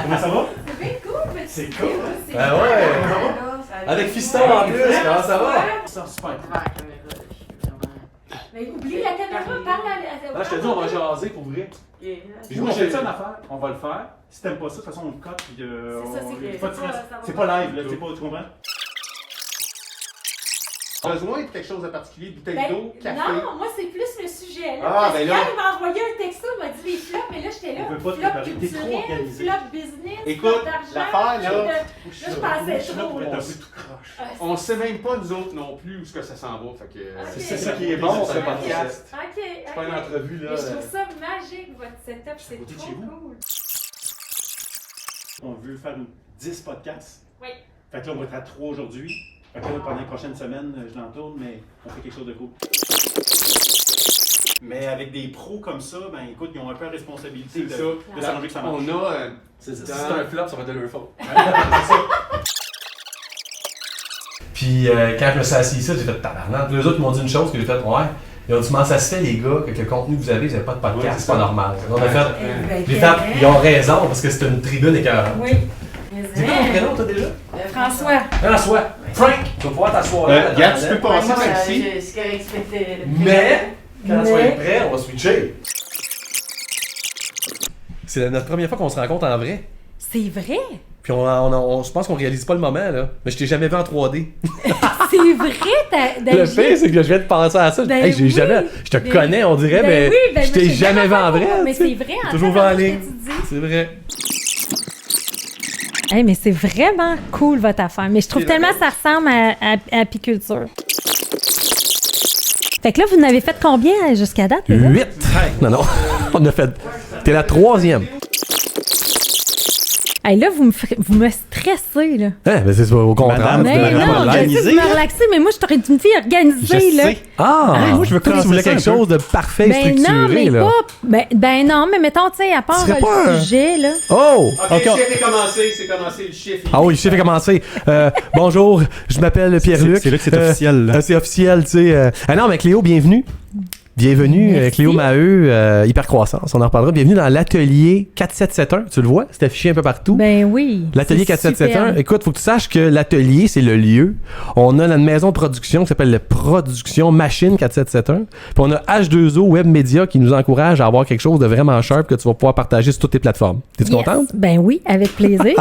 Comment ça va? C'est bien cool, mais c'est cool. Ah ouais. Avec Fiston en plus, comment ça va? Ça, super. Mais oublie la caméra, parle à Ah, je te dis, on va jaser pour vrai. Puis moi, j'ai ça une affaire, on va le faire. Si t'aimes pas ça, de toute façon, on le cote. Puis, C'est ça, c'est pas de que- stress. ça va C'est pas. pas live, là, tu comprends? Besoin de quelque chose de particulier, bouteille d'eau, café. Non, moi c'est plus le sujet. Là, Ah, parce ben que là- Yann, il m'a envoyé un texto, il m'a dit les flops, mais là j'étais là. On veut pas te Flop préparer, t'es trop culturel, organisé. flop business, Écoute, flop d'argent. l'affaire, là, Là, je pensais Je suis là trop. pour être un peu tout croche. On sait même pas, nous autres non plus, où ce que ça s'en va. Fait que, Ok. c'est ça qui est bon, ce podcast. Ok, C'est pas une entrevue, là. Mais je trouve ça magique, votre setup, c'est côté de trop chez vous. cool. On veut faire 10 podcasts. Oui. Fait que là, on va être à 3 aujourd'hui. Fait que là, pendant les prochaines semaines, je l'entourne, mais on fait quelque chose de cool. Mais avec des pros comme ça, ben écoute, ils ont un peu la responsabilité de C'est ça. s'arranger que ça marche. On a. Si c'est un flop, ça va être de leur faute. Puis quand je me suis assis ici, j'ai fait tabarnak. Les autres m'ont dit une chose que j'ai fait, ouais. Ils ont dit, comment ça se fait, les gars, que le contenu que vous avez, vous n'avez pas de podcast, Ouais, c'est pas normal. On a fait, Ben, j'ai fait, ils ont raison, parce que c'est une tribune écœurante. Oui. C'est quoi ton prénom, toi, déjà? François. François. Frank, tu vas pouvoir t'asseoir là. Regarde, tu peux Ouais, passer moi, par ici. c'est correct, c'était Mais, quand tu vas Mais- être prêt, on va switcher. C'est notre première fois qu'on se rencontre en vrai. C'est vrai? Puis je pense qu'on réalise pas le moment, là. Mais je t'ai jamais vu en 3D. C'est vrai, Le pire, c'est que je viens de penser à ça. Ben Hey, j'ai oui. jamais. Je te Ben- connais, on dirait, mais je t'ai jamais vu en vrai. Mais tu sais. c'est vrai, en Toujours fait, vu en ce que ligne. tu dis. C'est vrai. Hey, mais c'est vraiment cool votre affaire. Mais je trouve tellement que ça ressemble à apiculture. Fait que là, vous en avez fait combien jusqu'à date? déjà? 8. Non, non. On a fait. T'es la 3e. Hey, là, vous me stressez, là. Hein, mais c'est au contraire. Madame, Mais vous non, m'avez je sais organisé, que vous me là. relaxez, mais moi, je t'aurais une fille organisée, là. Ah! moi, je veux toi, tu casser voulais ça quelque un peu. chose de parfait, Ben non, structuré, mais là. pas... Ben non, mais mettons, tu sais, à part Tu serais pas le un- sujet, là. Oh! Ok, Ok, le chiffre est commencé, c'est commencé le chiffre. Ah oui, le chiffre est commencé. Bonjour, je m'appelle Pierre-Luc. C'est là que c'est officiel, là. C'est officiel, tu sais. Ah non, mais Cléo, bienvenue. Bienvenue, Merci. Cléo Maheu, Hypercroissance, on en reparlera. Bienvenue dans l'atelier 4771. Tu le vois, c'est affiché un peu partout. Ben oui. L'atelier c'est 4771, superbe. écoute, faut que tu saches que l'atelier, c'est le lieu. On a notre maison de production qui s'appelle la Production Machine 4771. Puis on a H2O Web Media qui nous encourage à avoir quelque chose de vraiment sharp que tu vas pouvoir partager sur toutes tes plateformes. T'es-tu Yes. contente? Ben oui, avec plaisir.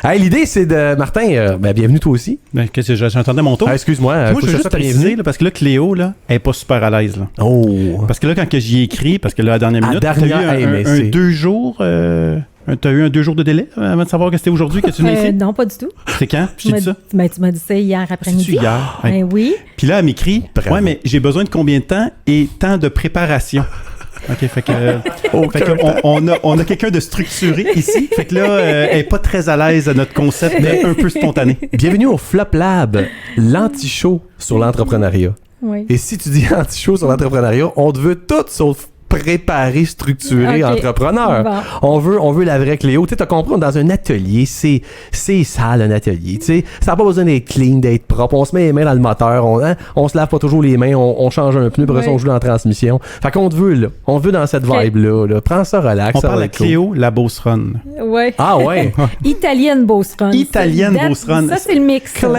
Hey, l'idée, c'est de... Martin, bienvenue toi aussi. Ben, qu'est-ce que j'entendais mon tour? Ah, excuse-moi, Moi, faut je que veux je juste fasse ta préciser, bienvenue. là, parce que là, Cléo, là, elle est pas super à l'aise, là. Oh! Parce que là, quand que j'y ai écrit, parce que là, à la dernière À minute, dernière, t'as eu hey, mais c'est- 2 jours, t'as eu un 2 jours de délai avant de savoir que c'était aujourd'hui que tu venais ici? Non, pas du tout. C'est quand? Je t'ai dit ça? Ben, tu m'as dit ça hier C'est-tu après-midi. hier? Ouais. Ben oui. Puis là, elle m'écrit, Bravo. ouais, mais j'ai besoin de combien de temps et temps de préparation? OK, fait que, on a quelqu'un de structuré ici. Fait que là, elle est pas très à l'aise à notre concept, mais un peu spontané. Bienvenue au Flop Lab, l'anti-show sur l'entrepreneuriat. Oui. Et si tu dis anti-show sur l'entrepreneuriat, on te veut tout sauf préparé, structuré, Ok. entrepreneur. Bon. On veut la vraie Cléo. Tu sais, t'as compris, on est dans un atelier, c'est sale un atelier. Tu sais, ça n'a pas besoin d'être clean, d'être propre. On se met les mains dans le moteur, on se lave pas toujours les mains, on change un pneu, après ça, Ouais. on joue dans la transmission. Fait qu'on te veut là. On te veut dans cette Ok. vibe-là. Là. Prends ça relax. On ça parle va à être cool. Cléo, la Boss Run. Ouais. Ah ouais. Italienne Boss Run. Italienne Ça, Boss Run. Ça, c'est le mix. Cléo.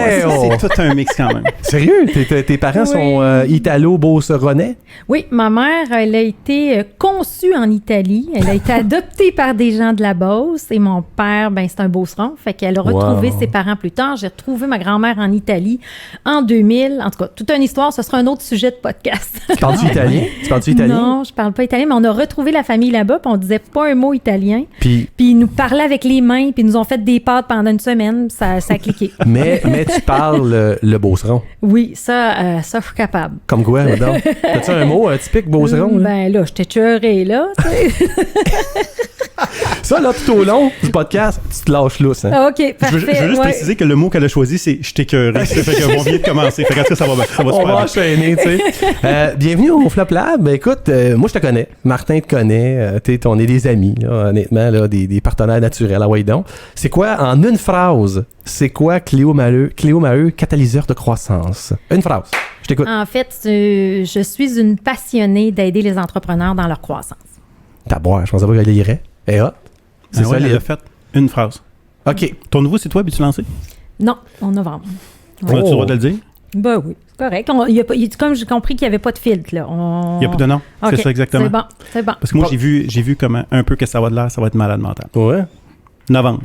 C'est tout un mix quand même. Sérieux? Tes parents Oui. sont italo-beauceronnais? Oui, ma mère, elle a été conçue en Italie. Elle a été adoptée par des gens de la Beauce. Et mon père, ben c'est un Beauceron. Fait qu'elle a retrouvé Wow. ses parents plus tard. J'ai retrouvé ma grand-mère en Italie en 2000. En tout cas, toute une histoire. Ce sera un autre sujet de podcast. Tu parles-tu italien? Tu parles-tu italien? Non, je parle pas italien, mais on a retrouvé la famille là-bas. Puis on disait pas un mot italien. Puis, Puis ils nous parlaient avec les mains. Puis ils nous ont fait des pâtes pendant une semaine. Ça a cliqué. mais tu parles le beauceron. Oui, ça, je suis capable. Comme quoi, madame? T'as-tu un mot typique beauceron? Là? Ben là, je t'ai tué là. tu sais. Ça, là, tout au long du podcast, tu te lâches lousse. Hein? Ah, OK, Je parfait. veux juste ouais. préciser que le mot qu'elle a choisi, c'est « je t'écœurais ». Ça fait qu'on vient de commencer. Fait qu'après, ça va On super va bien. enchaîner, tu sais. Bienvenue au Flop Lab. Ben, écoute, moi, je te connais. Martin te connaît. On est des amis, là, honnêtement, là, des partenaires naturels. Ah ouais, donc. C'est quoi, en une phrase, c'est quoi Cléo Maheu, catalyseur de croissance? Une phrase. Je t'écoute. En fait, je suis une passionnée d'aider les entrepreneurs dans leur croissance. T'as boire, je pensais pas qu'elle irait. Et hop. C'est ça, elle a fait une phrase. OK. Ton nouveau site web, es-tu lancé? Non, en novembre. On a-tu le droit de le dire? Ben oui, c'est correct. Comme j'ai compris qu'il n'y avait pas de filtre, là. Il n'y a plus de nom. OK, C'est ça, exactement. C'est bon. Parce que moi, j'ai vu comment, un peu que ça va de l'air, ça va être malade mental. Ouais. Novembre.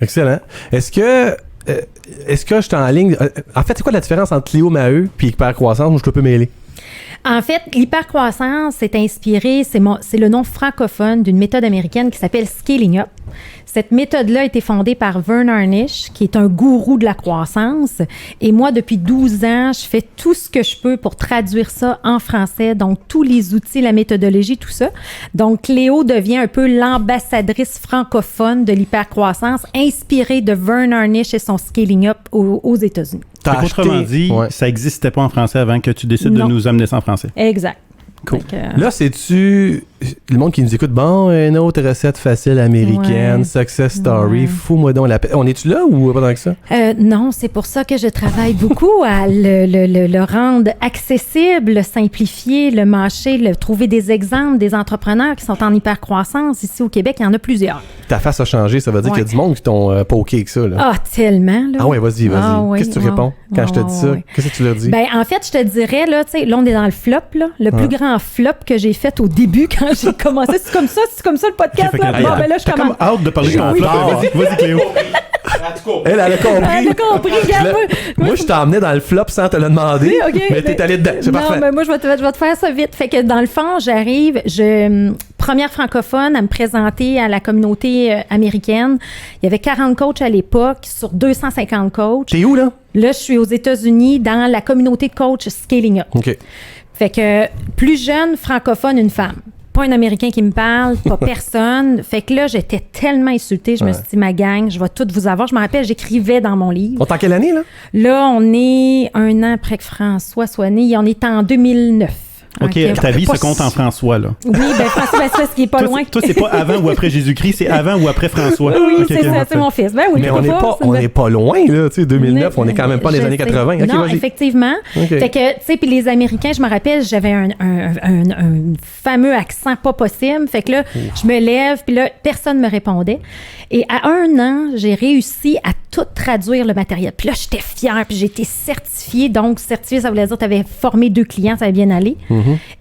Excellent. Est-ce que je suis en ligne? En fait, c'est quoi la différence entre Cléo Maheu et Hypercroissance? Moi, je suis un peu mêlé. En fait, l'hypercroissance est inspiré, c'est le nom francophone d'une méthode américaine qui s'appelle Scaling Up. Cette méthode-là a été fondée par Vern Harnish, qui est un gourou de la croissance. Et moi, depuis 12 ans, je fais tout ce que je peux pour traduire ça en français. Donc, tous les outils, la méthodologie, tout ça. Donc, Cléo devient un peu l'ambassadrice francophone de l'hypercroissance, inspirée de Vern Harnish et son Scaling Up aux États-Unis. Autrement dit, ça n'existait pas en français avant que tu décides de nous amener ça en français. Exact. Cool. Là, c'est-tu le monde qui nous écoute? Bon, une autre recette facile américaine, success story, fous-moi donc la paix. On est-tu là ou pas tant que ça? Non, c'est pour ça que je travaille beaucoup à le rendre accessible, le simplifier, le mâcher, trouver des exemples des entrepreneurs qui sont en hypercroissance. Ici au Québec, il y en a plusieurs. Ta face a changé, ça veut dire qu'il y a du monde qui t'ont poké avec ça. Là. Ah, tellement. Là. Ah ouais, vas-y. Qu'est-ce que tu réponds quand je te dis ça? Qu'est-ce que tu leur dis? Ben, en fait, je te dirais, là, tu sais, là, on est dans le flop, là. Le plus grand flop que j'ai fait au début quand j'ai commencé. C'est comme ça le podcast, là. Bon, ben là, je commence. Comme hâte de parler de ton flop. Vas-y, Cléo. Elle a compris. Elle a compris, moi, je t'emmenais dans le flop sans te le demander, mais t'es allé dedans. C'est parfait. Non, mais moi, je vais te faire ça vite. Fait que dans le fond, j'arrive, première francophone à me présenter à la communauté américaine. Il y avait 40 coachs à l'époque sur 250 coachs. T'es où, là? Là, je suis aux États-Unis dans la communauté de coachs Scaling Up. OK. Fait que plus jeune, francophone, une femme. Pas un Américain qui me parle, pas personne. Fait que là, j'étais tellement insultée. Je me suis dit, ma gang, je vais toutes vous avoir. Je me rappelle, j'écrivais dans mon livre. On est en quelle année, là? Là, on est un an après que François soit né. On est en 2009. OK, ta vie se compte en François, là. Oui, ben François, ben, c'est ce qui est pas loin. Toi, c'est pas avant ou après Jésus-Christ, c'est avant ou après François. Oui, c'est ça, c'est mon fils. Ben oui, mais on n'est pas loin, là, tu sais, 2009, on est quand même pas dans les années 80. Okay, non, effectivement. Okay. Fait que, tu sais, puis les Américains, je me rappelle, j'avais un fameux accent pas possible. Fait que là, je me lève, puis là, personne me répondait. Et à 1 an, j'ai réussi à tout traduire le matériel. Puis là, j'étais fière, puis j'ai été certifiée. Donc, certifiée, ça voulait dire que tu avais formé 2 clients, ça allait bien aller.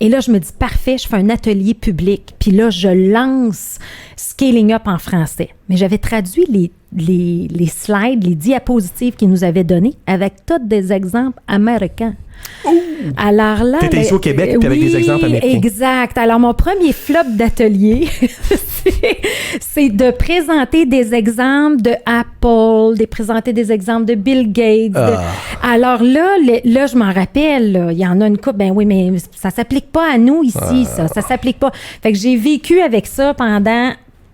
Et là, je me dis, parfait, je fais un atelier public. Puis là, je lance Scaling Up en français. Mais j'avais traduit les slides, les diapositives qu'ils nous avaient données avec tous des exemples américains. Alors là, t'étais ici au Québec puis avec des exemples américains. Exact. Alors mon premier flop d'atelier, c'est de présenter des exemples de Apple, de présenter des exemples de Bill Gates. Alors là, je m'en rappelle, il y en a une couple. Ben oui, mais ça s'applique pas à nous ici, ça s'applique pas. Fait que j'ai vécu avec ça pendant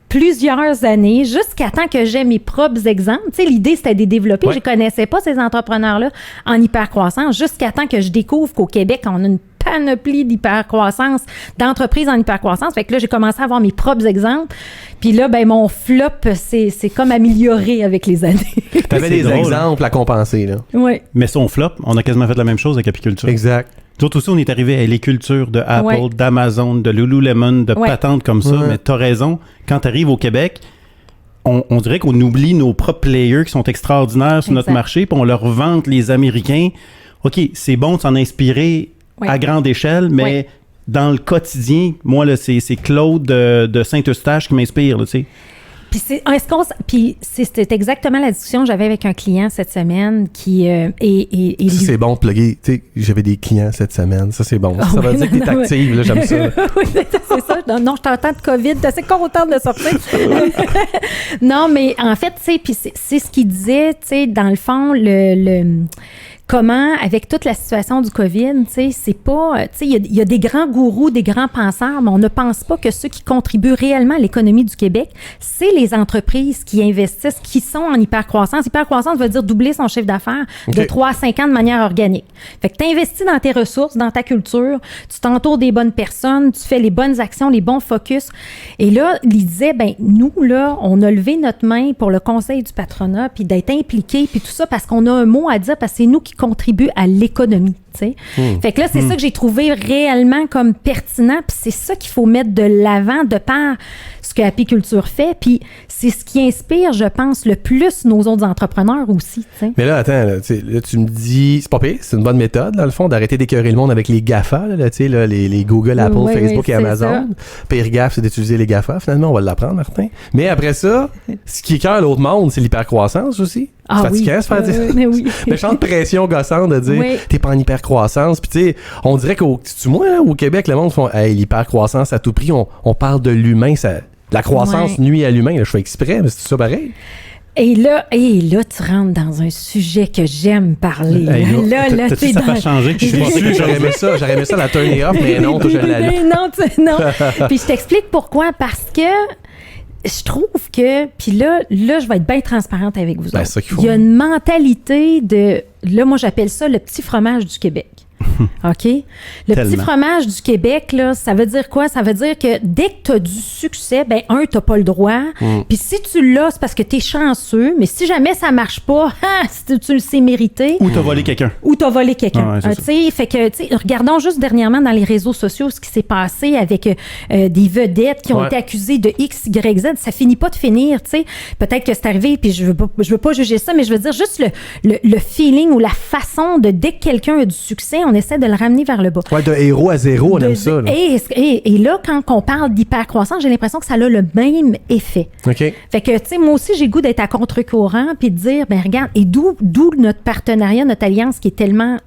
plusieurs années, jusqu'à temps que j'ai mes propres exemples. Tu sais, l'idée, c'était de les développer. Je ne connaissais pas ces entrepreneurs-là en hypercroissance, jusqu'à temps que je découvre qu'au Québec, on a une panoplie d'hypercroissance, d'entreprises en hypercroissance. Fait que là, j'ai commencé à avoir mes propres exemples. Puis là, ben mon flop, c'est comme amélioré avec les années. Tu avais des exemples à compenser, là. Oui. Mais son flop, on a quasiment fait la même chose avec apiculture. Exact. D'autres aussi, on est arrivé à les cultures de Apple, d'Amazon, de Lululemon, de patentes comme ça. Mais t'as raison, quand t'arrives au Québec, on dirait qu'on oublie nos propres players qui sont extraordinaires sur notre marché, puis on leur vante les Américains. OK, c'est bon de s'en inspirer à grande échelle, mais dans le quotidien, moi, là, c'est Claude de Saint-Eustache qui m'inspire, tu sais. Puis c'était exactement la discussion que j'avais avec un client cette semaine qui c'est bon de plugger. Tu sais, j'avais des clients cette semaine. Ça, c'est bon. Ça veut dire que t'es active, là, j'aime ça. Oui, c'est ça. Non, je t'entends de COVID. T'es assez contente de sortir. Non, mais en fait, tu sais, puis c'est ce qu'il disait, tu sais, dans le fond, comment, avec toute la situation du COVID, tu sais, c'est pas... Tu sais, il y a des grands gourous, des grands penseurs, mais on ne pense pas que ceux qui contribuent réellement à l'économie du Québec, c'est les entreprises qui investissent, qui sont en hypercroissance. Hypercroissance veut dire doubler son chiffre d'affaires de 3 à 5 ans de manière organique. Fait que tu investis dans tes ressources, dans ta culture, tu t'entoures des bonnes personnes, tu fais les bonnes actions, les bons focus. Et là, il disait, ben nous, là, on a levé notre main pour le conseil du patronat, puis d'être impliqués, puis tout ça, parce qu'on a un mot à dire, parce que c'est nous qui contribuent à l'économie. Fait que là, c'est ça que j'ai trouvé réellement comme pertinent, puis c'est ça qu'il faut mettre de l'avant de par ce que Apiculture fait, puis c'est ce qui inspire, je pense, le plus nos autres entrepreneurs aussi. T'sais. Mais là, attends, là, tu me dis, c'est pas pire, c'est une bonne méthode, dans le fond, d'arrêter d'écœurer le monde avec les GAFA, là, les Google, Apple, Facebook et Amazon. Pire gaffe, c'est d'utiliser les GAFA, finalement, on va l'apprendre, Martin. Mais après ça, ce qui écœure l'autre monde, c'est l'hypercroissance aussi. Ah c'est fatigant, se faire dire. Mais oui. Méchante pression gossante de dire t'es pas en hypercroissance. Puis tu sais, on dirait qu'au Québec, le monde font hey, l'hypercroissance à tout prix. On parle de l'humain. La croissance nuit à l'humain. Là, je fais exprès, mais c'est ça pareil. Et là, tu rentres dans un sujet que j'aime parler. Là, ça va changer. J'aurais aimé ça la turn it off, mais non, je l'ai. Non. Puis je t'explique pourquoi. Parce que je trouve que, puis là, je vais être bien transparente avec vous. Ben, c'est ça qu'il faut. Il y a une mentalité de, là, moi, j'appelle ça le petit fromage du Québec. OK? Le petit fromage du Québec, là, ça veut dire quoi? Ça veut dire que dès que tu as du succès, ben t'as pas le droit. Puis si tu l'as, c'est parce que tu es chanceux. Mais si jamais ça marche pas, tu le sais mériter. Ou t'as volé quelqu'un. Fait que, regardons juste dernièrement dans les réseaux sociaux ce qui s'est passé avec des vedettes qui ont été accusées de X, Y, Z. Ça finit pas de finir, tu sais. Peut-être que c'est arrivé, puis je veux pas juger ça, mais je veux dire juste le feeling ou la façon de dès que quelqu'un a du succès, on essaie de le ramener vers le bas. Ouais, de héros à zéro, on aime ça. Là. Et là, quand on parle d'hypercroissance, j'ai l'impression que ça a le même effet. OK. Fait que, tu sais, moi aussi, j'ai le goût d'être à contre-courant puis de dire, ben regarde, et d'où notre partenariat, notre alliance qui est tellement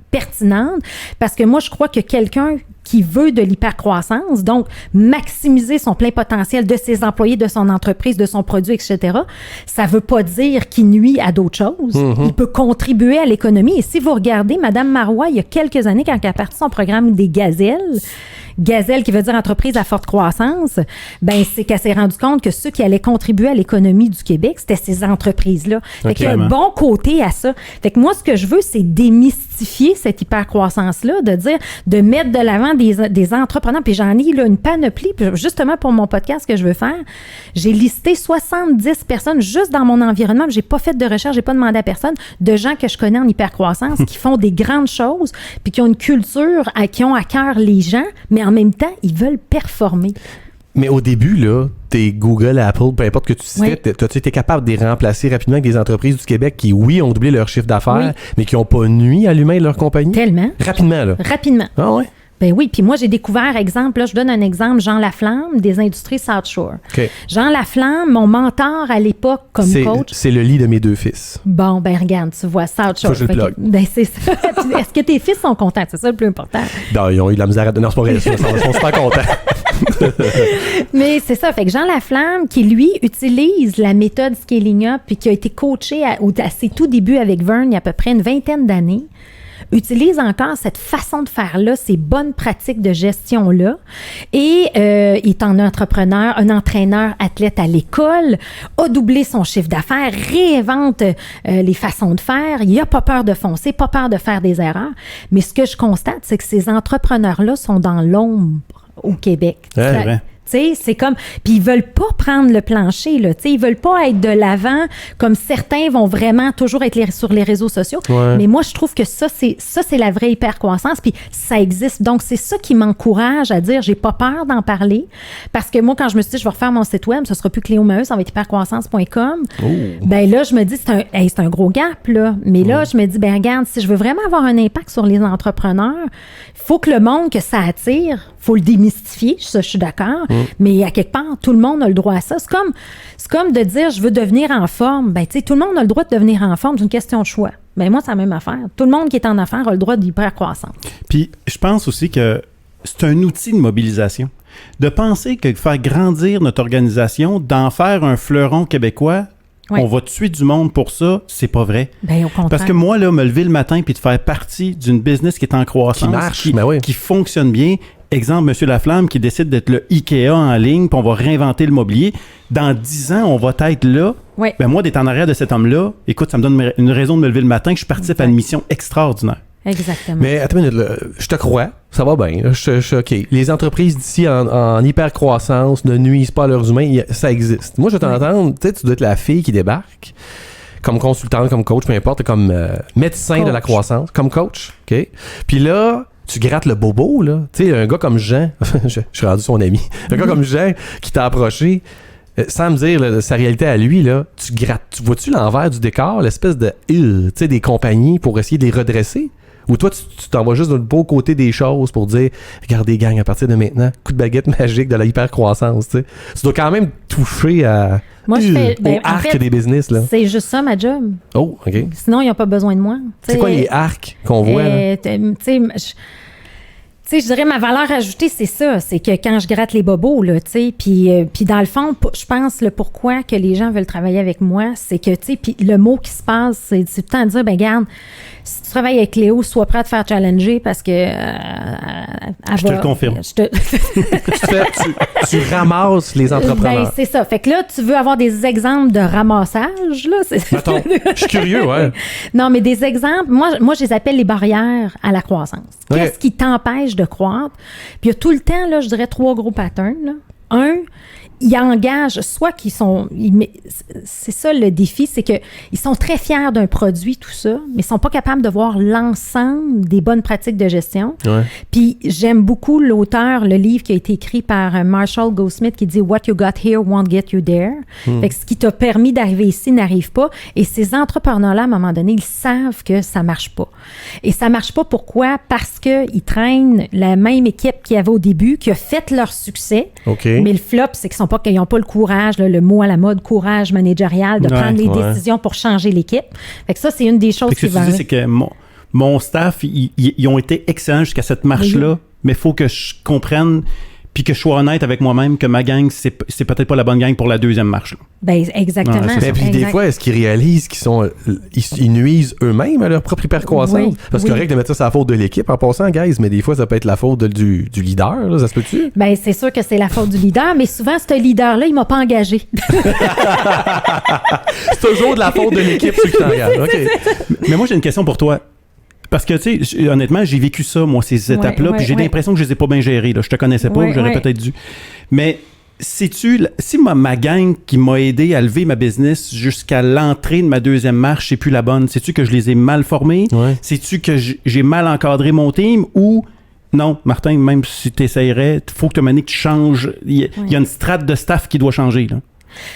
pertinente, parce que moi, je crois que quelqu'un qui veut de l'hypercroissance, donc maximiser son plein potentiel de ses employés, de son entreprise, de son produit, etc., ça veut pas dire qu'il nuit à d'autres choses. Il peut contribuer à l'économie. Et si vous regardez, Mme Marois, il y a quelques années, quand elle a parti son programme des gazelles, Gazelle, qui veut dire entreprise à forte croissance, ben c'est qu'elle s'est rendue compte que ceux qui allaient contribuer à l'économie du Québec, c'était ces entreprises-là. Fait qu'il y a un bon côté à ça. Fait que moi, ce que je veux, c'est démystifier cette hypercroissance-là, de dire, de mettre de l'avant des entrepreneurs. Puis j'en ai là une panoplie. Puis justement, pour mon podcast que je veux faire, j'ai listé 70 personnes juste dans mon environnement. J'ai pas fait de recherche, j'ai pas demandé à personne, de gens que je connais en hypercroissance qui font des grandes choses, puis qui ont une culture, qui ont à cœur les gens, mais en même temps, ils veulent performer. Mais au début, là, tes Google, Apple, peu importe que tu citais, tu été capable de les remplacer rapidement avec des entreprises du Québec qui, oui, ont doublé leur chiffre d'affaires, mais qui n'ont pas nui à l'humain de leur compagnie? Tellement. Rapidement, là. Rapidement. Ah ouais? Ben oui, puis moi, j'ai découvert, exemple, là, je donne un exemple, Jean Laflamme, des industries South Shore. Okay. Jean Laflamme, mon mentor à l'époque comme coach. C'est le lit de mes deux fils. Bon, ben regarde, tu vois, South Shore. Faut que je le plug. Ben c'est ça. Est-ce que tes fils sont contents? C'est ça le plus important. Non, ils ont eu de la misère à... Non, c'est pas vrai, ils sont super contents. Mais c'est ça, fait que Jean Laflamme, qui lui utilise la méthode Scaling Up, puis qui a été coaché à ses tout débuts avec Vern il y a à peu près une vingtaine d'années, utilise encore cette façon de faire-là, ces bonnes pratiques de gestion-là. Et il est un entrepreneur, un entraîneur athlète à l'école, a doublé son chiffre d'affaires, réinvente les façons de faire. Il n'a pas peur de foncer, pas peur de faire des erreurs. Mais ce que je constate, c'est que ces entrepreneurs-là sont dans l'ombre au Québec. Ouais. T'sais, c'est comme... Puis ils veulent pas prendre le plancher, là. T'sais, ils veulent pas être de l'avant, comme certains vont vraiment toujours être sur les réseaux sociaux. Ouais. Mais moi, je trouve que ça, c'est la vraie hypercroissance, puis ça existe. Donc, c'est ça qui m'encourage à dire, j'ai pas peur d'en parler, parce que moi, quand je me suis dit, je vais refaire mon site web, ce sera plus Cléo Maheu, ça va être hypercroissance.com. Ben là, je me dis, c'est un gros gap, là. Mais là, je me dis, ben regarde, si je veux vraiment avoir un impact sur les entrepreneurs, il faut que le monde que ça attire, faut le démystifier, ça, je suis d'accord. Mais à quelque part, tout le monde a le droit à ça. C'est comme de dire, je veux devenir en forme. Ben, tu sais, tout le monde a le droit de devenir en forme. C'est une question de choix. Ben, moi, c'est la même affaire. Tout le monde qui est en affaires a le droit d'hypercroissance. Puis, je pense aussi que c'est un outil de mobilisation. De penser que faire grandir notre organisation, d'en faire un fleuron québécois, on va tuer du monde pour ça, c'est pas vrai. Ben, au contraire. Parce que moi, là, me lever le matin puis de faire partie d'une business qui est en croissance, qui marche, qui fonctionne bien. Exemple, M. Laflamme qui décide d'être le IKEA en ligne, puis on va réinventer le mobilier. Dans 10 ans, on va être là. Oui. Ben moi, d'être en arrière de cet homme-là, écoute, ça me donne une raison de me lever le matin que je participe à une mission extraordinaire. Exactement. Mais attends une minute, là, je te crois, ça va bien. Là, je suis OK. Les entreprises d'ici en hyper-croissance ne nuisent pas à leurs humains, ça existe. Moi, je vais t'entendre, tu sais, tu dois être la fille qui débarque. comme consultant, comme coach, peu importe, comme médecin de la croissance, comme coach, OK? Puis là, tu grattes le bobo, là. Tu sais, un gars comme Jean, je suis rendu son ami, un gars comme Jean qui t'a approché, sans me dire là, sa réalité à lui, là, tu grattes, tu vois-tu l'envers du décor, l'espèce de, tu sais, des compagnies pour essayer de les redresser? Ou toi, tu t'en vas juste d'un beau côté des choses pour dire, regardez, gang, à partir de maintenant, coup de baguette magique de la hyper-croissance, tu sais. Tu dois quand même toucher à... Moi, je fais... au arc des business, là. C'est juste ça, ma job. Oh, OK. Sinon, ils n'ont pas besoin de moi. C'est quoi les arcs qu'on voit, là? Tu sais, je dirais ma valeur ajoutée, c'est ça. C'est que quand je gratte les bobos, là, tu sais, puis dans le fond, je pense le pourquoi que les gens veulent travailler avec moi, c'est que, tu sais, puis le mot qui se passe, c'est tout le temps de dire, ben garde, si tu travailles avec Léo, sois prêt à te faire challenger parce que... je te le confirme. Tu ramasses les entrepreneurs. Ben, c'est ça. Fait que là, tu veux avoir des exemples de ramassage, là. Mettons, je suis curieux, ouais. Non, mais des exemples, moi, je les appelle les barrières à la croissance. Okay. Qu'est-ce qui t'empêche de croître? Puis il y a tout le temps, là, je dirais 3 gros patterns, là. Un, ils engagent, soit qu'ils sont... c'est ça le défi, c'est qu'ils sont très fiers d'un produit, tout ça, mais ils sont pas capables de voir l'ensemble des bonnes pratiques de gestion. Ouais. Puis j'aime beaucoup l'auteur, le livre qui a été écrit par Marshall Goldsmith qui dit « What you got here won't get you there ». Fait que ce qui t'a permis d'arriver ici n'arrive pas. Et ces entrepreneurs-là, à un moment donné, ils savent que ça marche pas. Et ça marche pas, pourquoi? Parce qu'ils traînent la même équipe qu'il y avait au début, qui a fait leur succès. Okay. Mais le flop, c'est qu'ils n'ont pas le courage, là, le mot à la mode, courage managérial, de prendre les décisions pour changer l'équipe. Fait que ça, c'est une des choses qui va... Ce que tu dis, c'est que mon staff, ils ont été excellents jusqu'à cette marche-là, mais il faut que je comprenne puis que je sois honnête avec moi-même que ma gang, c'est peut-être pas la bonne gang pour la deuxième marche. Là. Ben, exactement. Mais puis des fois, est-ce qu'ils réalisent ils nuisent eux-mêmes à leur propre hyper-croissance? Oui, Parce que c'est correct de mettre ça sur la faute de l'équipe en passant, guys, mais des fois, ça peut être la faute du leader, là, ça se peut-tu? Ben, c'est sûr que c'est la faute du leader, mais souvent, ce leader-là, il m'a pas engagé. C'est toujours de la faute de l'équipe, ceux qui t'engagent. Okay. Mais moi, j'ai une question pour toi. Parce que, tu sais, honnêtement, j'ai vécu ça, moi, ces étapes-là, puis j'ai l'impression que je les ai pas bien gérées. Là. Je te connaissais pas, j'aurais peut-être dû. Mais si ma gang qui m'a aidé à lever ma business jusqu'à l'entrée de ma deuxième marche, c'est plus la bonne? Sais-tu que je les ai mal formés? Ouais. Sais-tu que j'ai mal encadré mon team? Ou non, Martin, même si tu essayerais, il faut que tu changes. Il y a une strate de staff qui doit changer, là.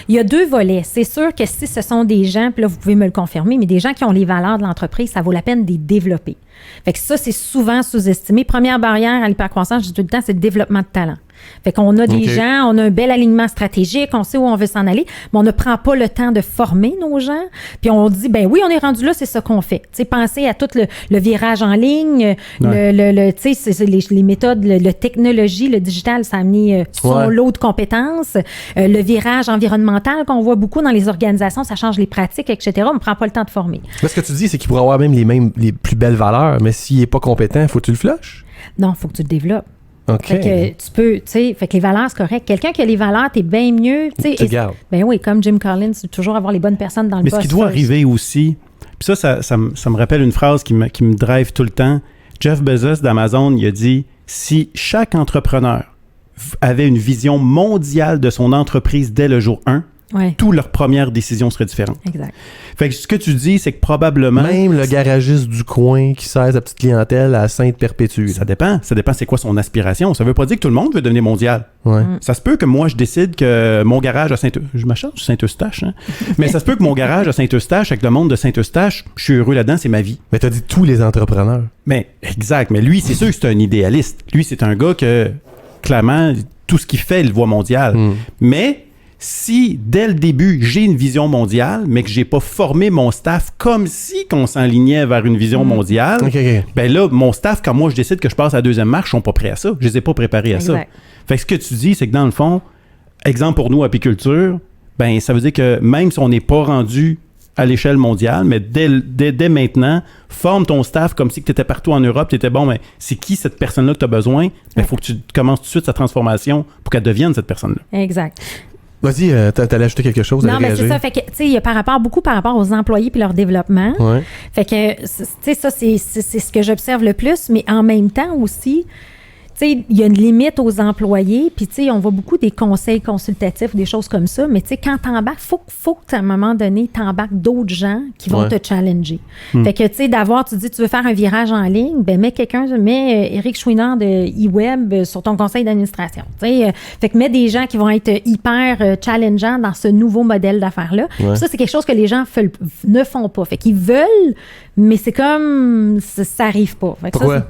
Il y a 2 volets. C'est sûr que si ce sont des gens, puis là, vous pouvez me le confirmer, mais des gens qui ont les valeurs de l'entreprise, ça vaut la peine de les développer. Fait que ça, c'est souvent sous-estimé. Première barrière à l'hypercroissance, je dis tout le temps, c'est le développement de talent. Fait qu'on a des gens, on a un bel alignement stratégique, on sait où on veut s'en aller, mais on ne prend pas le temps de former nos gens. Puis on dit, ben oui, on est rendu là, c'est ça qu'on fait. Tu sais, pensez à tout le virage en ligne, tu sais, c'est les méthodes, la technologie, le digital, ça a amené son lot de compétences. Le virage environnemental qu'on voit beaucoup dans les organisations, ça change les pratiques, etc. On ne prend pas le temps de former. Mais ce que tu dis, c'est qu'il pourrait avoir même les plus belles valeurs, mais s'il n'est pas compétent, faut que tu le flushes? Non, il faut que tu le développes. OK. Fait que tu peux, tu sais, fait que les valeurs, c'est correct. Quelqu'un qui a les valeurs, t'es bien mieux. Tu gardes. Ben oui, comme Jim Collins, toujours avoir les bonnes personnes dans le poste. Mais ce qui doit arriver aussi, puis ça me rappelle une phrase qui me drive tout le temps. Jeff Bezos d'Amazon, il a dit, si chaque entrepreneur avait une vision mondiale de son entreprise dès le jour 1, toutes leurs premières décisions seraient différentes. Exact. Fait que ce que tu dis, c'est que probablement... Même le garagiste du coin qui sert sa petite clientèle à Sainte-Perpétue. Ça dépend c'est quoi son aspiration. Ça veut pas dire que tout le monde veut devenir mondial. Ouais. Ça se peut que moi, je décide que mon garage à Saint-Eustache, hein? Mais ça se peut que mon garage à Saint-Eustache, avec le monde de Saint-Eustache, je suis heureux là-dedans, c'est ma vie. Mais t'as dit tous les entrepreneurs. Mais, exact. Mais lui, c'est sûr que c'est un idéaliste. Lui, c'est un gars que, clairement, tout ce qu'il fait, il le voit mondial. Mais... si, dès le début, j'ai une vision mondiale, mais que j'ai pas formé mon staff comme si qu'on s'enlignait vers une vision mondiale, ben là, mon staff, quand moi, je décide que je passe à la deuxième marche, ils sont pas prêts à ça. Je les ai pas préparés à ça. Fait que ce que tu dis, c'est que dans le fond, exemple pour nous, apiculture, ben ça veut dire que même si on n'est pas rendu à l'échelle mondiale, mais dès maintenant, forme ton staff comme si tu étais partout en Europe, tu étais bon, mais c'est qui cette personne-là que tu as besoin? Il faut que tu commences tout de suite sa transformation pour qu'elle devienne cette personne-là. Exact. Vas-y, t'allais ajouter quelque chose? Non, mais c'est ça. Fait que, tu sais, il y a beaucoup par rapport aux employés puis leur développement. Ouais. Fait que, tu sais, ça, c'est ce que j'observe le plus, mais en même temps aussi, tu sais, il y a une limite aux employés, puis tu sais, on voit beaucoup des conseils consultatifs, des choses comme ça, mais tu sais, quand t'embarques, faut que à un moment donné, t'embarques d'autres gens qui vont te challenger. Fait que, tu sais, tu dis, tu veux faire un virage en ligne, ben mets Éric Chouinard de eWeb sur ton conseil d'administration. Tu sais, fait que mets des gens qui vont être hyper challengeants dans ce nouveau modèle d'affaires-là. Ça, c'est quelque chose que les gens ne font pas. Fait qu'ils veulent, mais c'est comme ça arrive pas. Fait que pourquoi?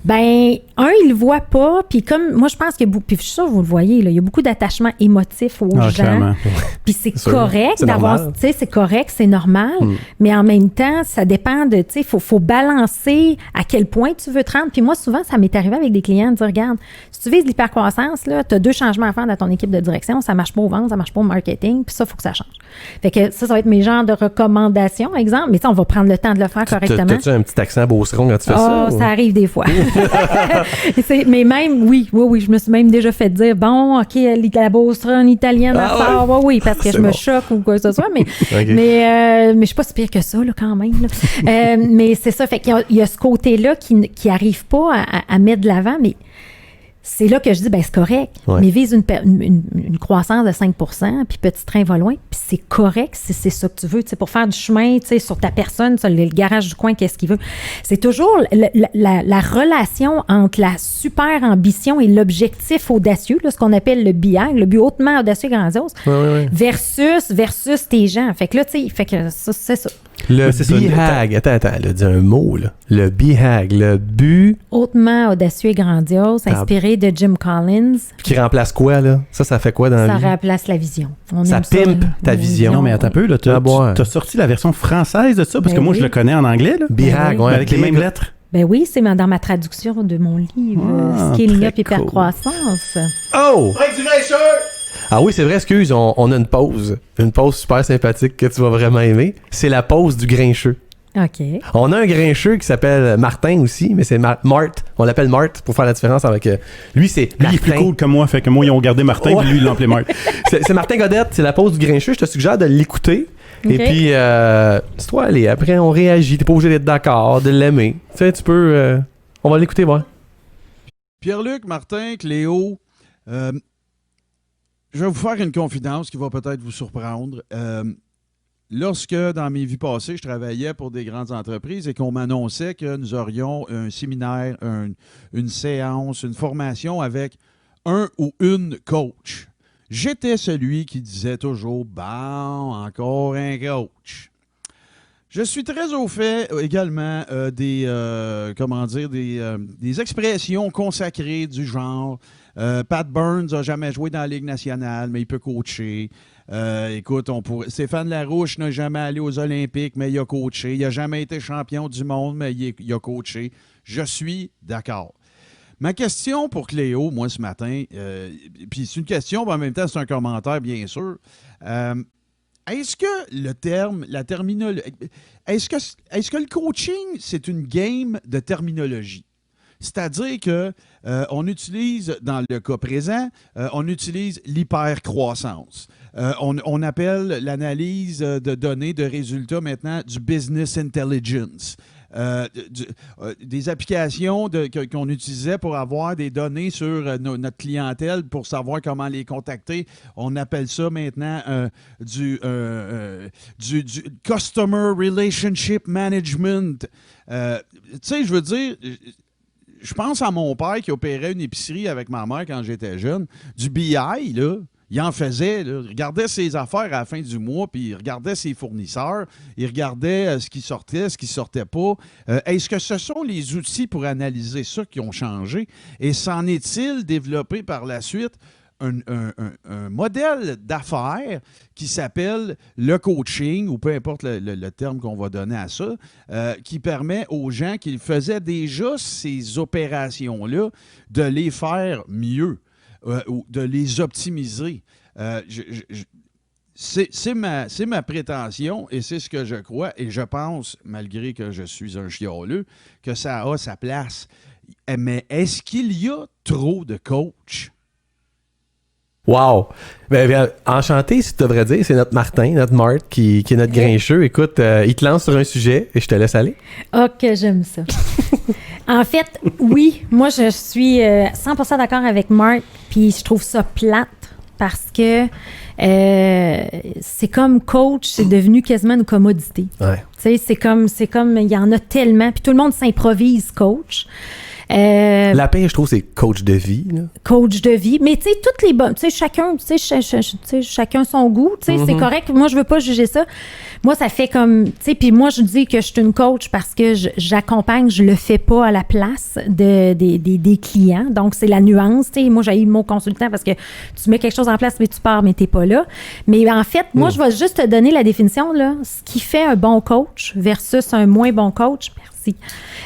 Ça, ils le voient pas, puis comme moi je pense que puis je suis sûre vous le voyez là, il y a beaucoup d'attachement émotif aux gens. Clairement. Puis c'est correct d'avoir, tu sais, c'est correct, c'est normal, mais en même temps, ça dépend de, tu sais, faut balancer à quel point tu veux te rendre. Puis moi souvent ça m'est arrivé avec des clients de dire regarde, si tu vises l'hypercroissance là, tu as 2 changements à faire dans ton équipe de direction, ça marche pas au ventes, ça marche pas au marketing, puis ça faut que ça change. Fait que ça va être mes genres de recommandations, exemple, mais ça on va prendre le temps de le faire correctement. T'as-tu un petit accent beauceron quand tu fais ça? Ça arrive des fois. Mais même, oui, je me suis même déjà fait dire, bon, OK, la beauceronne italienne, oui, parce que je me choque ou quoi que ce soit, mais je suis pas si pire que ça, là, quand même. Là. Mais c'est ça, fait qu'il y a ce côté-là qui arrive pas à mettre de l'avant, mais c'est là que je dis, c'est correct, mais vise une croissance de 5%, puis petit train va loin, puis c'est correct si c'est ça que tu veux. Pour faire du chemin sur ta personne, sur le garage du coin, qu'est-ce qu'il veut. C'est toujours la relation entre la super ambition et l'objectif audacieux, là, ce qu'on appelle le BI, le but hautement audacieux et grandiose, versus tes gens. Fait que là, tu sais, c'est ça. Le BHAG, attends, elle a dit un mot, là. Le BHAG, le but... hautement audacieux et grandiose, inspiré de Jim Collins. Qui remplace quoi, là? Ça fait quoi dans la vie? Ça remplace la vision. Ça pimpe ta vision. Non, mais attends un peu, là, t'as sorti la version française de ça, parce que moi, je le connais en anglais, là. BHAG, avec les mêmes lettres. Ben oui, c'est dans ma traduction de mon livre, Scaling Up Hypercroissance. Oh! Break du grincheux! Ah oui, c'est vrai, excuse, on a une pause. Une pause super sympathique que tu vas vraiment aimer. C'est la pause du grincheux. OK. On a un grincheux qui s'appelle Martin aussi, mais c'est Mart. On l'appelle Mart pour faire la différence avec... lui, c'est Martin. Lui, il est plus cool que moi, fait que moi, ils ont gardé Martin, puis lui, ils l'ont appelé Mart. c'est Martin Godette, c'est la pause du grincheux. Je te suggère de l'écouter. Okay. Et puis, c'est toi, allez, après, on réagit. T'es pas obligé d'être d'accord, de l'aimer. Tu sais, tu peux... on va l'écouter, voir. Pierre-Luc, Martin, Cléo... je vais vous faire une confidence qui va peut-être vous surprendre. Lorsque, dans mes vies passées, je travaillais pour des grandes entreprises et qu'on m'annonçait que nous aurions un séminaire, une séance, une formation avec un ou une coach, j'étais celui qui disait toujours « Bon, encore un coach ». Je suis très au fait également des expressions consacrées du genre Pat Burns n'a jamais joué dans la Ligue nationale, mais il peut coacher. Écoute, Stéphane Larouche n'a jamais allé aux Olympiques, mais il a coaché. Il n'a jamais été champion du monde, mais il a coaché. Je suis d'accord. Ma question pour Cléo, moi, ce matin, puis c'est une question, mais en même temps, c'est un commentaire, bien sûr. Est-ce que le terme, la terminologie, est-ce que le coaching, c'est une game de terminologie? C'est-à-dire que on utilise, dans le cas présent, on utilise l'hypercroissance. On appelle l'analyse de données, de résultats maintenant du business intelligence. Des applications qu'on utilisait pour avoir des données sur notre clientèle pour savoir comment les contacter. On appelle ça maintenant du Customer Relationship Management. Tu sais, je veux dire... Je pense à mon père qui opérait une épicerie avec ma mère quand j'étais jeune. Du BI, là, il en faisait. Là, il regardait ses affaires à la fin du mois, puis il regardait ses fournisseurs. Il regardait ce qui sortait, ce qui ne sortait pas. Est-ce que ce sont les outils pour analyser ça qui ont changé? Et s'en est-il développé par la suite un modèle d'affaires qui s'appelle le coaching, ou peu importe le terme qu'on va donner à ça, qui permet aux gens qui faisaient déjà ces opérations-là de les faire mieux, ou de les optimiser. C'est ma prétention et c'est ce que je crois, et je pense, malgré que je suis un chialeux, que ça a sa place. Mais est-ce qu'il y a trop de coachs? Wow! Ben, enchanté, si tu devrais dire, c'est notre Martin, notre Mart, qui est notre grincheux. Écoute, il te lance sur un sujet et je te laisse aller. Ok, j'aime ça. En fait, oui, moi je suis 100% d'accord avec Marc, puis je trouve ça plate parce que c'est comme coach, c'est devenu quasiment une commodité. Ouais. Tu sais, c'est comme, il y en a tellement, puis tout le monde s'improvise coach. La paix, je trouve, c'est coach de vie. Là. Coach de vie, mais tu sais, toutes les bonnes, tu sais, chacun son goût, tu sais, c'est correct. Moi, je veux pas juger ça. Moi, ça fait comme, tu sais, puis moi, je dis que je suis une coach parce que j'accompagne, je le fais pas à la place des clients. Donc, c'est la nuance, tu sais. Moi, j'ai eu le mot consultant parce que tu mets quelque chose en place, mais tu pars, mais t'es pas là. Mais en fait, moi, je vais juste te donner la définition, là, ce qui fait un bon coach versus un moins bon coach. Merci.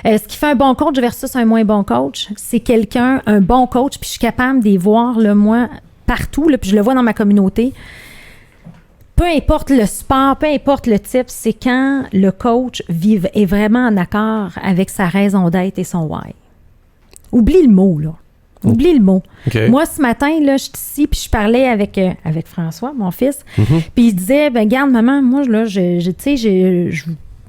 Ce qui fait un bon coach versus un moins bon coach, c'est un bon coach, puis je suis capable de les voir, là, moi, partout, là, puis je le vois dans ma communauté. Peu importe le sport, peu importe le type, c'est quand le coach est vraiment en accord avec sa raison d'être et son why. Oublie le mot, là. Oublie le mot. Okay. Moi, ce matin, là, je suis ici, puis je parlais avec François, mon fils, puis il disait, ben garde, maman, moi, là,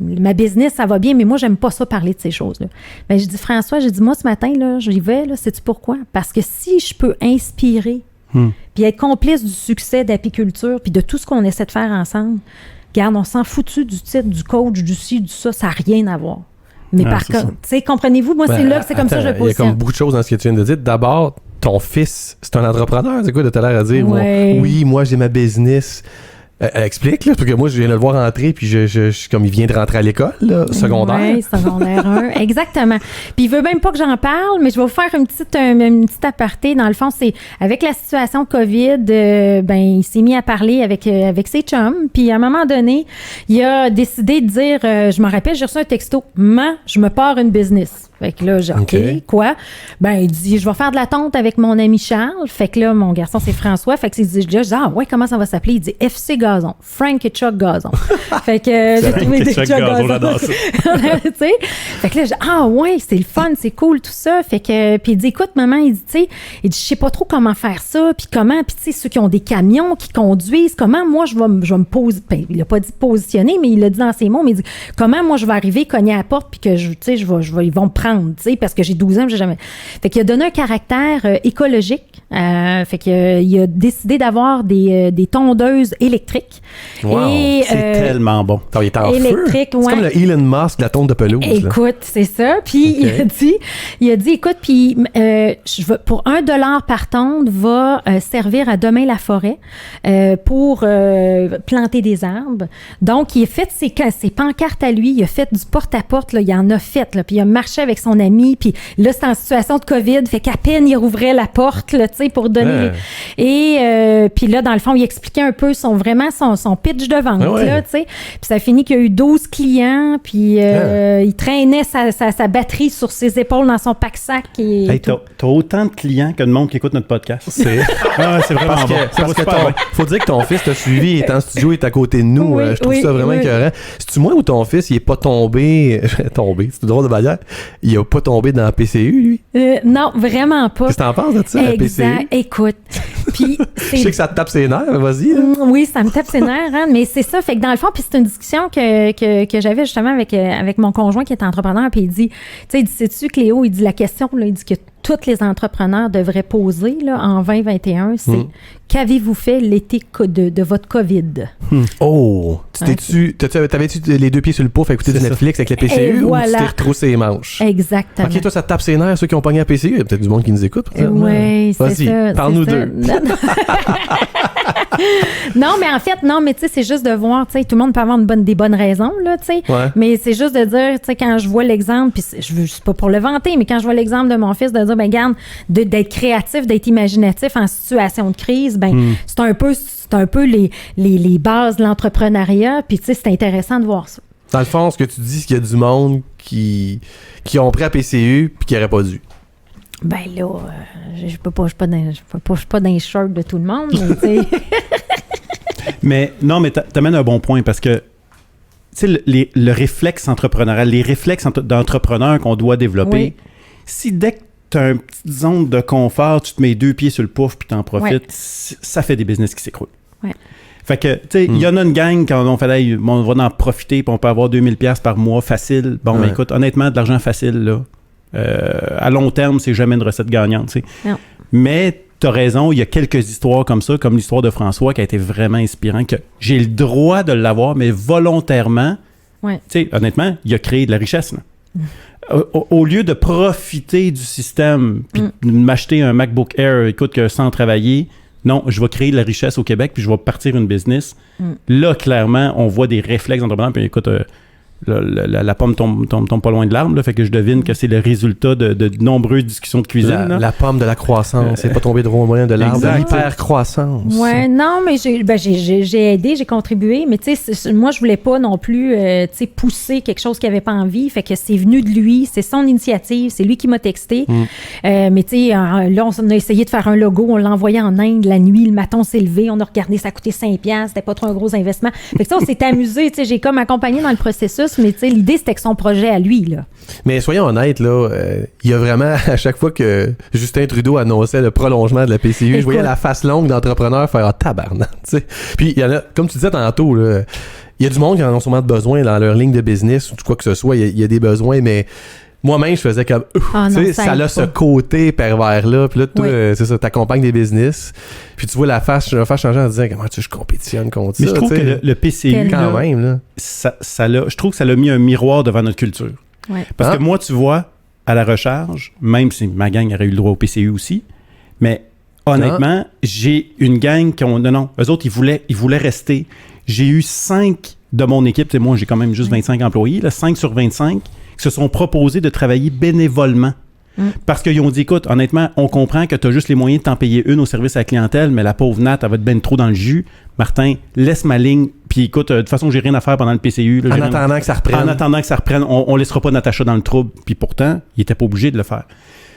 ma business, ça va bien, mais moi, j'aime pas ça parler de ces choses-là. Ben, je dis, François, moi, ce matin, là, j'y vais, là, sais-tu pourquoi? Parce que si je peux inspirer, puis être complice du succès d'apiculture, puis de tout ce qu'on essaie de faire ensemble, regarde, on s'en foutu du titre, du coach, du ci, du ça, ça n'a rien à voir. Mais par contre, tu sais, comprenez-vous, moi, c'est comme ça que je le positionne. Il y a comme beaucoup de choses dans ce que tu viens de dire. D'abord, ton fils, c'est un entrepreneur, c'est quoi de t'as l'air à dire? Ouais. Oui, moi, j'ai ma business. Explique, là, parce que moi, je viens de le voir entrer, puis comme il vient de rentrer à l'école, là, secondaire. Oui, secondaire 1, exactement. Puis il veut même pas que j'en parle, mais je vais vous faire une petite aparté. Dans le fond, c'est avec la situation COVID, il s'est mis à parler avec ses chums, puis à un moment donné, il a décidé de dire, je me rappelle, j'ai reçu un texto, « Maman, je me pars une business ». Fait que là, j'ai OK, quoi? Ben, il dit, je vais faire de la tonte avec mon ami Charles. Fait que là, mon garçon, c'est François. Fait que il dit, je dis, ah ouais, comment ça va s'appeler? Il dit FC Gazon. Frank et Chuck Gazon. Fait que j'ai trouvé des Chuck Gazon. J'adore ça. Tu sais? Fait que là, j'ai ah ouais, c'est le fun, c'est cool, tout ça. Fait que, puis il dit, écoute, maman, il dit, tu sais, je sais pas trop comment faire ça, puis comment, puis tu sais, ceux qui ont des camions, qui conduisent, comment moi, je vais me poser, ben, il a pas dit positionner, mais il l'a dit dans ses mots, mais il dit, comment moi, je vais arriver, cogner à la porte, puis que, tu sais, ils vont me prendre. Parce que j'ai 12 ans, j'ai jamais. Fait qu'il a donné un caractère écologique. Fait qu'il a décidé d'avoir des tondeuses électriques. Wow, et, c'est tellement bon. Il est en électrique, feu. C'est comme le Elon Musk de la tonte de pelouse. Écoute, c'est ça. Puis il a dit, écoute, puis pour $1 par tonde va servir à Demain la forêt pour planter des arbres. Donc, il a fait ses pancartes à lui. Il a fait du porte-à-porte. Là, il en a fait. Là, puis il a marché avec son ami. Puis là, c'est en situation de COVID. Fait qu'à peine, il rouvrait la porte là, pour donner... Et puis là, dans le fond, il expliquait un peu son pitch de vente. Là, puis ça a fini qu'il y a eu 12 clients. Puis il traînait sa batterie sur ses épaules dans son pack-sac. Hey, t'as autant de clients que de monde qui écoute notre podcast. C'est vraiment bon. Parce que faut dire que ton fils t'a suivi, il est en studio, il est à côté de nous. Je trouve ça vraiment écœurant. C'est-tu moi ou ton fils, il est pas tombé... c'est drôle de manière. Il a pas tombé dans la PCU, lui? Non, vraiment pas. Qu'est-ce que t'en penses de ça, la PCU? Écoute, puis... Je sais que ça te tape ses nerfs, vas-y. Oui, ça me tape ses nerfs, hein, mais c'est ça. Fait que dans le fond, puis c'est une discussion que j'avais justement avec mon conjoint qui est entrepreneur, puis il dit, tu sais, il dit, sais-tu, Cléo, il dit la question, là, il dit que tous les entrepreneurs devraient poser là, en 2021, c'est qu'avez-vous fait l'été de votre COVID? Oh! T'avais-tu les deux pieds sur le pouf à écouter du Netflix avec la PCU ou tu t'es retroussé les manches? Exactement. OK, toi, ça te tape ses nerfs, ceux qui ont pogné la PCU. Il y a peut-être du monde qui nous écoute. Oui, c'est ça. Vas-y, parle-nous d'eux. Non, mais en fait, tu sais, c'est juste de voir, tu sais, tout le monde peut avoir des bonnes raisons, là, tu sais. Ouais. Mais c'est juste de dire, tu sais, quand je vois l'exemple, puis je veux pas pour le vanter, mais quand je vois l'exemple de mon fils, de dire, ben, garde, d'être créatif, d'être imaginatif en situation de crise, ben, c'est un peu les bases de l'entrepreneuriat, puis tu sais, c'est intéressant de voir ça. Dans le fond, ce que tu dis, c'est qu'il y a du monde qui ont pris la PCU puis qui n'aurait pas dû. Ben là, je suis pas dans les shorts de tout le monde, mais tu sais. Mais non, mais t'amènes un bon point parce que tu sais, le réflexe entrepreneurial, les réflexes d'entrepreneur qu'on doit développer, si dès que tu as une petite zone de confort, tu te mets deux pieds sur le pouf puis t'en profites, ça fait des business qui s'écroulent. Ouais. Fait que, tu sais, il y en a une gang quand on fait, hey, on va en profiter puis on peut avoir 2000$ par mois facile. Bon, ben écoute, honnêtement, de l'argent facile, là, À long terme, c'est jamais une recette gagnante, tu sais. Non. Mais tu as raison, il y a quelques histoires comme ça, comme l'histoire de François qui a été vraiment inspirant, que j'ai le droit de l'avoir, mais volontairement, Ouais. tu sais, honnêtement, il a créé de la richesse, là. Au lieu de profiter du système, puis de m'acheter un MacBook Air, écoute, que sans travailler, non, je vais créer de la richesse au Québec, puis je vais partir une business. Là, clairement, on voit des réflexes d'entrepreneurs, puis écoute, la pomme tombe pas loin de l'arbre, là, fait que je devine que c'est le résultat de nombreuses discussions de cuisine. La pomme de la croissance, c'est pas tombé droit au moyen de l'arbre. Exact. L'hyper-croissance. Ouais, non, mais j'ai aidé, j'ai contribué, mais tu sais, moi, je voulais pas non plus, tu sais, pousser quelque chose qu'il avait pas envie, fait que c'est venu de lui, c'est son initiative, c'est lui qui m'a texté. Mais tu sais, là, on a essayé de faire un logo, on l'a envoyé en Inde la nuit, le matin, on s'est levé, on a regardé, ça a coûté 5$, c'était pas trop un gros investissement. Fait que ça, on s'est amusé, tu sais, j'ai comme accompagné dans le processus, mais tu sais, l'idée, c'était que son projet à lui, là. Mais soyons honnêtes, là, il y a vraiment, à chaque fois que Justin Trudeau annonçait le prolongement de la PCU, je voyais la face longue d'entrepreneur faire « Ah, tabarnak! » tu sais. Puis, il y en a, comme tu disais tantôt, là, il y a du monde qui en a sûrement besoin dans leur ligne de business ou quoi que ce soit, il y a des besoins, mais moi-même, je faisais comme tu sais, ça a ce côté pervers-là. Puis là, toi, c'est ça, t'accompagnes des business. Puis tu vois la face changer en disant comment je compétitionne contre ça. Mais je trouve que le PCU, quand même, là, je trouve que ça l'a mis un miroir devant notre culture. Ouais. Parce que moi, tu vois, à la recharge, même si ma gang aurait eu le droit au PCU aussi, mais honnêtement, j'ai une gang qui ont... Non, eux autres, ils voulaient rester. J'ai eu 5 de mon équipe, moi, j'ai quand même juste 25 employés, là, 5 sur 25 qui se sont proposés de travailler bénévolement. Parce qu'ils ont dit, écoute, honnêtement, on comprend que tu as juste les moyens de t'en payer une au service à la clientèle, mais la pauvre Nat, elle va te ben trop dans le jus. Martin, laisse ma ligne, puis écoute, de toute façon, j'ai rien à faire pendant le PCU. Là, en attendant que ça reprenne. On laissera pas Natacha dans le trouble. Puis pourtant, il était pas obligé de le faire.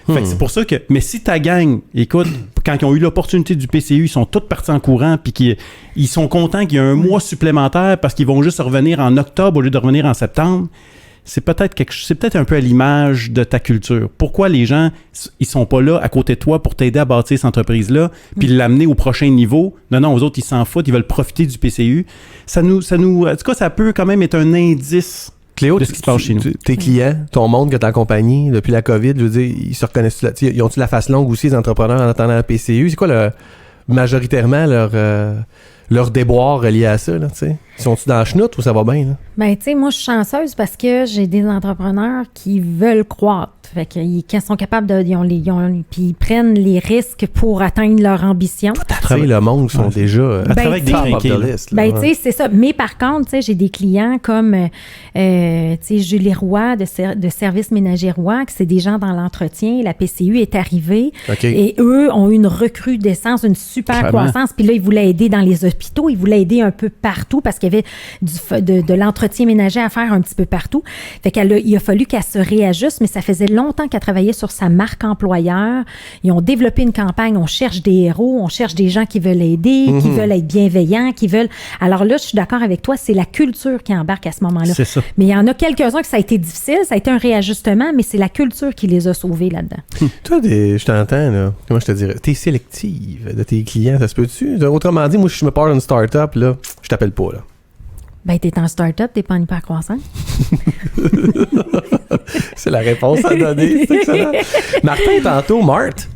Fait que c'est pour ça que... Mais si ta gang, écoute, quand ils ont eu l'opportunité du PCU, ils sont tous partis en courant, puis ils sont contents qu'il y ait un mois supplémentaire parce qu'ils vont juste revenir en octobre au lieu de revenir en septembre. C'est peut-être un peu à l'image de ta culture. Pourquoi les gens, ils sont pas là à côté de toi pour t'aider à bâtir cette entreprise-là, puis l'amener au prochain niveau? Non, aux autres, ils s'en foutent, ils veulent profiter du PCU. En tout cas, ça peut quand même être un indice, Cléo, de ce qui se passe chez nous. Tes clients, ton monde que tu as accompagné depuis la COVID, je veux dire, ils se reconnaissent, ils ont-tu la face longue aussi, les entrepreneurs, en attendant la PCU? C'est quoi majoritairement leur déboire relié à ça, là, tu sais? Sont-ils dans la chenoute ou ça va bien, là? Ben, tu sais, moi, je suis chanceuse parce que j'ai des entrepreneurs qui veulent croître. Fait qu'ils sont capables de... Puis ils prennent les risques pour atteindre leur ambition. Le monde sont déjà... à travers avec des crinqués. Ben, tu sais, c'est ça. Mais par contre, tu sais, j'ai des clients comme, tu sais, Julie Roy de Service Ménager Roy, que c'est des gens dans l'entretien. La PCU est arrivée. Et eux ont eu une recrudescence, une super croissance. Puis là, ils voulaient aider dans les hôpitaux. Ils voulaient aider un peu partout parce qu'il y avait de l'entretien ménager à faire un petit peu partout. Fait il a fallu qu'elle se réajuste, mais ça faisait longtemps qu'elle travaillait sur sa marque employeur. Ils ont développé une campagne. On cherche des héros, on cherche des gens qui veulent aider, qui veulent être bienveillants, qui veulent... Alors là, je suis d'accord avec toi, c'est la culture qui embarque à ce moment-là. C'est ça. Mais il y en a quelques-uns que ça a été difficile, ça a été un réajustement, mais c'est la culture qui les a sauvés là-dedans. Toi, je t'entends, là. Comment je te dirais? T'es sélective de tes clients, ça se peut-tu? Autrement dit, moi, si je me pars d'une start-up, là, je t'appelle pas, là. Ben, t'es en start-up, t'es pas en hyper-croissance. C'est la réponse à donner. C'est excellent. Martin, tantôt,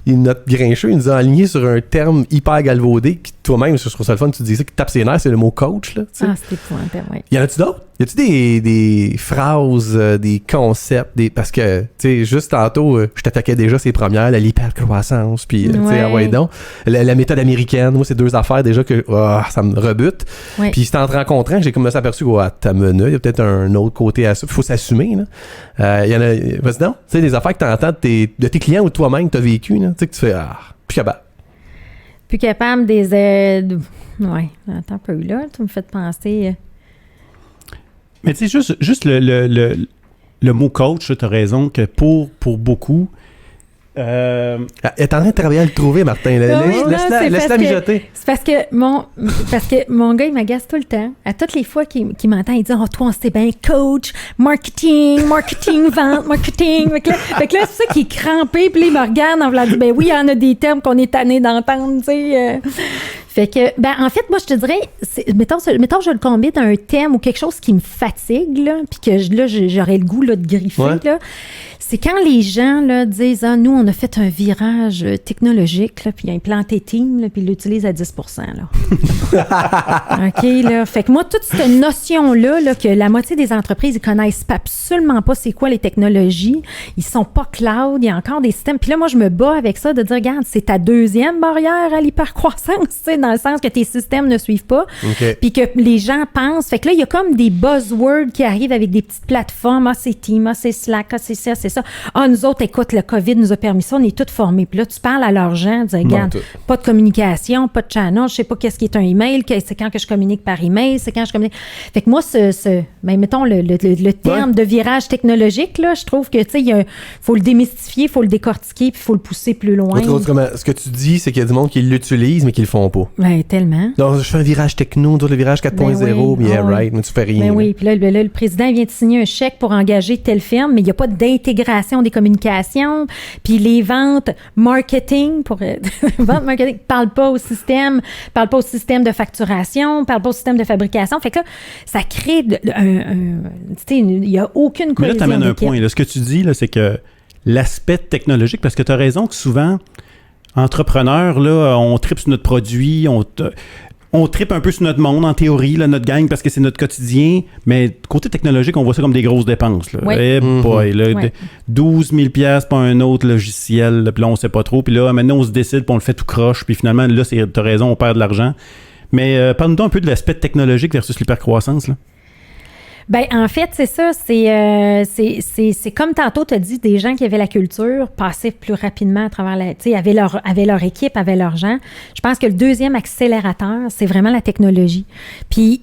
notre grincheux, il nous a aligné sur un terme hyper galvaudé qui, toi-même, je trouve ça le fun, tu disais que tape ses nerfs, c'est le mot coach, là. Ah, c'est épouvantable, oui. Y en a-tu d'autres? Y a-tu des phrases, des concepts, parce que, tu sais, juste tantôt, je t'attaquais déjà ces premières, l'hypercroissance, puis, tu sais, donc. La méthode américaine, moi, c'est 2 affaires déjà que ça me rebute. Ouais. Puis c'est en te rencontrant que j'ai comme aperçu ta menu, il y a peut-être un autre côté à ça. Il faut s'assumer, là. Y en a, vas-y donc, tu sais, des affaires que t'entends de tes clients ou toi-même que t'as vécu, là, tu sais, que tu fais, plus capable. Plus capable des aides. Ouais, attends un peu là, tu me fais penser. Mais tu sais, juste le mot coach, tu as raison, que pour beaucoup... Elle est en train de travailler à le trouver, Martin. Laisse-la mijoter. C'est parce que mon gars, il m'agace tout le temps. À toutes les fois qu'il m'entend, il dit « Oh, toi, on sait bien coach, marketing, vente, marketing. » Fait que là, c'est ça qui est crampé. Puis là, il me regarde en voulant dire « Ben oui, il y en a des termes qu'on est tanné d'entendre, tu sais. » Fait que, en fait, moi, je te dirais, mettons, je le combine à un thème ou quelque chose qui me fatigue, là, puis que là, j'aurais le goût là, de griffer, là. C'est quand les gens là, disent « Ah, nous, on a fait un virage technologique, là, puis ils ont implanté Team, là, puis ils l'utilisent à 10%. » OK, là. Fait que moi, toute cette notion-là, là, que la moitié des entreprises, ils connaissent absolument pas c'est quoi les technologies, ils sont pas cloud, il y a encore des systèmes. Puis là, moi, je me bats avec ça de dire « Regarde, c'est ta deuxième barrière à l'hypercroissance, tu sais, dans le sens que tes systèmes ne suivent pas, puis que les gens pensent. » Fait que là, il y a comme des buzzwords qui arrivent avec des petites plateformes. « Ah, c'est Team, ah, c'est Slack, ah, c'est ça, c'est ça. » Ah, nous autres, écoute, le COVID nous a permis ça, on est tous formés. Puis là, tu parles à leurs gens, tu dis, regarde, pas de communication, pas de channel, je sais pas qu'est-ce qui est un email, c'est quand que je communique par email, c'est quand je communique. Fait que moi, mettons, le terme de virage technologique, là, je trouve que, tu sais, il faut le démystifier, il faut le décortiquer, puis il faut le pousser plus loin. Autrement, ce que tu dis, c'est qu'il y a du monde qui l'utilise, mais qui le font pas. Ben, tellement. Donc, je fais un virage techno, le virage 4.0, mais tu fais rien. Ben oui, puis là, le président vient de signer un chèque pour engager telle firme, mais il n'y a pas d'intégration des communications, puis les ventes marketing, vente marketing, parle pas au système de facturation, parle pas au système de fabrication. Fait que là, ça crée tu sais, il n'y a aucune cohésion. Mais là, tu amènes un point. Là. Ce que tu dis, là, c'est que l'aspect technologique, parce que tu as raison que souvent, entrepreneurs, là, on tripe sur notre produit, on tripe un peu sur notre monde, en théorie, là, notre gang, parce que c'est notre quotidien. Mais côté technologique, on voit ça comme des grosses dépenses. Là. Oui. Boy, là, 12 000 $ pour un autre logiciel. Là, puis là, on sait pas trop. Puis là, maintenant, on se décide, puis on le fait tout croche. Puis finalement, là, t'as raison, on perd de l'argent. Mais parle-nous un peu de l'aspect technologique versus l'hypercroissance. Là. Ben en fait, c'est ça. C'est comme tantôt, tu as dit, des gens qui avaient la culture passaient plus rapidement à travers tu sais, avaient leur équipe, avaient leurs gens. Je pense que le deuxième accélérateur, c'est vraiment la technologie. Puis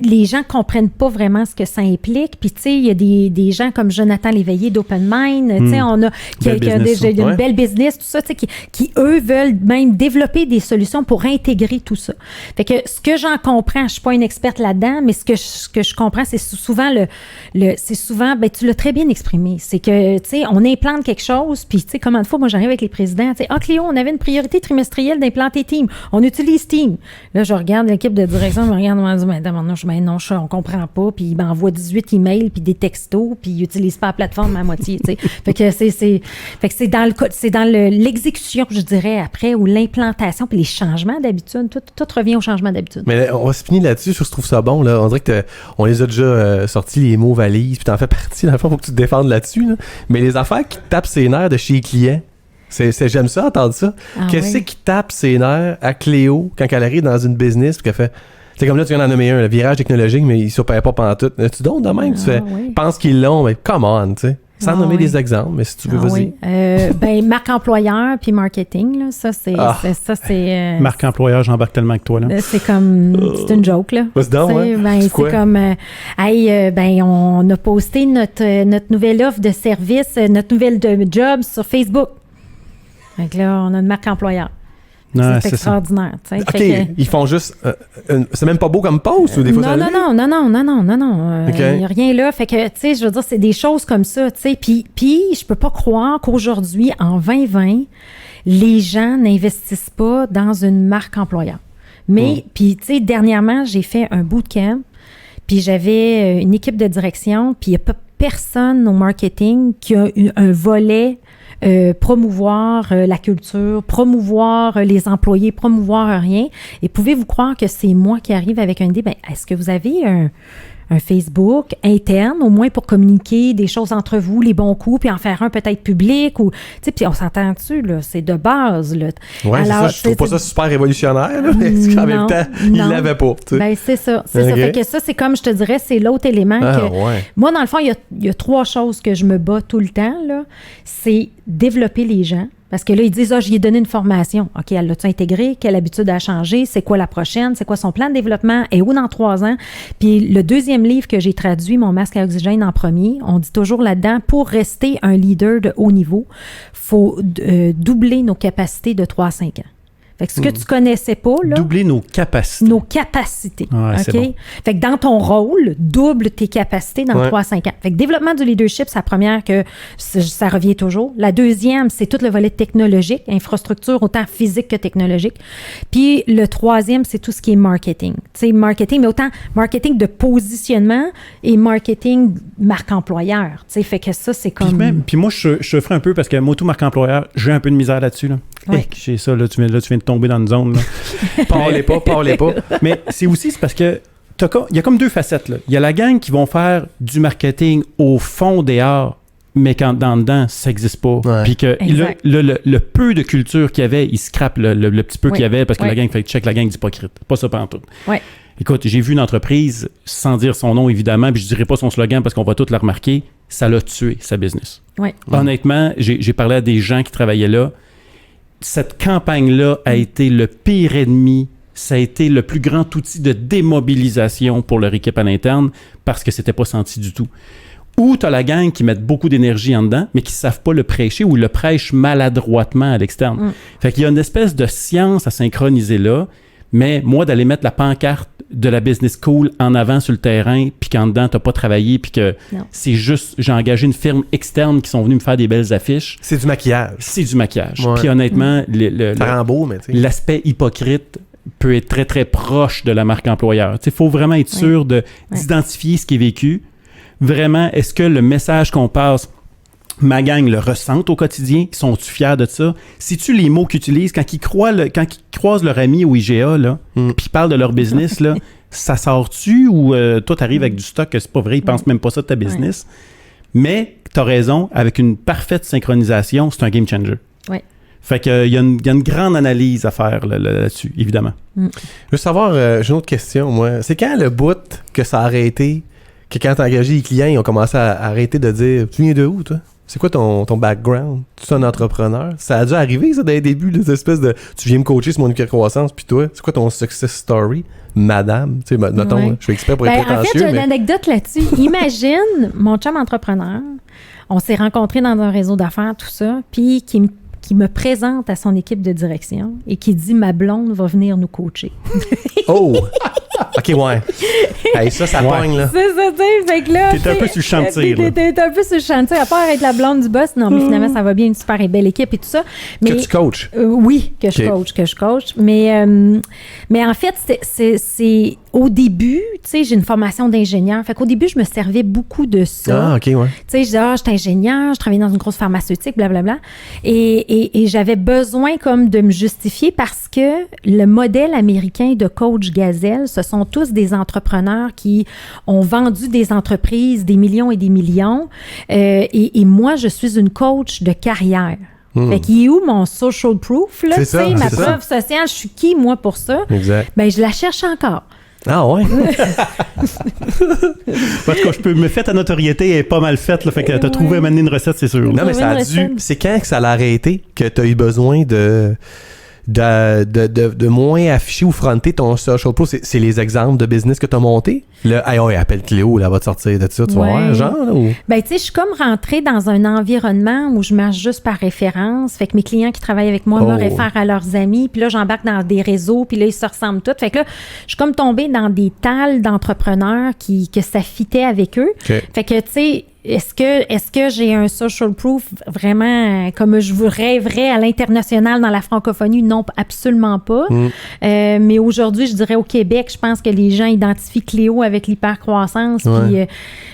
les gens comprennent pas vraiment ce que ça implique. Puis, tu sais, il y a des gens comme Jonathan Léveillé d'Open Mind, tu sais, on a qui a déjà une belle business, tout ça, tu sais, qui, eux, veulent même développer des solutions pour intégrer tout ça. Fait que ce que j'en comprends, je suis pas une experte là-dedans, mais ce que je comprends, c'est souvent c'est souvent, ben tu l'as très bien exprimé, c'est que, tu sais, on implante quelque chose, puis, tu sais, combien de fois, moi, j'arrive avec les présidents, tu sais, Cléo, on avait une priorité trimestrielle d'implanter Team. On utilise Team. Là, je regarde l'équipe de direction, je me regarde, on me dit, on comprend pas, puis il m'envoie 18 emails, puis des textos, puis il utilise pas la plateforme à moitié, tu sais. Fait que c'est dans l'exécution, je dirais, après, ou l'implantation, puis les changements d'habitude, tout revient au changement d'habitude. Mais on va se finir là-dessus, je trouve ça bon, là. On dirait que on les a déjà sortis, les mots valises, puis t'en fais partie, dans le fond, faut que tu te défendes là-dessus, là. Mais les affaires qui tapent ses nerfs de chez les clients, j'aime ça, entendre ça. Qu'est-ce qui tape ses nerfs à Cléo quand elle arrive dans une business, puis qu'elle fait... C'est comme là, tu viens d'en nommer un, le virage technologique, mais il ne s'opère pas pantoute. Tu donnes de même, tu fais, pense qu'ils l'ont, mais come on, tu sais. Sans nommer des exemples, mais si tu veux, vas-y. Ben, marque employeur puis marketing, là, ça, c'est... Marque employeur, j'embarque tellement avec toi, là. C'est comme... C'est une joke, là. What's down, ouais? Ben, c'est comme... ben, on a posté notre nouvelle offre de service, notre nouvelle de job sur Facebook. Donc là, on a une marque employeur. Non, c'est extraordinaire. OK, ils font juste... c'est même pas beau comme post ou des fois ça Non. Il n'y a rien là. Fait que, tu sais, je veux dire, c'est des choses comme ça, tu sais. Puis je peux pas croire qu'aujourd'hui, en 2020, les gens n'investissent pas dans une marque employeur. Mais, puis, tu sais, dernièrement, j'ai fait un bootcamp, puis j'avais une équipe de direction, puis il n'y a pas personne au marketing qui a eu un volet promouvoir la culture, promouvoir les employés, promouvoir rien. Et pouvez-vous croire que c'est moi qui arrive avec une idée? Ben, est-ce que vous avez un Facebook interne, au moins pour communiquer des choses entre vous, les bons coups, puis en faire un peut-être public, ou, tu sais, puis on s'entend dessus, là, c'est de base, là. Ouais, alors, c'est ça, je trouve pas ça super révolutionnaire, là, mais en même temps, il l'avait pas, tu sais. Ben, c'est ça, ça. Fait que ça, c'est comme, je te dirais, c'est l'autre élément moi, dans le fond, il y a 3 choses que je me bats tout le temps, là. C'est développer les gens. Parce que là, ils disent, j'y ai donné une formation. OK, elle l'a-tu intégré? Quelle habitude a changé? C'est quoi la prochaine? C'est quoi son plan de développement? Et où dans 3 ans? Puis le deuxième livre que j'ai traduit, Mon masque à oxygène en premier, on dit toujours là-dedans, pour rester un leader de haut niveau, il faut doubler nos capacités de 3 à 5 ans. Fait que ce que tu connaissais pas, là... Doubler nos capacités. Nos capacités. Ouais, c'est bon. Fait que dans ton rôle, double tes capacités dans 3-5 ans. Fait que développement du leadership, c'est la première que ça revient toujours. La deuxième, c'est tout le volet technologique, infrastructure, autant physique que technologique. Puis le troisième, c'est tout ce qui est marketing. Tu sais, marketing, mais autant marketing de positionnement et marketing marque employeur. Tu sais, fait que ça, c'est comme... Puis moi, je ferai un peu, parce que moi, tout marque employeur, j'ai un peu de misère là-dessus, là. Ouais. J'ai ça, là, tu viens de tomber dans une zone, là. Parlez pas. Mais c'est parce que il y a comme deux facettes, là. Il y a la gang qui vont faire du marketing au fond des arts, mais quand dedans, ça n'existe pas. Ouais. Puis que le peu de culture qu'il y avait, il scrape le petit peu qu'il y avait, parce que la gang fait check, la gang d'hypocrite. Pas ça pantoute. Ouais. Écoute, j'ai vu une entreprise, sans dire son nom évidemment, puis je dirais pas son slogan parce qu'on va tous le remarquer, ça l'a tué, sa business. Ouais. Honnêtement, j'ai parlé à des gens qui travaillaient là. Cette campagne-là a été le pire ennemi. Ça a été le plus grand outil de démobilisation pour leur équipe à l'interne parce que c'était pas senti du tout. Ou tu as la gang qui met beaucoup d'énergie en dedans, mais qui ne savent pas le prêcher ou ils le prêchent maladroitement à l'externe. Fait qu'il y a une espèce de science à synchroniser là, mais moi, d'aller mettre la pancarte de la business school en avant sur le terrain, puis qu'en dedans, tu n'as pas travaillé, puis que c'est juste, j'ai engagé une firme externe qui sont venus me faire des belles affiches. C'est du maquillage. C'est du maquillage. Ouais. Puis honnêtement, Ça rend beau, mais tu sais. l'aspect hypocrite peut être très, très proche de la marque employeur. Il faut vraiment être sûr d'identifier ce qui est vécu. Vraiment, est-ce que le message qu'on passe, ma gang le ressentent au quotidien? Sont-ils fiers de ça? Si-tu les mots qu'ils utilisent quand ils croisent leur ami au IGA, là, puis ils parlent de leur business, là, ça sort-tu ou toi, t'arrives avec du stock que c'est pas vrai, ils pensent même pas ça de ta business? Mais t'as raison, avec une parfaite synchronisation, c'est un game changer. Ouais. Fait qu'il y a une grande analyse à faire là-dessus, évidemment. Je veux savoir, j'ai une autre question, moi. C'est quand le bout que ça a arrêté, que quand t'as engagé les clients, ils ont commencé à arrêter de dire « Tu viens de où, toi? C'est quoi ton background? Tu es un entrepreneur? » Ça a dû arriver, ça, dès le début, cette espèce de « Tu viens me coacher sur mon croissance, puis toi, c'est quoi ton success story, madame? » Tu sais, mettons, je fais exprès pour être prétentieux. En fait, j'ai une anecdote là-dessus. Imagine, mon chum entrepreneur, on s'est rencontrés dans un réseau d'affaires, tout ça, puis qui me présente à son équipe de direction et qui dit « Ma blonde va venir nous coacher. » Oh! OK, ouais. Hey, ça pogne, là. C'est ça, tu sais. Fait que là. T'es un peu sur le chantier, là. T'es un peu sur le chantier, à part être la blonde du boss. Non, mais finalement, ça va bien, une super et belle équipe et tout ça. Mais, que tu coaches? Oui, que je coach. Mais en fait, c'est au début, tu sais, j'ai une formation d'ingénieur. Fait qu'au début, je me servais beaucoup de ça. Ah, OK, ouais. Tu sais, je disais, j'étais ingénieur, je travaillais dans une grosse pharmaceutique, blablabla. Et j'avais besoin comme de me justifier parce que le modèle américain de coach gazelle, ce sont tous des entrepreneurs qui ont vendu des entreprises des millions et des millions. Et moi, je suis une coach de carrière. Fait qu'il est où mon social proof, là? Tu sais, ma preuve sociale, je suis qui, moi, pour ça? Exact. Ben, je la cherche encore. Ah ouais? Parce que je peux me faire ta notoriété est pas mal faite, là, fait que t'as trouvé à mener une recette, c'est sûr. Non, mais ça a dû... C'est quand que ça l'a arrêté que t'as eu besoin de moins afficher ou fronter ton social proof? C'est les exemples de business que t'as monté? Là, hey, ouais, appelle Cléo, elle va te sortir de ça, tu vas voir, genre? Là, ou... Ben, tu sais, je suis comme rentrée dans un environnement où je marche juste par référence. Fait que mes clients qui travaillent avec moi me réfèrent à leurs amis. Puis là, j'embarque dans des réseaux. Puis là, ils se ressemblent tous. Fait que là, je suis comme tombée dans des tales d'entrepreneurs que ça fitait avec eux. Okay. Fait que, tu sais, est-ce que j'ai un social proof vraiment comme je vous rêverais à l'international dans la francophonie? Non, absolument pas. Mais aujourd'hui, je dirais au Québec, je pense que les gens identifient Cléo avec l'hypercroissance. Ouais.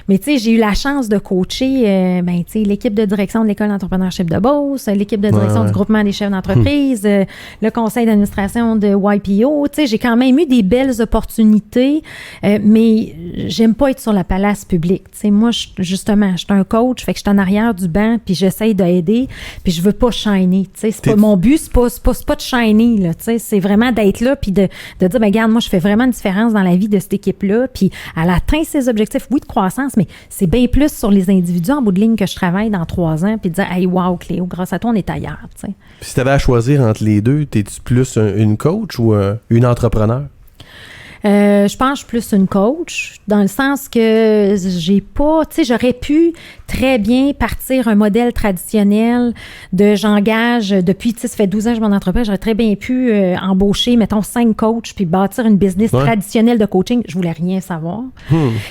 Mais tu sais, j'ai eu la chance de coacher l'équipe de direction de l'École d'entrepreneurship de Beauce, l'équipe de direction du groupement des chefs d'entreprise, le conseil d'administration de YPO. Tu sais, j'ai quand même eu des belles opportunités, mais j'aime pas être sur la place publique. Tu sais, moi, justement, je suis un coach, fait que je suis en arrière du banc, puis j'essaye d'aider, puis je veux pas shiner. Tu sais, c'est pas mon but, c'est pas de shiner, là. Tu sais, c'est vraiment d'être là, puis de dire, ben regarde, moi, je fais vraiment une différence dans la vie de cette équipe-là, puis elle atteint ses objectifs, oui, de croissance, mais c'est bien plus sur les individus en bout de ligne que je travaille dans 3 ans, puis de dire, hey, wow, Cléo, grâce à toi, on est ailleurs, tu sais. Puis si tu avais à choisir entre les deux, t'es-tu plus une coach ou une entrepreneur? Je pense que je suis plus une coach, dans le sens que j'ai pas, tu sais, j'aurais pu très bien partir un modèle traditionnel de j'engage depuis, tu sais, ça fait 12 ans que je m'en entreprise, j'aurais très bien pu embaucher, mettons, 5 coachs puis bâtir une business traditionnelle de coaching. Je voulais rien savoir.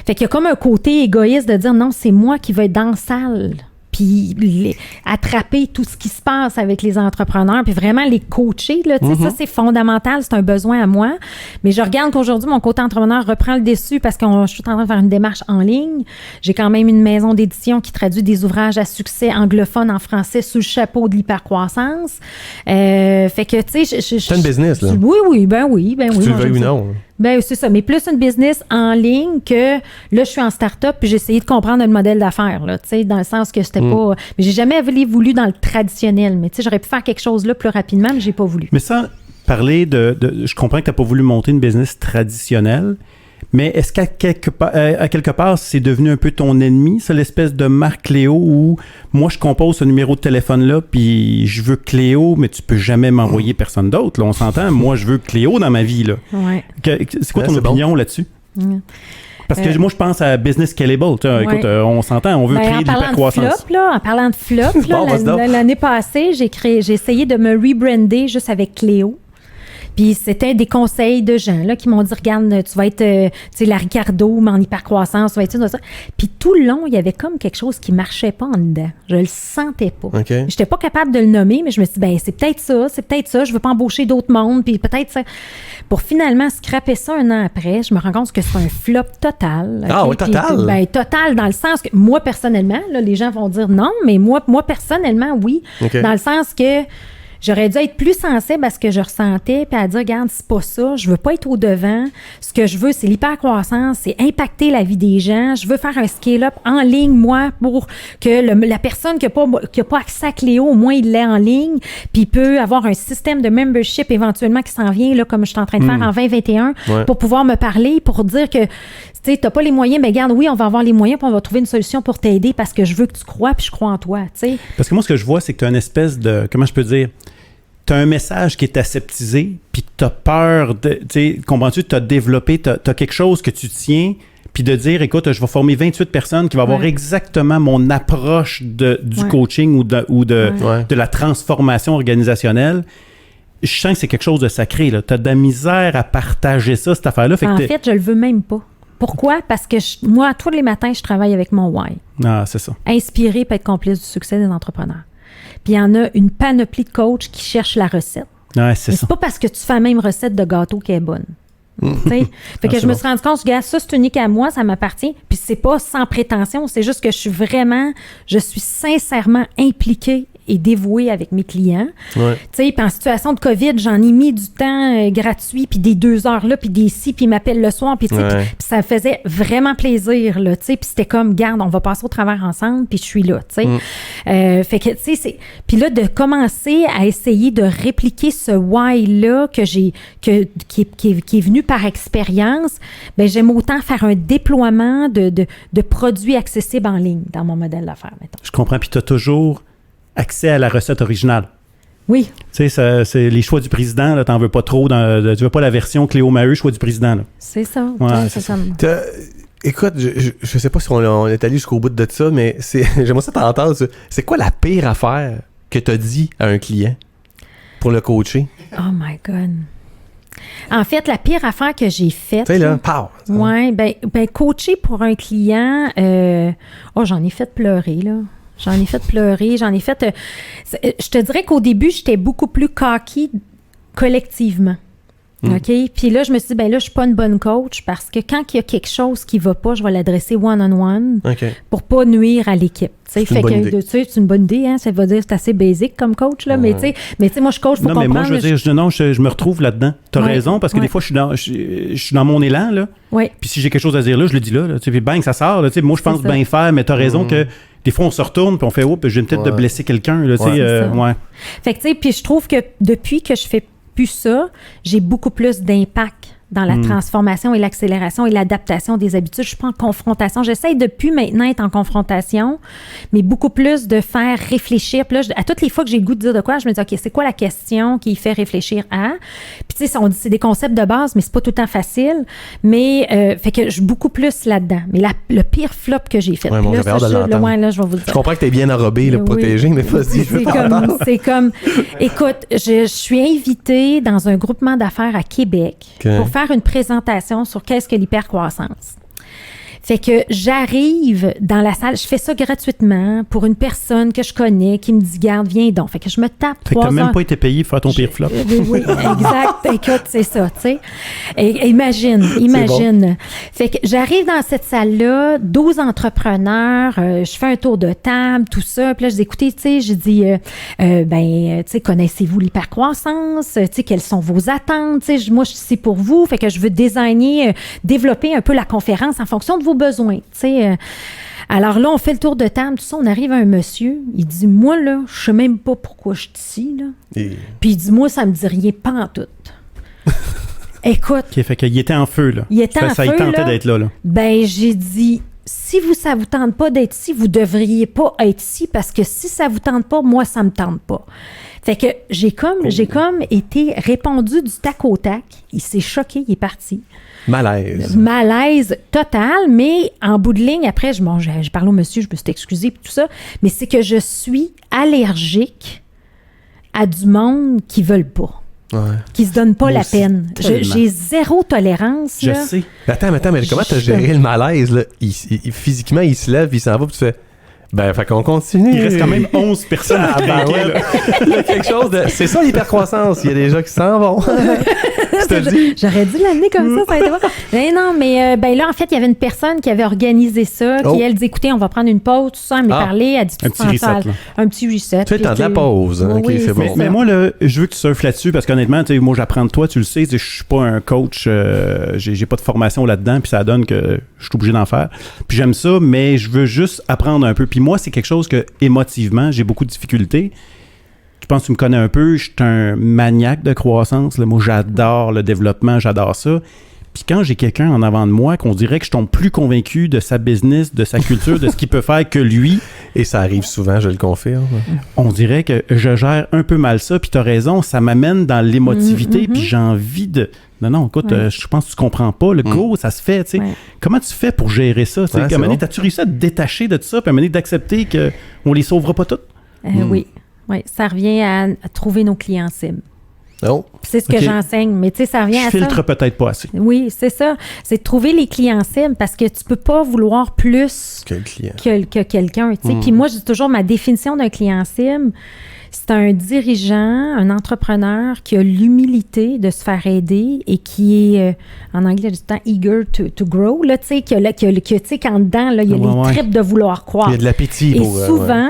Fait qu'il y a comme un côté égoïste de dire non, c'est moi qui vais être dans la salle. Puis attraper tout ce qui se passe avec les entrepreneurs, puis vraiment les coacher, là, tu sais, ça, c'est fondamental, c'est un besoin à moi. Mais je regarde qu'aujourd'hui, mon côté entrepreneur reprend le dessus parce que je suis en train de faire une démarche en ligne. J'ai quand même une maison d'édition qui traduit des ouvrages à succès anglophones en français sous le chapeau de l'hypercroissance. Fait que, tu sais... C'est une business, là. Oui, ben oui. Tu le veuilles ou non. Ben c'est ça, mais plus une business en ligne que là, je suis en start-up puis j'ai essayé de comprendre le modèle d'affaires, là, tu sais, dans le sens que c'était pas... Mais j'ai jamais voulu dans le traditionnel, mais tu sais, j'aurais pu faire quelque chose là plus rapidement, mais j'ai pas voulu. Mais sans parler je comprends que tu n'as pas voulu monter une business traditionnelle, mais est-ce qu'à quelque part, c'est devenu un peu ton ennemi, ça, l'espèce de marque Cléo où moi, je compose ce numéro de téléphone-là, puis je veux Cléo, mais tu peux jamais m'envoyer personne d'autre. Là, on s'entend, moi, je veux Cléo dans ma vie. Là. Ouais. C'est quoi ton opinion là-dessus? Parce que moi, je pense à Business Scalable. Écoute, on s'entend, on veut créer de l'hypercroissance. En parlant de flop, l'année passée, j'ai essayé de me rebrander juste avec Cléo. Puis c'était des conseils de gens là, qui m'ont dit, regarde, tu vas être, tu sais, la Ricardo, mais en hypercroissance, tu vas être ça. Puis tout le long, il y avait comme quelque chose qui marchait pas en dedans. Je le sentais pas. Okay. J'étais pas capable de le nommer, mais je me suis dit, ben c'est peut-être ça, je veux pas embaucher d'autres mondes, puis peut-être ça. Pour finalement scraper ça un an après, je me rends compte que c'est un flop total. Ah oui, total? Ben total, dans le sens que, moi, personnellement, là, les gens vont dire non, mais moi personnellement, oui. Okay. Dans le sens que j'aurais dû être plus sensible à ce que je ressentais puis à dire, regarde, c'est pas ça, je veux pas être au-devant. Ce que je veux, c'est l'hypercroissance, c'est impacter la vie des gens. Je veux faire un scale-up en ligne, moi, pour que la personne qui a pas accès à Cléo, au moins, il l'ait en ligne, puis il peut avoir un système de membership éventuellement qui s'en vient, là, comme je suis en train de faire en 2021, pour pouvoir me parler, pour dire que, tu sais, t'as pas les moyens, mais regarde, oui, on va avoir les moyens, puis on va trouver une solution pour t'aider parce que je veux que tu crois, puis je crois en toi, tu sais. Parce que moi, ce que je vois, c'est que tu as une espèce de, comment je peux dire, tu as un message qui est aseptisé, puis tu as peur de, tu sais, comprends-tu, tu as développé, tu as quelque chose que tu tiens, puis de dire, écoute, je vais former 28 personnes qui vont avoir exactement mon approche du coaching ou de la transformation organisationnelle. Je sens que c'est quelque chose de sacré, là. Tu as de la misère à partager ça, cette affaire-là. En fait, je le veux même pas. Pourquoi? Parce que moi, tous les matins, je travaille avec mon why. Ah, c'est ça. Inspirer peut être complice du succès des entrepreneurs. Puis il y en a une panoplie de coachs qui cherchent la recette. Ouais, c'est ça. C'est pas parce que tu fais la même recette de gâteau qui est bonne. Fait que je me suis rendu compte, gars, ça c'est unique à moi, ça m'appartient. Puis c'est pas sans prétention, c'est juste que je suis sincèrement impliquée et dévouée avec mes clients. Ouais. Tu sais, puis en situation de COVID, j'en ai mis du temps gratuit, puis des 2 heures là, puis des ci, puis ils m'appellent le soir, puis tu sais, puis ça faisait vraiment plaisir, là, tu sais, puis c'était comme, garde, on va passer au travers ensemble, puis je suis là, tu sais. Fait que, tu sais, puis là, de commencer à essayer de répliquer ce why-là qui est venu par expérience, ben j'aime autant faire un déploiement de produits accessibles en ligne dans mon modèle d'affaires, mettons. Je comprends, puis tu as toujours accès à la recette originale. Oui. Tu sais, c'est les choix du président, là, t'en veux pas trop. Tu veux pas la version Cléo Maheu, choix du président. Là. C'est ça. Ouais, c'est ça. Écoute, je sais pas si on est allé jusqu'au bout de ça, mais j'aimerais ça t'entendre. C'est quoi la pire affaire que tu as dit à un client pour le coacher? Oh my God. En fait, la pire affaire que j'ai faite... Tu sais, là, pow! Oui, ben coacher pour un client... j'en ai fait pleurer, là. Je te dirais qu'au début, j'étais beaucoup plus cocky collectivement. OK? Puis là, je me suis dit, ben là, je suis pas une bonne coach parce que quand il y a quelque chose qui va pas, je vais l'adresser one-on-one pour pas nuire à l'équipe. C'est une bonne idée, hein? Ça veut dire que c'est assez basic comme coach, là. Mais tu sais, moi, je coach pour comprendre. Mais moi, je veux dire, je me retrouve là-dedans. Tu as raison, parce que des fois, je suis dans mon élan, là. Oui. Puis si j'ai quelque chose à dire là, je le dis là. Puis bang, ça sort. Là, moi, je pense bien faire, mais tu as raison que des fois, on se retourne puis on fait, je viens peut-être de blesser quelqu'un. Là, Fait que, tu sais, puis je trouve que depuis que je fais plus ça, j'ai beaucoup plus d'impact dans la transformation et l'accélération et l'adaptation des habitudes. Je suis pas en confrontation. J'essaie depuis maintenant être en confrontation, mais beaucoup plus de faire réfléchir. Puis là, à toutes les fois que j'ai le goût de dire de quoi, je me dis, OK, c'est quoi la question qui fait réfléchir à? Puis tu sais, on dit c'est des concepts de base, mais c'est pas tout le temps facile. Mais, fait que je suis beaucoup plus là-dedans. Mais le pire flop que j'ai fait. Ouais, mon là, j'avais hâte de l'entendre. là, je vais vous le dire. Je comprends que t'es bien enrobé, Oui. protégé, mais vas-y, je veux t'entendre. C'est comme, écoute, je suis invitée dans un groupement d'affaires à Québec pour faire une présentation sur qu'est-ce que l'hypercroissance. Fait que j'arrive dans la salle, je fais ça gratuitement pour une personne que je connais qui me dit, garde, viens donc. Fait que je me tape 3 Fait que t'as même heures. pas été payé pour faire ton pire flop. Oui, exact. Écoute, c'est ça, tu sais. Imagine. Bon. Fait que j'arrive dans cette salle-là, 12 entrepreneurs, je fais un tour de table, tout ça. Puis là, je dis, écoutez, tu sais, je dis, tu sais, connaissez-vous l'hypercroissance? Tu sais, quelles sont vos attentes? Tu sais, moi, je suis ici pour vous. Fait que je veux développer un peu la conférence en fonction de vos besoins, tu sais. Alors là, on fait le tour de table, tout ça, on arrive à un monsieur, il dit, moi, là, je sais même pas pourquoi je suis ici, là. Puis il dit, moi, ça me dit rien, pas en tout. Écoute. OK, fait qu'il était en feu, là. Il était en feu, ça il tentait d'être là. Ben, j'ai dit, si ça vous tente pas d'être ici, vous devriez pas être ici, parce que si ça vous tente pas, moi, ça me tente pas. Fait que j'ai comme été répondu du tac au tac. Il s'est choqué, il est parti. Malaise total, mais en bout de ligne, après, je parle au monsieur, je me suis excusée et tout ça, mais c'est que je suis allergique à du monde qui ne veulent pas. Ouais. Qui se donnent pas la peine. J'ai zéro tolérance. Je sais. Attends, mais comment tu as géré le malaise? Là? Physiquement, il se lève, il s'en va, puis tu fais... Ben, fait qu'on continue. Il reste quand même 11 personnes à ouais, il y a quelque chose de... C'est ça, l'hypercroissance. Il y a des gens qui s'en vont. J'aurais dû l'amener comme ça a été bon. Mais non, mais là, en fait, il y avait une personne qui avait organisé ça, qui, elle, dit, écoutez, on va prendre une pause, tout ça, elle m'a parlé, elle dit, un petit reset. Un petit reset. Tu fais le temps de la pause. Hein? Oui, OK, c'est bon. Mais moi, là, je veux que tu surfes là-dessus, parce qu'honnêtement, moi, j'apprends de toi, tu le sais, je suis pas un coach, j'ai pas de formation là-dedans, puis ça donne que je suis obligé d'en faire. Puis j'aime ça, mais je veux juste apprendre un peu. Puis moi, c'est quelque chose que, émotivement, j'ai beaucoup de difficultés. Je pense que tu me connais un peu, je suis un maniaque de croissance. Là. Moi, j'adore le développement, j'adore ça. Puis quand j'ai quelqu'un en avant de moi, qu'on dirait que je tombe plus convaincu de sa business, de sa culture, de ce qu'il peut faire que lui. Et ça arrive souvent, je le confirme. On dirait que je gère un peu mal ça. Puis tu as raison, ça m'amène dans l'émotivité. Puis j'ai envie de... Non, écoute, je pense que tu comprends pas. Le go, ça se fait, tu sais. Comment tu fais pour gérer ça? À un moment donné, t'as-tu réussi à te détacher de ça, puis à un moment donné, d'accepter qu'on les sauvera pas toutes? Oui, ça revient à trouver nos clients cibles. Oh. C'est ce que j'enseigne, mais tu sais, ça revient à ça. Je filtre peut-être pas assez. Oui, c'est ça. C'est de trouver les clients cibles parce que tu peux pas vouloir plus que quelqu'un. Puis moi, je dis toujours, ma définition d'un client cible, c'est un dirigeant, un entrepreneur qui a l'humilité de se faire aider et qui est, en anglais, du temps, eager to grow, là, tu sais, tu sais, qu'en dedans, là, il y a les tripes de vouloir croire. Il y a de l'appétit. Et souvent,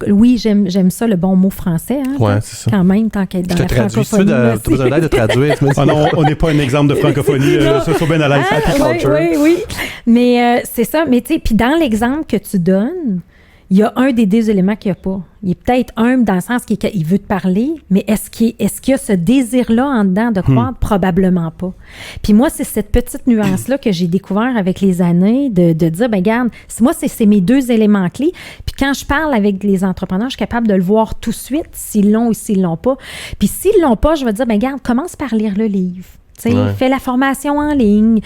oui, j'aime ça, le bon mot français. Hein, c'est ça. Quand même, tant qu'être dans la francophonie. Tu as besoin d'aide de traduire. Non, on n'est pas un exemple de francophonie. Ça, faut bien à l'aise. Oui. Mais c'est ça. Mais tu sais, puis dans l'exemple que tu donnes, il y a un des deux éléments qu'il n'y a pas. Il est peut-être humble dans le sens qu'il veut te parler, mais est-ce qu'il y a ce désir-là en dedans de croire? Probablement pas. Puis moi, c'est cette petite nuance-là que j'ai découvert avec les années de dire, ben regarde, moi, c'est mes deux éléments clés. Puis quand je parle avec les entrepreneurs, je suis capable de le voir tout de suite s'ils l'ont ou s'ils l'ont pas. Puis s'ils l'ont pas, je vais dire, ben regarde, commence par lire le livre. Fais la formation en ligne,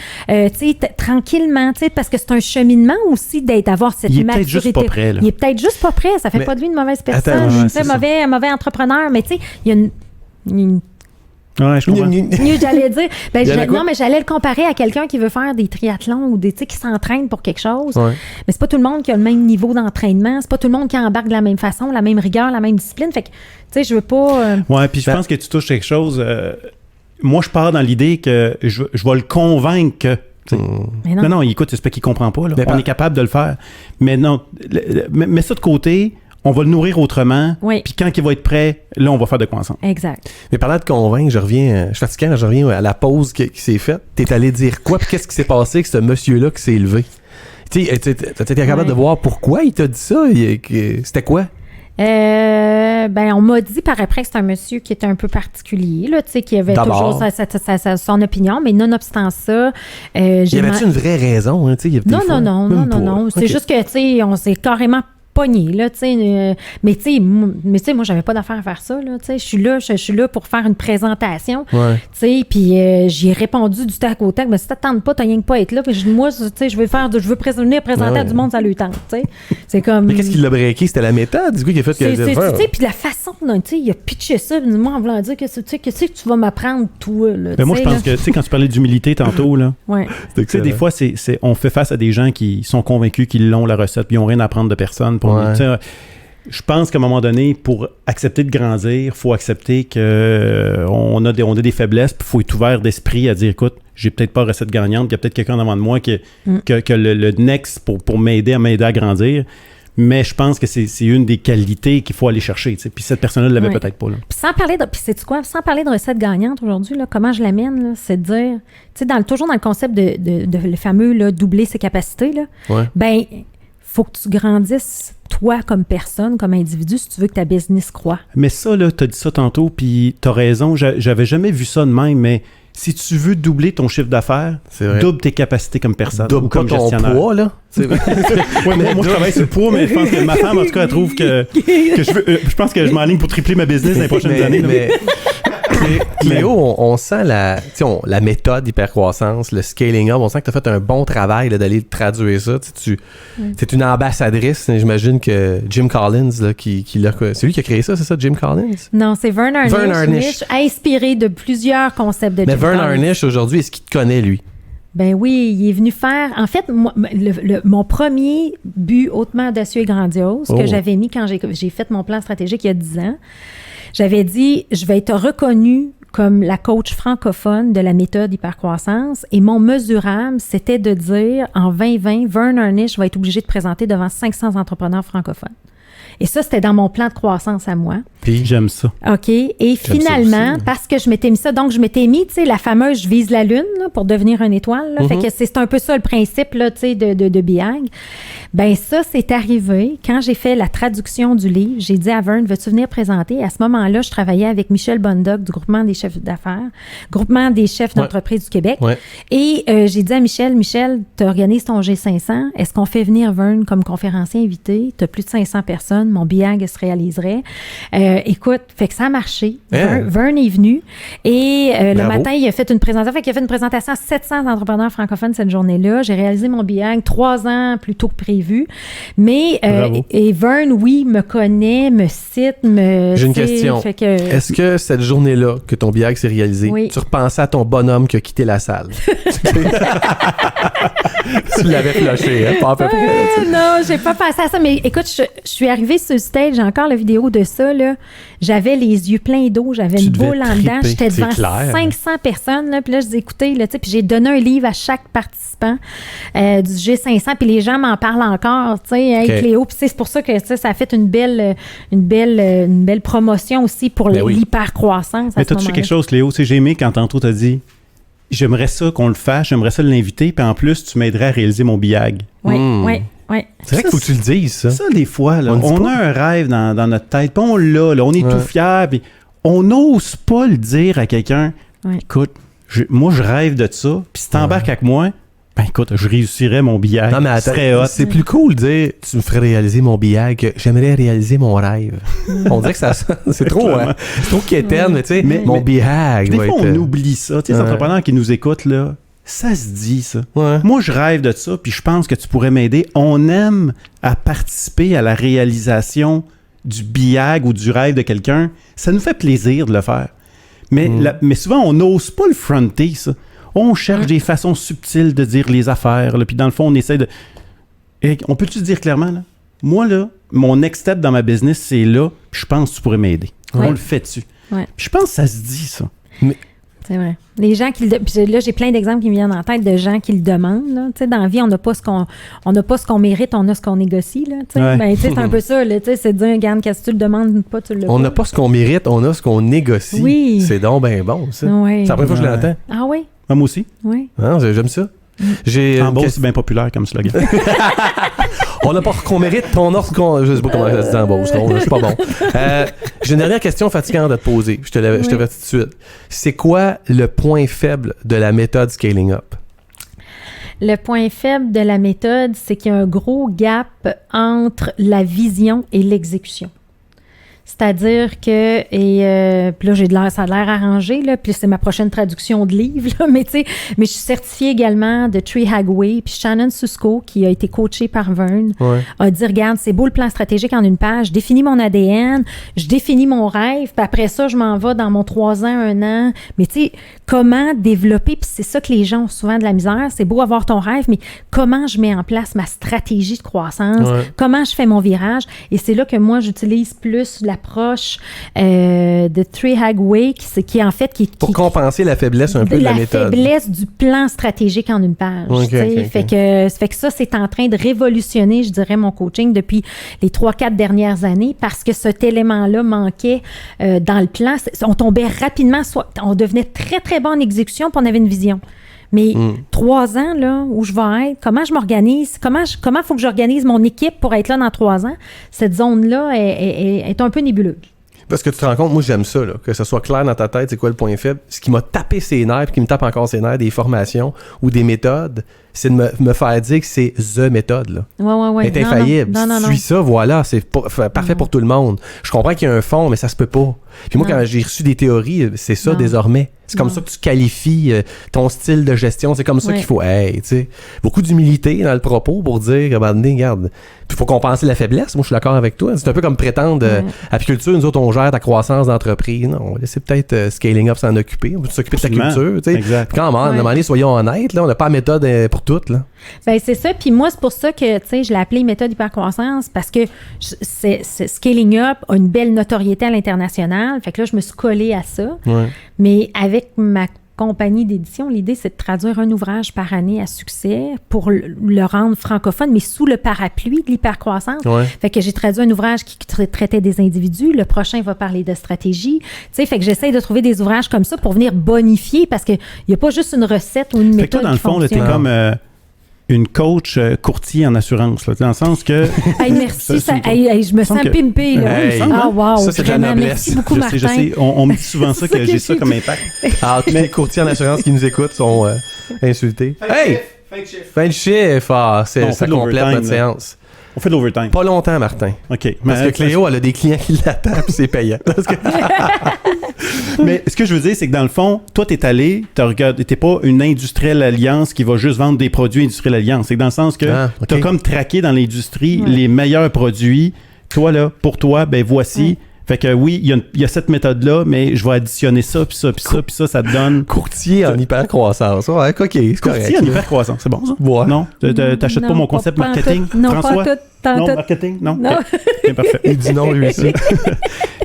tranquillement, parce que c'est un cheminement aussi d'avoir cette maturité. Il est peut-être juste pas prêt. Là. Il est peut-être juste pas prêt. Ça fait pas de lui une mauvaise personne. Mauvais entrepreneur. Mais tu sais, il y a une ouais, je comprends. J'allais dire. Non, mais j'allais le comparer à quelqu'un qui veut faire des triathlons ou qui s'entraîne pour quelque chose. Ouais. Mais c'est pas tout le monde qui a le même niveau d'entraînement. C'est pas tout le monde qui embarque de la même façon, la même rigueur, la même discipline. Fait que, tu sais, je veux pas... Ouais, puis je pense que tu touches quelque chose... Moi, je pars dans l'idée que je vais le convaincre que... Non, écoute, c'est pas qu'il comprend pas. Là. On est capable de le faire. Mais non, mets ça de côté, on va le nourrir autrement. Oui. Puis quand il va être prêt, là, on va faire de quoi ensemble. Exact. Mais parlant de convaincre, je suis fatigué, je reviens à la pause qui s'est faite. T'es allé dire quoi? Puis qu'est-ce qui s'est passé avec ce monsieur-là qui s'est élevé? Tu sais, t'es capable de voir pourquoi il t'a dit ça? C'était quoi? On m'a dit par après que c'est un monsieur qui était un peu particulier, là, tu sais, qui avait D'abord. toujours son opinion, mais nonobstant ça, Y avait-tu une vraie raison? Hein, Non. C'est juste que, tu sais, on s'est carrément pogné, là, tu sais. Mais tu sais, moi, j'avais pas d'affaire à faire ça, là, tu sais. Je suis là pour faire une présentation, tu sais, puis j'ai répondu du tac au tac, mais si t'attends pas, t'as rien que pas à être là. Puis moi, tu sais, je veux venir présenter à du monde, ça lui tente, tu sais. C'est comme... Mais qu'est-ce qui l'a breaké? C'était la méthode, du coup, qui a fait que... Tu sais, puis la façon dont, tu sais, il a pitché ça, moi, en voulant dire que tu vas m'apprendre, toi, là. Ben moi, je pense que, tu sais, quand tu parlais d'humilité tantôt, là, tu sais, des fois, on fait face à des gens qui sont convaincus qu'ils l'ont, la recette, puis ils n'ont rien à apprendre de personne. Je pense qu'à un moment donné, pour accepter de grandir, il faut accepter qu'on a des faiblesses, puis il faut être ouvert d'esprit à dire, écoute, j'ai peut-être pas recette gagnante, puis il y a peut-être quelqu'un devant de moi qui a le next pour m'aider à grandir. Mais je pense que c'est une des qualités qu'il faut aller chercher. T'sais. Puis cette personne-là ne l'avait peut-être pas. Là. Puis sans parler de recette gagnante aujourd'hui, là, comment je l'amène, là, c'est de dire, tu sais, toujours dans le concept de le fameux là, doubler ses capacités, là, faut que tu grandisses, toi, comme personne, comme individu, si tu veux que ta business croît. Mais ça, là, t'as dit ça tantôt, puis t'as raison, j'avais jamais vu ça de même, mais si tu veux doubler ton chiffre d'affaires, double tes capacités comme personne ou comme gestionnaire. Double poids, là. Moi, je travaille sur le poids, mais je pense que ma femme, en tout cas, elle trouve que je pense que je m'enligne pour tripler ma business dans les prochaines années. Mais Cléo, on sent la méthode hypercroissance, le scaling up. On sent que tu as fait un bon travail là, d'aller traduire ça. C'est une ambassadrice. J'imagine que Jim Collins, là, c'est lui qui a créé ça, c'est ça, Jim Collins? Non, c'est Vern Harnish, inspiré de plusieurs concepts de Jim Collins. Mais Vern Harnish, aujourd'hui, est-ce qu'il te connaît, lui? Ben oui, il est venu faire... En fait, mon premier but hautement audacieux et grandiose que j'avais mis quand j'ai fait mon plan stratégique il y a 10 ans, j'avais dit, je vais être reconnue comme la coach francophone de la méthode hypercroissance et mon mesurable, c'était de dire, en 2020, Vern Harnish va être obligé de présenter devant 500 entrepreneurs francophones. Et ça, c'était dans mon plan de croissance à moi. Puis j'aime ça. OK. Et finalement, parce que je m'étais mis ça, donc je m'étais mis, tu sais, la fameuse « je vise la lune » là, pour devenir une étoile. Là. Fait que c'est un peu ça le principe, là, tu sais, de BIAG. Ben ça, c'est arrivé. Quand j'ai fait la traduction du livre, j'ai dit à Vern, veux-tu venir présenter? À ce moment-là, je travaillais avec Michel Bondoc du groupement des chefs d'affaires, groupement des chefs d'entreprise du Québec. Ouais. Et j'ai dit à Michel, tu organises ton G500. Est-ce qu'on fait venir Vern comme conférencier invité? Tu as plus de 500 personnes. Mon BIAG se réaliserait. Écoute, fait que ça a marché. Vern est venu. Et le matin, il a fait une présentation. Fait qu'il a fait une présentation à 700 entrepreneurs francophones cette journée-là. J'ai réalisé mon BIAG 3 ans plus tôt que prévu. Mais et Vern, oui, me connaît, me cite, J'ai une question. Est-ce que cette journée-là que ton BIAG s'est réalisé, tu repensais à ton bonhomme qui a quitté la salle? Tu l'avais flushé, hein? Pas à peu près. Non, j'ai pas pensé à ça. Mais écoute, je suis arrivée sur le stage, j'ai encore la vidéo de ça, là. J'avais les yeux pleins d'eau, j'avais une boule en dedans, j'étais devant 500 personnes, là, puis là, je disais, écoutez, là, puis j'ai donné un livre à chaque participant du G500, puis les gens m'en parlent encore, tu sais, hey, Cléo, puis c'est pour ça que ça a fait une belle promotion aussi pour l'hypercroissance. Mais t'as-tu quelque chose, Cléo? J'ai aimé quand tantôt t'as dit, j'aimerais ça qu'on le fasse, j'aimerais ça l'inviter, puis en plus, tu m'aiderais à réaliser mon BIAG. Oui, oui. Ouais. C'est vrai qu'il faut que tu le dises, ça. Ça, des fois, là, on a un rêve dans notre tête, puis on l'a, là, on est tout fiers, puis on n'ose pas le dire à quelqu'un. Écoute, moi, je rêve de ça, puis si t'embarques avec moi, ben écoute, je réussirais mon BIAG. Non, mais attends, c'est plus cool de dire, tu me ferais réaliser mon BIAG, que j'aimerais réaliser mon rêve. On dirait que c'est trop, hein? C'est trop quétaine, mais tu sais, mon BIAG. Des fois, on oublie ça. Tu sais, les entrepreneurs qui nous écoutent, là, ça se dit, ça. Ouais. Moi, je rêve de ça, puis je pense que tu pourrais m'aider. On aime à participer à la réalisation du BIAG ou du rêve de quelqu'un. Ça nous fait plaisir de le faire. Mais, mais souvent, on n'ose pas le fronter, ça. On cherche des façons subtiles de dire les affaires, là, puis dans le fond, on essaie de... Et on peut-tu dire clairement, là? Moi, là, mon next step dans ma business, c'est là, puis je pense que tu pourrais m'aider. On le fait dessus. Puis je pense que ça se dit, ça. Mais... C'est vrai. Les gens qui puis là, j'ai plein d'exemples qui me viennent en tête de gens qui le demandent. Là. Tu sais, dans la vie, on n'a pas ce qu'on mérite, on a ce qu'on négocie. Là, tu sais. Ben, tu sais, c'est un peu ça. Là, tu sais, c'est de dire, regarde, qu'est-ce que tu le demandes pas, tu le On n'a pas ce qu'on mérite, on a ce qu'on négocie. Oui. C'est donc bien bon, ça. Oui. C'est la première fois que je l'entends. Ah oui? Moi aussi. Oui. Ah, j'aime ça. En Beauce, c'est bien populaire comme slogan. qu'on mérite ton ordre. Je sais pas comment ça se dit en Beauce. Je suis pas bon. J'ai une dernière question fatigante à te poser. Je te l'avertis tout de suite. C'est quoi le point faible de la méthode Scaling Up? Le point faible de la méthode, c'est qu'il y a un gros gap entre la vision et l'exécution. C'est-à-dire que, puis là, ça a l'air arrangé, là, puis c'est ma prochaine traduction de livre, là, mais je suis certifiée également de Tree Hagway, puis Shannon Susko, qui a été coachée par Vern, a dit, regarde, c'est beau le plan stratégique en une page, je définis mon ADN, je définis mon rêve, puis après ça, je m'en vais dans mon 3 ans, 1 an, mais tu sais, comment développer, puis c'est ça que les gens ont souvent de la misère, c'est beau avoir ton rêve, mais comment je mets en place ma stratégie de croissance, comment je fais mon virage, et c'est là que moi, j'utilise plus l'approche de Tree Hagway, qui en fait... Pour compenser la faiblesse un peu de la méthode. La faiblesse du plan stratégique en une page. Fait que ça, c'est en train de révolutionner, je dirais, mon coaching depuis les 3-4 dernières années, parce que cet élément-là manquait dans le plan. On tombait rapidement, on devenait très, très bon en exécution, puis on avait une vision. Mais 3 ans, là, où je vais être, comment je m'organise, comment il faut que j'organise mon équipe pour être là dans 3 ans, cette zone-là est un peu nébuleuse. Parce que tu te rends compte, moi j'aime ça, là, que ce soit clair dans ta tête, c'est quoi le point faible. Ce qui m'a tapé ses nerfs, puis qui me tape encore ses nerfs, des formations ou des méthodes, c'est de me faire dire que c'est the méthode. Là. Ouais. Elle est infaillible. Si tu suis ça, voilà, c'est parfait pour tout le monde. Je comprends qu'il y a un fond, mais ça se peut pas. Puis moi, quand j'ai reçu des théories, c'est ça désormais. C'est comme ça que tu qualifies ton style de gestion. C'est comme ça qu'il faut. Hey, tu sais, beaucoup d'humilité dans le propos pour dire, regarde, il faut compenser la faiblesse. Moi, je suis d'accord avec toi. C'est un peu comme prétendre apiculture, nous autres, on gère ta croissance d'entreprise. Non, on va laisser peut-être Scaling Up s'en occuper. On va s'occuper de ta culture. Exact. Puis quand même, à un moment donné, soyons honnêtes, là, on n'a pas la méthode pour toutes. Là. Ben, c'est ça. Puis moi, c'est pour ça que je l'ai appelé méthode hypercroissance, parce que Scaling Up a une belle notoriété à l'international. Fait que là, je me suis collée à ça. Mais avec ma compagnie d'édition, l'idée, c'est de traduire un ouvrage par année à succès pour le rendre francophone, mais sous le parapluie de l'hypercroissance. Fait que j'ai traduit un ouvrage qui traitait des individus. Le prochain va parler de stratégie. Tu sais, fait que j'essaie de trouver des ouvrages comme ça pour venir bonifier, parce qu'il n'y a pas juste une recette ou une méthode. Fait que toi, dans le fond, là, t'es comme une coach courtier en assurance, là, dans le sens que... merci, je me sens pimpée. Wow, ça, c'est de la noblesse. Merci beaucoup, Martin. Je sais, on me dit souvent ça, que j'ai ça comme impact. Alors, tous les courtiers en assurance qui nous écoutent sont insultés. Fin de chiffre! Ça complète notre séance. On fait de l'overtime. Pas longtemps, Martin. OK. Parce que Cléo, elle a des clients qui l'attendent, puis c'est payant. Mais ce que je veux dire, c'est que dans le fond, toi, t'es allé, t'es pas une industrielle alliance qui va juste vendre des produits industriels alliance. C'est dans le sens que t'as comme traqué dans l'industrie les meilleurs produits. Toi, là, pour toi, ben voici. Fait que oui, il y a cette méthode-là, mais je vais additionner ça, puis ça, puis ça, puis ça te donne... Courtier en hypercroissance. Ouais, OK, c'est correct. Courtier en hypercroissance, c'est bon, ça? Ouais. Non? T'achètes pas mon concept marketing? Non, François? pas tout. Non, marketing? Non? Non. Okay. Parfait. Il dit non, lui aussi.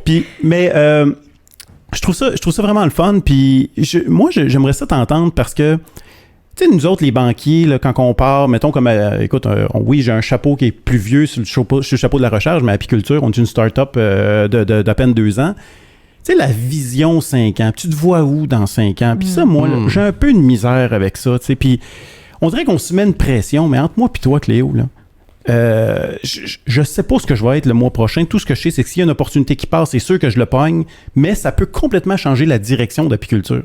Puis, mais je trouve ça vraiment le fun, puis moi, j'aimerais ça t'entendre parce que tu sais, nous autres, les banquiers, là, quand on part, mettons comme, écoute, oui, j'ai un chapeau qui est plus vieux sur le chapeau de la recherche, mais apiculture, on est une start-up d'à peine 2 ans. Tu sais, la vision 5 ans, tu te vois où dans 5 ans? Puis ça, moi, là, j'ai un peu de misère avec ça, tu sais, puis on dirait qu'on se met une pression, mais entre moi et toi, Cléo, là, je sais pas ce que je vais être le mois prochain. Tout ce que je sais, c'est que s'il y a une opportunité qui passe, c'est sûr que je le pogne, mais ça peut complètement changer la direction d'apiculture.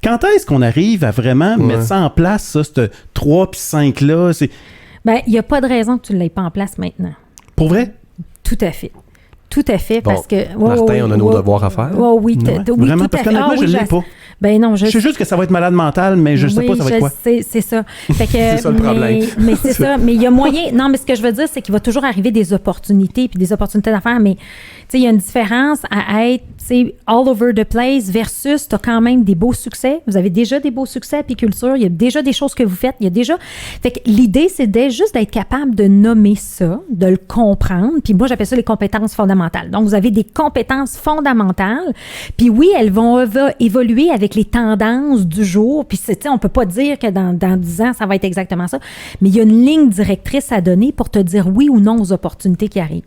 Quand est-ce qu'on arrive à vraiment mettre ça en place, ça, ce 3 puis 5-là? Ben, il n'y a pas de raison que tu ne l'aies pas en place maintenant. Pour vrai? Tout à fait. Tout à fait, parce que... Martin, on a nos devoirs à faire. Oui, vraiment, parce qu'honnêtement, je ne l'ai pas. Ben non, je sais juste que ça va être malade mental, mais je ne sais pas ça va être quoi. C'est ça. Fait que, c'est ça le problème. Mais c'est ça. Mais il y a moyen... Non, mais ce que je veux dire, c'est qu'il va toujours arriver des opportunités, puis des opportunités d'affaires, mais il y a une différence à être all over the place versus tu as quand même des beaux succès. Vous avez déjà des beaux succès à apiculture. Il y a déjà des choses que vous faites. Il y a déjà... Fait que l'idée, c'est juste d'être capable de nommer ça, de le comprendre. Puis moi, j'appelle ça les compétences fondamentales. Donc, vous avez des compétences fondamentales. Puis oui, elles vont évoluer avec les tendances du jour. Puis on peut pas dire que dans 10 ans, ça va être exactement ça. Mais il y a une ligne directrice à donner pour te dire oui ou non aux opportunités qui arrivent.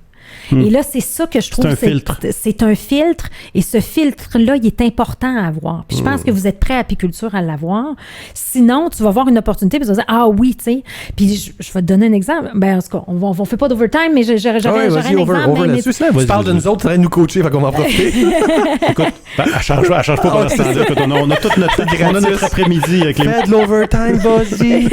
Et là, c'est ça que je trouve... C'est un filtre. C'est un filtre. Et ce filtre-là, il est important à avoir. Puis je pense que vous êtes prêts à Apiculture à l'avoir. Sinon, tu vas voir une opportunité puis tu vas dire, ah oui, tu sais. Puis je vais te donner un exemple. Ben, en tout cas, on ne fait pas d'overtime, mais j'aurais un exemple. Over là-dessus, tu parles de nous autres, tu train de nous coacher, fait qu'on va en profiter. Écoute, elle change pas pendant ce temps-là. Écoute, on a tout notre après-midi avec les... Fais de l'overtime, vas-y.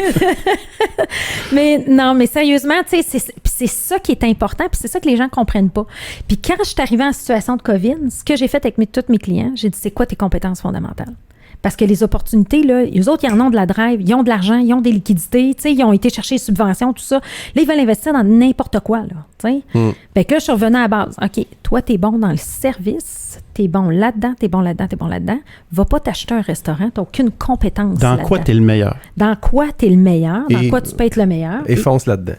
Mais non, mais sérieusement, tu sais, c'est ça qui est important, puis c'est ça que les gens ne comprennent pas. Puis quand je suis arrivée en situation de COVID, ce que j'ai fait avec tous mes clients, j'ai dit, c'est quoi tes compétences fondamentales? Parce que les opportunités, là, eux autres, ils en ont de la drive, ils ont de l'argent, ils ont des liquidités, tu sais, ils ont été chercher des subventions, tout ça. Là, ils veulent investir dans n'importe quoi, là, tu sais. Fait que là, je suis revenue à la base. OK, toi, t'es bon dans le service, t'es bon là-dedans, t'es bon là-dedans, t'es bon là-dedans. Va pas t'acheter un restaurant, t'as aucune compétence Dans là-dedans. quoi t'es le meilleur? Dans quoi t'es le meilleur? Dans quoi tu peux être le meilleur? Et fonce là-dedans.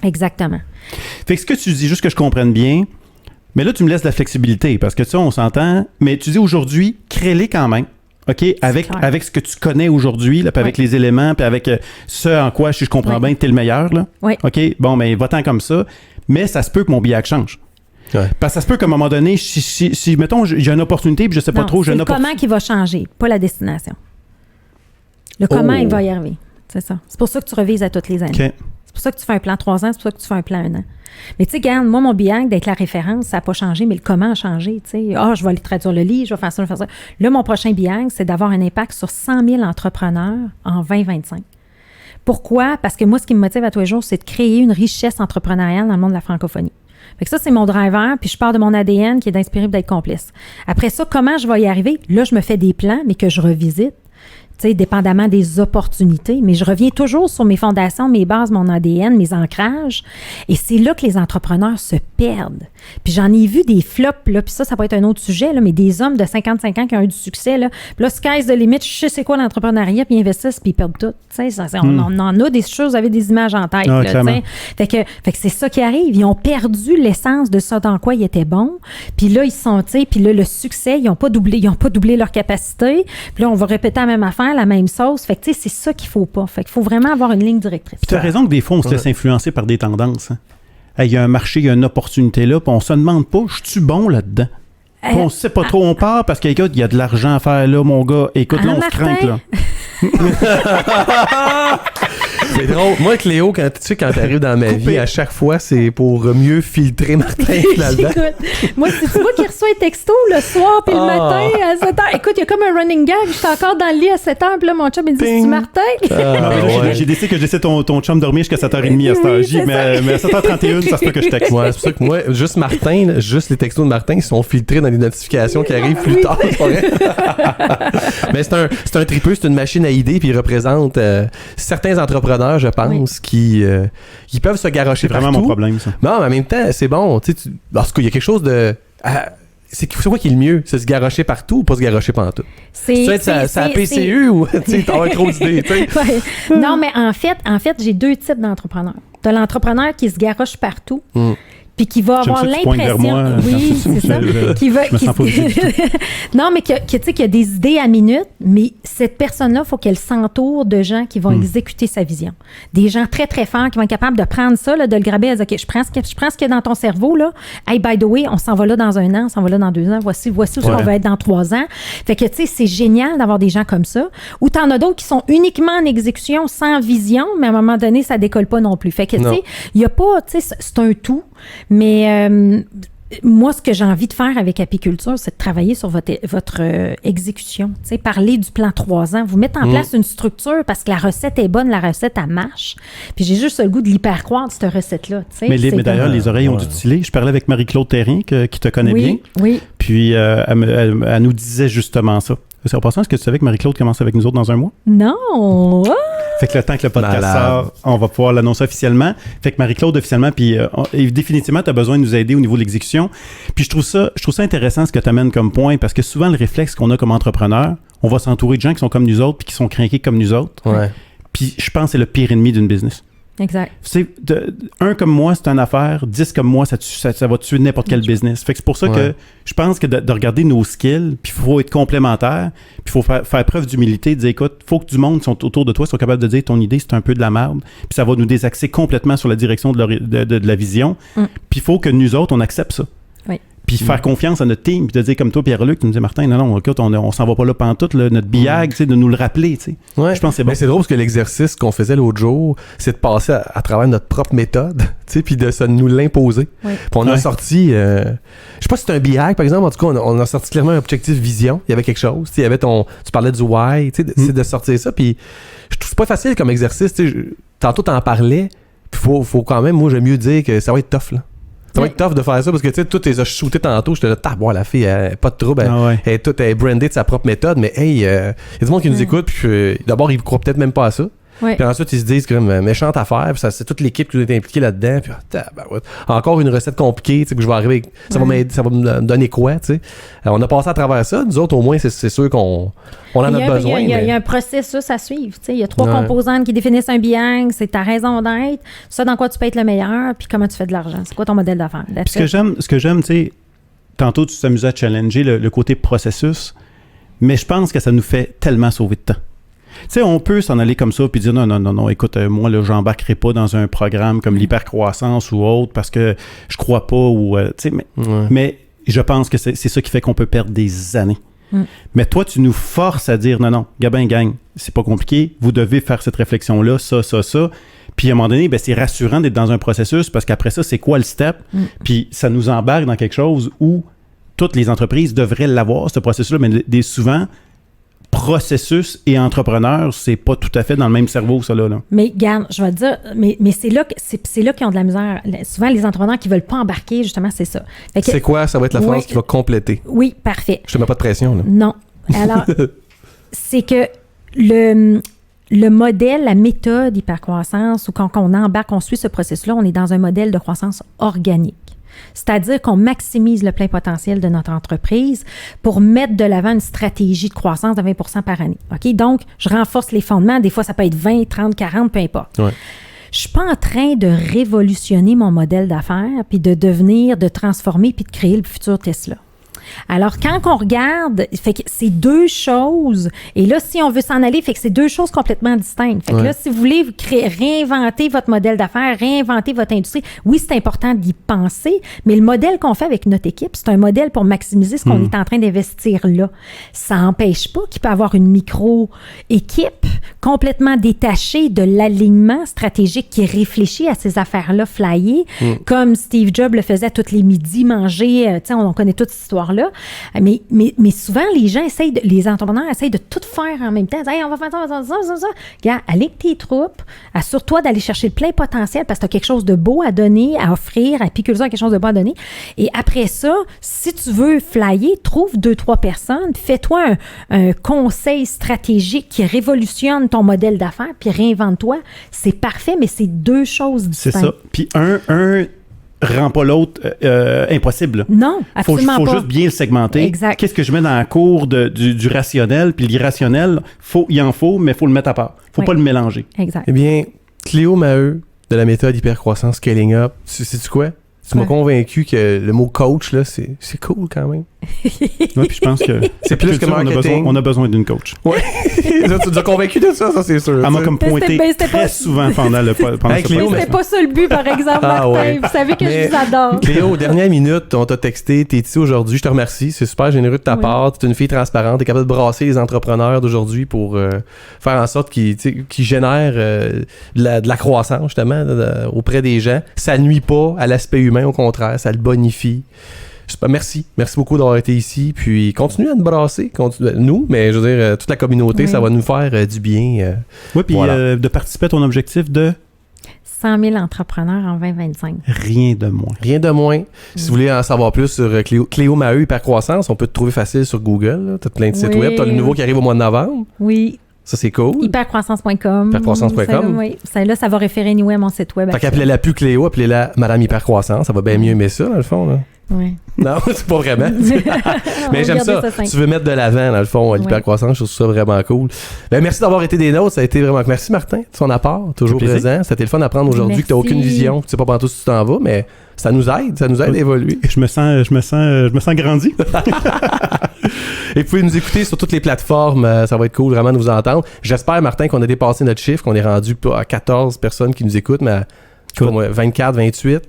Exactement. Fait que ce que tu dis, juste que je comprenne bien, mais là, tu me laisses de la flexibilité, parce que tu sais, on s'entend, mais tu dis aujourd'hui, crée-les quand même. OK, avec ce que tu connais aujourd'hui, là, puis avec les éléments, puis avec ce en quoi, si je comprends bien, t'es le meilleur, là. Oui. OK, bon, ben, va-t'en comme ça. Mais ça se peut que mon billet change. Ouais. Parce que ça se peut qu'à un moment donné, si mettons, j'ai une opportunité, puis je sais pas trop, j'ai une opportunité. C'est le comment qui va changer, pas la destination. Le comment, il va y arriver. C'est ça. C'est pour ça que tu revises à toutes les années. OK. C'est pour ça que tu fais un plan 3 ans, c'est pour ça que tu fais un plan 1 an. Mais tu sais, regarde, moi, mon bianc, d'être la référence, ça n'a pas changé, mais le comment a changé. Tu sais, je vais aller traduire le livre, je vais faire ça, je vais faire ça. Là, mon prochain bianc, c'est d'avoir un impact sur 100 000 entrepreneurs en 2025. Pourquoi? Parce que moi, ce qui me motive à tous les jours, c'est de créer une richesse entrepreneuriale dans le monde de la francophonie. Fait que ça, c'est mon driver, puis je pars de mon ADN qui est d'inspirer et d'être complice. Après ça, comment je vais y arriver? Là, je me fais des plans, mais que je revisite. Tu sais, dépendamment des opportunités, mais je reviens toujours sur mes fondations, mes bases, mon ADN, mes ancrages, et c'est là que les entrepreneurs se perdent. Puis j'en ai vu des flops, là, puis ça va être un autre sujet, là, mais des hommes de 55 ans qui ont eu du succès, là, puis là, sky's the limit, je sais c'est quoi l'entrepreneuriat, puis ils investissent, puis ils perdent tout. Tu sais, on en a des choses, vous avez des images en tête, là, tu sais. Fait que c'est ça qui arrive, ils ont perdu l'essence de ça dans quoi ils étaient bons, puis là, ils sont, tu sais, puis là, le succès, ils n'ont pas doublé leur capacité, puis là, on va répéter la même affaire, la même sauce. Fait que, tu sais, c'est ça qu'il faut pas. Fait qu'il faut vraiment avoir une ligne directrice. Puis tu as raison que des fois, on se laisse influencer par des tendances. Hein. Il y a un marché, il y a une opportunité là, puis on se demande pas, je suis bon là-dedans? Puis on sait pas trop, on part parce qu'il y a de l'argent à faire là, mon gars. Écoute, là, on se craint, là. C'est drôle. Moi, Cléo, quand t'arrives dans ma vie, à chaque fois, c'est pour mieux filtrer Martin là-dedans. Écoute, moi, c'est moi qui reçois un texto le soir puis le matin à 7 h. Écoute, il y a comme un running gag. J'étais encore dans le lit à 7 h, puis là, mon chum, il me dit, c'est-tu Martin? J'ai décidé que je laissais ton chum dormir jusqu'à 7h30 à cette heure. Mais à 7h31, ça se peut que je texte. Ouais, c'est pour ça que moi, juste Martin, juste les textos de Martin, ils sont filtrés dans les notifications qui arrivent plus tard. C'est pas vrai? Mais c'est un tripeux, c'est une machine à idées, puis il représente certains entrepreneurs, je pense, qui peuvent se garrocher partout. C'est vraiment mon problème, ça. Non, mais en même temps, c'est bon. Parce qu'il y a quelque chose de... c'est quoi qui est le mieux? C'est se garrocher partout ou pas se garrocher partout? C'est la PCU ou t'as trop d'idées? Ouais. Non, mais en fait, j'ai deux types d'entrepreneurs. T'as l'entrepreneur qui se garoche partout. Puis qui va avoir l'impression... Oui, c'est ça. Non, mais qui a des idées à minute, mais cette personne-là, il faut qu'elle s'entoure de gens qui vont exécuter sa vision. Des gens très, très forts qui vont être capables de prendre ça, là, de le graber et de dire, OK, je prends ce qu'il y a dans ton cerveau, là. Hey, by the way, on s'en va là dans 1 an, on s'en va là dans 2 ans, voici où on va être dans 3 ans. Fait que, tu sais, c'est génial d'avoir des gens comme ça. Ou t'en as d'autres qui sont uniquement en exécution, sans vision, mais à un moment donné, ça décolle pas non plus. Fait que, tu sais, il y a pas, tu sais, c'est un tout. Mais moi, ce que j'ai envie de faire avec Apiculture, c'est de travailler sur votre exécution. Tu sais, parler du plan 3 ans, vous mettre en place une structure parce que la recette est bonne, la recette, elle marche. Puis j'ai juste le goût de l'hyper-croire de cette recette-là. Tu sais, mais d'ailleurs, les oreilles ont dû tiler. Je parlais avec Marie-Claude Therrien, qui te connaît bien. Oui. Puis elle nous disait justement ça. En passant, est-ce que tu savais que Marie-Claude commence avec nous autres dans 1 mois? Non! Fait que le temps que le podcast sort, on va pouvoir l'annoncer officiellement. Fait que Marie-Claude, officiellement, puis définitivement, tu as besoin de nous aider au niveau de l'exécution. Puis je trouve ça intéressant ce que tu amènes comme point, parce que souvent, le réflexe qu'on a comme entrepreneur, on va s'entourer de gens qui sont comme nous autres, puis qui sont craqués comme nous autres. Ouais. Puis je pense que c'est le pire ennemi d'une business. Exact. C'est un comme moi, c'est une affaire. 10 comme moi, ça va tuer n'importe quel business. Fait que c'est pour ça que je pense que de regarder nos skills, puis il faut être complémentaire, puis il faut faire preuve d'humilité, de dire, écoute, il faut que du monde qui sont autour de toi soient capables de dire ton idée, c'est un peu de la merde, puis ça va nous désaxer complètement sur la direction de la vision. Puis il faut que nous autres, on accepte ça. Oui. Puis faire confiance à notre team, puis de dire comme toi, Pierre-Luc, tu me dis, Martin, non, écoute, on s'en va pas là pantoute, là, notre billage, tu sais, de nous le rappeler, tu sais. Ouais. Je pense que c'est bon. Mais c'est drôle parce que l'exercice qu'on faisait l'autre jour, c'est de passer à travers notre propre méthode, tu sais, puis de nous l'imposer. Oui. Puis on a sorti, je sais pas si c'est un billage, par exemple, en tout cas, on a sorti clairement un objectif vision. Il y avait quelque chose, tu sais, il y avait tu parlais du why, tu sais, c'est de sortir ça, puis je trouve pas facile comme exercice, tu sais, tantôt t'en parlais, puis faut quand même, moi, j'aime mieux dire que ça va être tough, là. Ça va être tough de faire ça parce que tu sais, tout les a shooté tantôt. J'étais là, la fille, elle, pas de trouble. Elle est brandée de sa propre méthode. Mais hey, il y a du monde qui nous écoute. Puis d'abord, ils ne croient peut-être même pas à ça. Ouais. Puis ensuite, ils se disent comme méchante affaire. Puis c'est toute l'équipe qui est impliquée là-dedans. Puis encore une recette compliquée. Tu sais, que je vais arriver avec, ça va me donner quoi, tu sais. On a passé à travers ça. Nous autres, au moins, c'est sûr qu'on en a besoin. Il y a un processus à suivre. Tu sais. Il y a 3 composantes qui définissent un biang. C'est ta raison d'être, ça dans quoi tu peux être le meilleur, puis comment tu fais de l'argent. C'est quoi ton modèle d'affaires? Ce que j'aime, tu sais, tantôt, tu t'amusais à challenger le côté processus, mais je pense que ça nous fait tellement sauver de temps. Tu sais, on peut s'en aller comme ça puis dire non, écoute, moi, là, j'embarquerai pas dans un programme comme l'hypercroissance ou autre parce que je crois pas ou, tu sais, mais je pense que c'est ça qui fait qu'on peut perdre des années. Mais toi, tu nous forces à dire non, Gabin, gang, c'est pas compliqué, vous devez faire cette réflexion-là, ça. Puis à un moment donné, ben, c'est rassurant d'être dans un processus parce qu'après ça, c'est quoi le step? Puis ça nous embarque dans quelque chose où toutes les entreprises devraient l'avoir, ce processus-là, mais souvent, processus et entrepreneur, c'est pas tout à fait dans le même cerveau, ça là. Mais regarde, je vais te dire, mais c'est là qu'ils ont de la misère. Souvent, les entrepreneurs qui veulent pas embarquer, justement, c'est ça. C'est quoi? Ça va être la phrase qui va compléter. Oui, parfait. Je te mets pas de pression, là. Non. Alors, c'est que le modèle, la méthode hypercroissance, ou quand on embarque, on suit ce processus-là, on est dans un modèle de croissance organique. C'est-à-dire qu'on maximise le plein potentiel de notre entreprise pour mettre de l'avant une stratégie de croissance de 20% par année. OK? Donc, je renforce les fondements. Des fois, ça peut être 20, 30, 40, peu importe. Ouais. Je suis pas en train de révolutionner mon modèle d'affaires, puis de transformer, puis de créer le futur Tesla. Alors, quand on regarde, fait que c'est 2 choses. Et là, si on veut s'en aller, fait que c'est 2 choses complètement distinctes. Fait que là, si vous voulez réinventer votre modèle d'affaires, réinventer votre industrie, oui, c'est important d'y penser, mais le modèle qu'on fait avec notre équipe, c'est un modèle pour maximiser ce qu'on est en train d'investir là. Ça n'empêche pas qu'il peut y avoir une micro-équipe complètement détachée de l'alignement stratégique qui réfléchit à ces affaires-là flyées, comme Steve Jobs le faisait tous les midis, manger, tu sais, on connaît toute cette histoire-là. Mais souvent, les entrepreneurs essayent de tout faire en même temps. Hey, on va faire ça. Regarde, allez avec tes troupes, assure-toi d'aller chercher le plein potentiel parce que tu as quelque chose de beau à donner, à offrir, à Apiculture a quelque chose de beau à donner. Et après ça, si tu veux flyer, trouve 2-3 personnes, fais-toi un conseil stratégique qui révolutionne ton modèle d'affaires, puis réinvente-toi. C'est parfait, mais c'est 2 choses distinctes. C'est ça. Puis un rend pas l'autre impossible. Non, absolument pas. Faut juste bien le segmenter. Exact. Qu'est-ce que je mets dans la cour du rationnel, puis l'irrationnel, il en faut, mais il faut le mettre à part. Faut pas le mélanger. Exact. Eh bien, Cléo Maheu, de la méthode hypercroissance Scaling Up, sais-tu quoi? Tu m'as convaincu que le mot coach, là, c'est cool quand même. Oui, puis je pense que c'est plus que marketing. On a besoin d'une coach. Oui. Tu nous as convaincu de ça c'est sûr. Elle m'a comme pointé très souvent pendant le Cléo, c'était pas ça le but, par exemple, Martin. Ouais. Vous savez que je vous adore. Cléo, dernière minute, on t'a texté, t'es ici aujourd'hui, je te remercie. C'est super généreux de ta part. T'es une fille transparente, t'es capable de brasser les entrepreneurs d'aujourd'hui pour faire en sorte qu'ils génèrent de la croissance, justement, auprès des gens. Ça nuit pas à l'aspect humain, au contraire, ça le bonifie. Merci beaucoup d'avoir été ici, puis continuez à nous brasser, nous, mais je veux dire, toute la communauté, ça va nous faire du bien. Oui, puis de participer à ton objectif de 100 000 entrepreneurs en 2025. Rien de moins. Si vous voulez en savoir plus sur Cléo Maheu Hypercroissance, on peut te trouver facile sur Google. Tu as plein de sites web. Tu as le nouveau qui arrive au mois de novembre. Oui. Ça, c'est cool. Hypercroissance.com. Hypercroissance.com. Oui. Là, ça va référer anyway à mon site web. Fait qu'appelez-la plus Cléo, appelez-la Madame Hypercroissance. Ça va bien mieux aimer ça, dans le fond. Là. Ouais. Non, c'est pas vraiment. On Mais va j'aime garder ça. simple. Tu veux mettre de l'avant, dans le fond, l'hypercroissance. Je trouve ça vraiment cool. Ben, merci d'avoir été des nôtres. Ça a été vraiment... Merci, Martin, de ton apport. Toujours plaisir. présent. C'était le fun d'apprendre aujourd'hui que tu n'as Merci. aucune vision. Tu sais pas partout si tu t'en vas, mais ça nous aide. Ça nous aide à évoluer. Je me sens grandi. Et vous pouvez nous écouter sur toutes les plateformes. Ça va être cool vraiment de vous entendre. J'espère, Martin, qu'on a dépassé notre chiffre, qu'on est rendu à 14 personnes qui nous écoutent, mais à, je sais pas moi, 24, 28.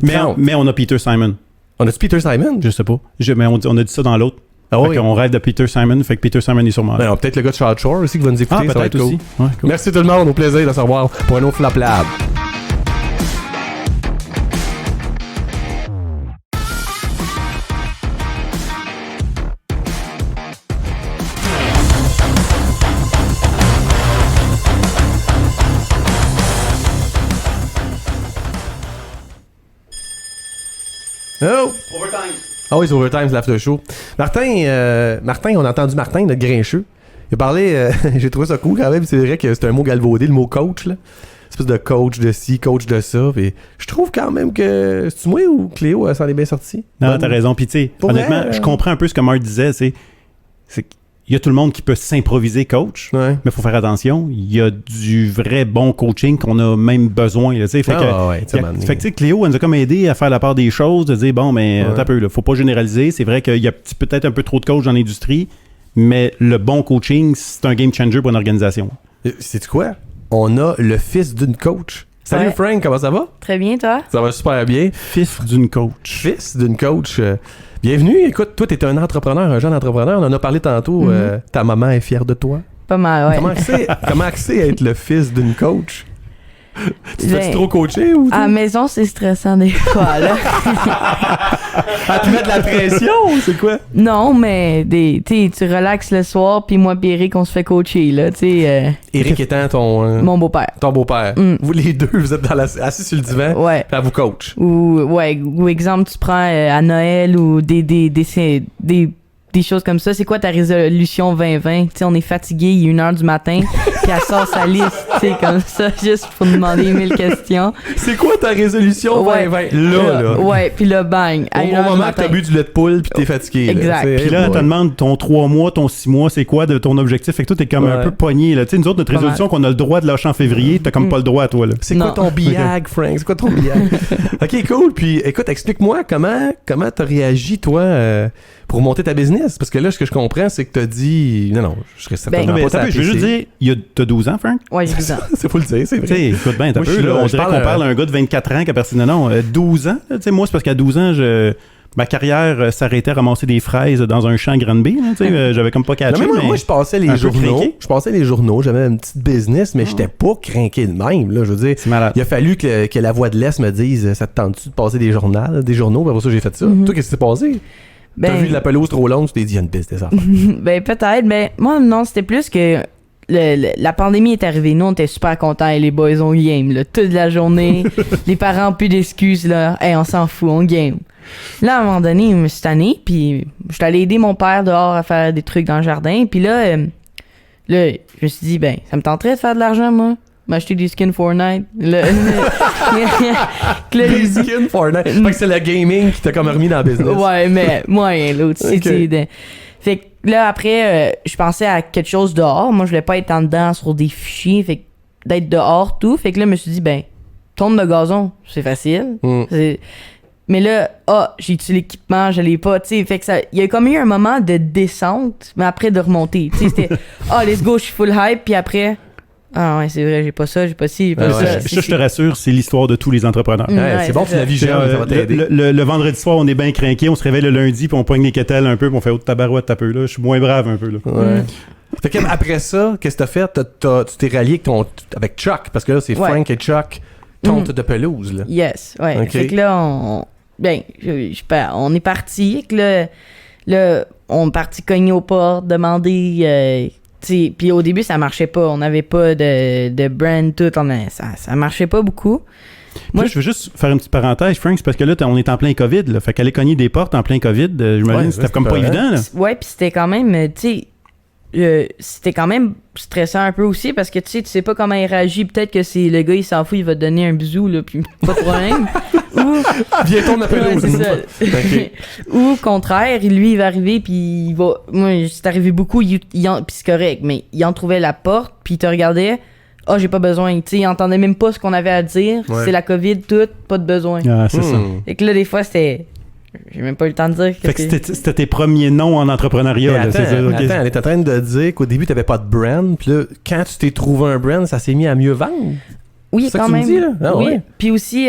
30. Mais on a Peter Simon. On a-tu Peter Simon? Je sais pas. Mais on a dit ça dans l'autre. Ah oui. On rêve de Peter Simon. Fait que Peter Simon est sûrement là. Ben, peut-être le gars de South Shore aussi qui va nous écouter. Ah, ça va être peut-être cool. aussi. Ouais, cool. Merci tout le monde. Au plaisir de se revoir pour un autre Flop Lab. Oh! Overtime. Ah oui, c'est Overtime, c'est l'after show. Martin, on a entendu Martin, notre grincheux. Il a parlé, j'ai trouvé ça cool quand même. C'est vrai que c'est un mot galvaudé, le mot coach, là. Espèce de coach de ci, coach de ça. Puis je trouve quand même que. C'est-tu moi ou Cléo, elle s'en est bien sortie? Non, Bonne- t'as raison. Puis, tu sais, Pour honnêtement, vrai, je comprends un peu ce que Marc disait. C'est qu'il y a tout le monde qui peut s'improviser coach, Ouais. mais il faut faire attention. Il y a du vrai bon coaching qu'on a même besoin. Là, tu sais. Fait que, Ouais, tu sais, man. fait que, tu sais, Cléo, elle nous a comme aidé à faire la part des choses, de dire, bon, mais Ouais. attends un peu, là, faut pas généraliser. C'est vrai qu'il y a peut-être un peu trop de coachs dans l'industrie, mais le bon coaching, c'est un game changer pour une organisation. Sais-tu quoi? On a le fils d'une coach. Salut Ouais. Frank, comment ça va? Très bien, toi? Ça va super bien. Fils d'une coach. Fils d'une coach. Bienvenue. Écoute, toi, t'es un entrepreneur, un jeune entrepreneur. On en a parlé tantôt. Ta maman est fière de toi. Pas mal, ouais. Comment c'est être le fils d'une coach? Tu te Ben, fais trop coacher ou À la maison, c'est stressant des fois, là. à te mettre la pression ou c'est quoi? Non, mais tu relaxes le soir, puis moi et Eric, on se fait coacher, là, tu sais. Eric étant ton Mon beau-père. beau-père. Mm. Vous les deux, vous êtes assis sur le divan, Ouais. puis elle vous coach. Ou exemple, tu prends à Noël ou des choses comme ça. C'est quoi ta résolution 2020? Tu sais, on est fatigué, il est 1h du matin, puis elle sort sa liste, tu sais, comme ça, juste pour nous demander 1000 questions. C'est quoi ta résolution Ouais. 2020? Là. Ouais, puis là, bang, à Au 1h du moment que t'as matin. bu du lait de poule puis t'es fatigué. Exact. Là, Puis là, elle te demande ton 3 mois, ton 6 mois, c'est quoi de ton objectif? Fait que toi, t'es comme un Ouais. peu pogné. Là. Tu sais, nous autres, notre Pas résolution qu'on a le droit de lâcher en février, t'as comme pas le droit, toi. Là. C'est quoi Non. ton biag, Frank? C'est quoi ton biag? Ok, cool. Puis écoute, explique-moi comment t'as réagi, toi, pour monter ta business. Parce que là, ce que je comprends, c'est que t'as dit... Non, je serais certainement Non, mais pas attends un peu, je veux juste dire, t'as 12 ans, Frank? Ouais, j'ai 12 ans. C'est faut le dire, c'est Tu sais, vrai. écoute bien, t'as Moi, je suis peu, là, là, on je dirait parle, qu'on parle à un gars de 24 ans qui a personne. Non, 12 ans. Tu sais, moi, c'est parce qu'à 12 ans, ma carrière s'arrêtait à ramasser des fraises dans un champ Granby. Là, tu sais, j'avais comme pas catché. Non, mais moi, je passais les un peu journaux. craqué. Je passais les journaux. J'avais une petite business, mais j'étais pas craqué de même. Là, je veux dire, C'est malade. il a fallu que la voix de l'Est me dise ça te tente-tu de passer des journaux, des journaux? Ben, pour ça, j'ai fait ça. Mhm. Toi, qu'est-ce qui s'est passé? T'as vu la pelouse trop longue, tu t'es dit, il y a une business à faire. Ben, peut-être, mais moi, non, c'était plus que la pandémie est arrivée. Nous, on était super contents et les boys, on game, là, toute la journée. Les parents, plus d'excuses, là. Hey, on s'en fout, on game. Là, à un moment donné, je me suis tanné, puis je suis allé aider mon père dehors à faire des trucs dans le jardin. Puis là, je me suis dit, ben, ça me tenterait de faire de l'argent, moi. M'acheter des skins Fortnite. Là, Des skins Fortnite. Fait que c'est le gaming qui t'a comme remis dans le business. Ouais, mais moyen, l'autre. Ok. Fait que là, après, je pensais à quelque chose dehors. Moi, je voulais pas être en dedans sur des fichiers. Fait que d'être dehors, tout. Fait que là, je me suis dit, ben, tourne le gazon, c'est facile. Mm. Mais là, j'ai-tu l'équipement, je l'ai pas, tu sais. Fait que ça, il y a comme eu un moment de descente, mais après de remonter. Tu sais, c'était, let's go, je suis full hype, puis après, ouais, c'est vrai, j'ai pas ça, j'ai pas ci, j'ai pas Ouais, ça. ouais. Ça, je te rassure, c'est l'histoire de tous les entrepreneurs. Mm. Ouais, Ouais, c'est bon, c'est tu la ça. vie jeune, ça va t'aider. Le vendredi soir, on est bien craqué, on se réveille le lundi, puis on poigne les kettles un peu, puis on fait autre tabarouette un peu. Là. Je suis moins brave un peu. Là. Ouais. Fait que après ça, qu'est-ce que t'as fait? Tu t'es rallié avec Chuck, parce que là, c'est Ouais. Frank et Chuck, tonte de pelouse, là. Yes, ouais. Ok. Fait que là, on est parti. Là, on est parti cogner aux portes, demander. Puis au début, ça marchait pas. On n'avait pas de brand, tout. Ça marchait pas beaucoup. Moi, je veux juste faire une petite parenthèse, Frank, c'est parce que là, on est en plein COVID. Là, fait qu'aller cogner des portes en plein COVID, j'imagine Ouais, que c'était c'est comme pas pas évident. Là. Ouais, puis c'était quand même, tu sais, c'était quand même stressant un peu aussi parce que tu sais pas comment il réagit. Peut-être que c'est le gars, il s'en fout, il va te donner un bisou, là, puis pas de problème. Viens-toi ma pelouse. Ouais, c'est ça. Ok. Ou au contraire, lui, il va arriver, puis il va. Moi, c'est arrivé beaucoup, puis c'est correct, mais il en trouvait la porte, puis il te regardait. Ah, j'ai pas besoin. Tu sais, il entendait même pas ce qu'on avait à dire. Ouais. C'est la COVID, tout, pas de besoin. Ah, c'est ça. Et que là, des fois, c'était. J'ai même pas eu le temps de dire. Fait que c'était tes premiers noms en entrepreneuriat. Mais Là, attends, c'est ça, ok. attends, elle est en train de dire qu'au début, t'avais pas de brand, puis là, quand tu t'es trouvé un brand, ça s'est mis à mieux vendre. Oui, C'est ça quand que tu me même. dis, là? Ah, oui. ouais. Puis aussi,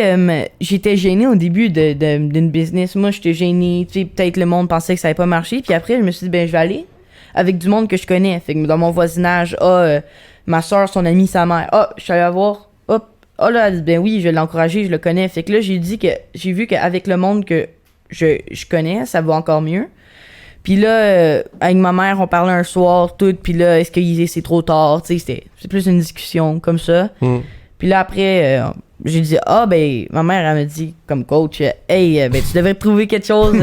j'étais gênée au début d'une business. Moi, j'étais gênée. Tu sais, peut-être le monde pensait que ça allait pas marcher. Puis après, je me suis dit, ben, je vais aller avec du monde que je connais. Fait que dans mon voisinage, ma soeur, son amie, sa mère. Je suis allée la voir. Hop. Là, elle dit, ben oui, je vais l'encourager, je le connais. Fait que là, j'ai vu qu'avec le monde que je connais, ça va encore mieux. Puis là, avec ma mère, on parlait un soir, tout. Puis là, est-ce que c'est trop tard? Tu sais, c'est plus une discussion comme ça. Puis là, après, j'ai dit, ben, ma mère, elle m'a dit, comme coach, hey, ben, tu devrais trouver quelque chose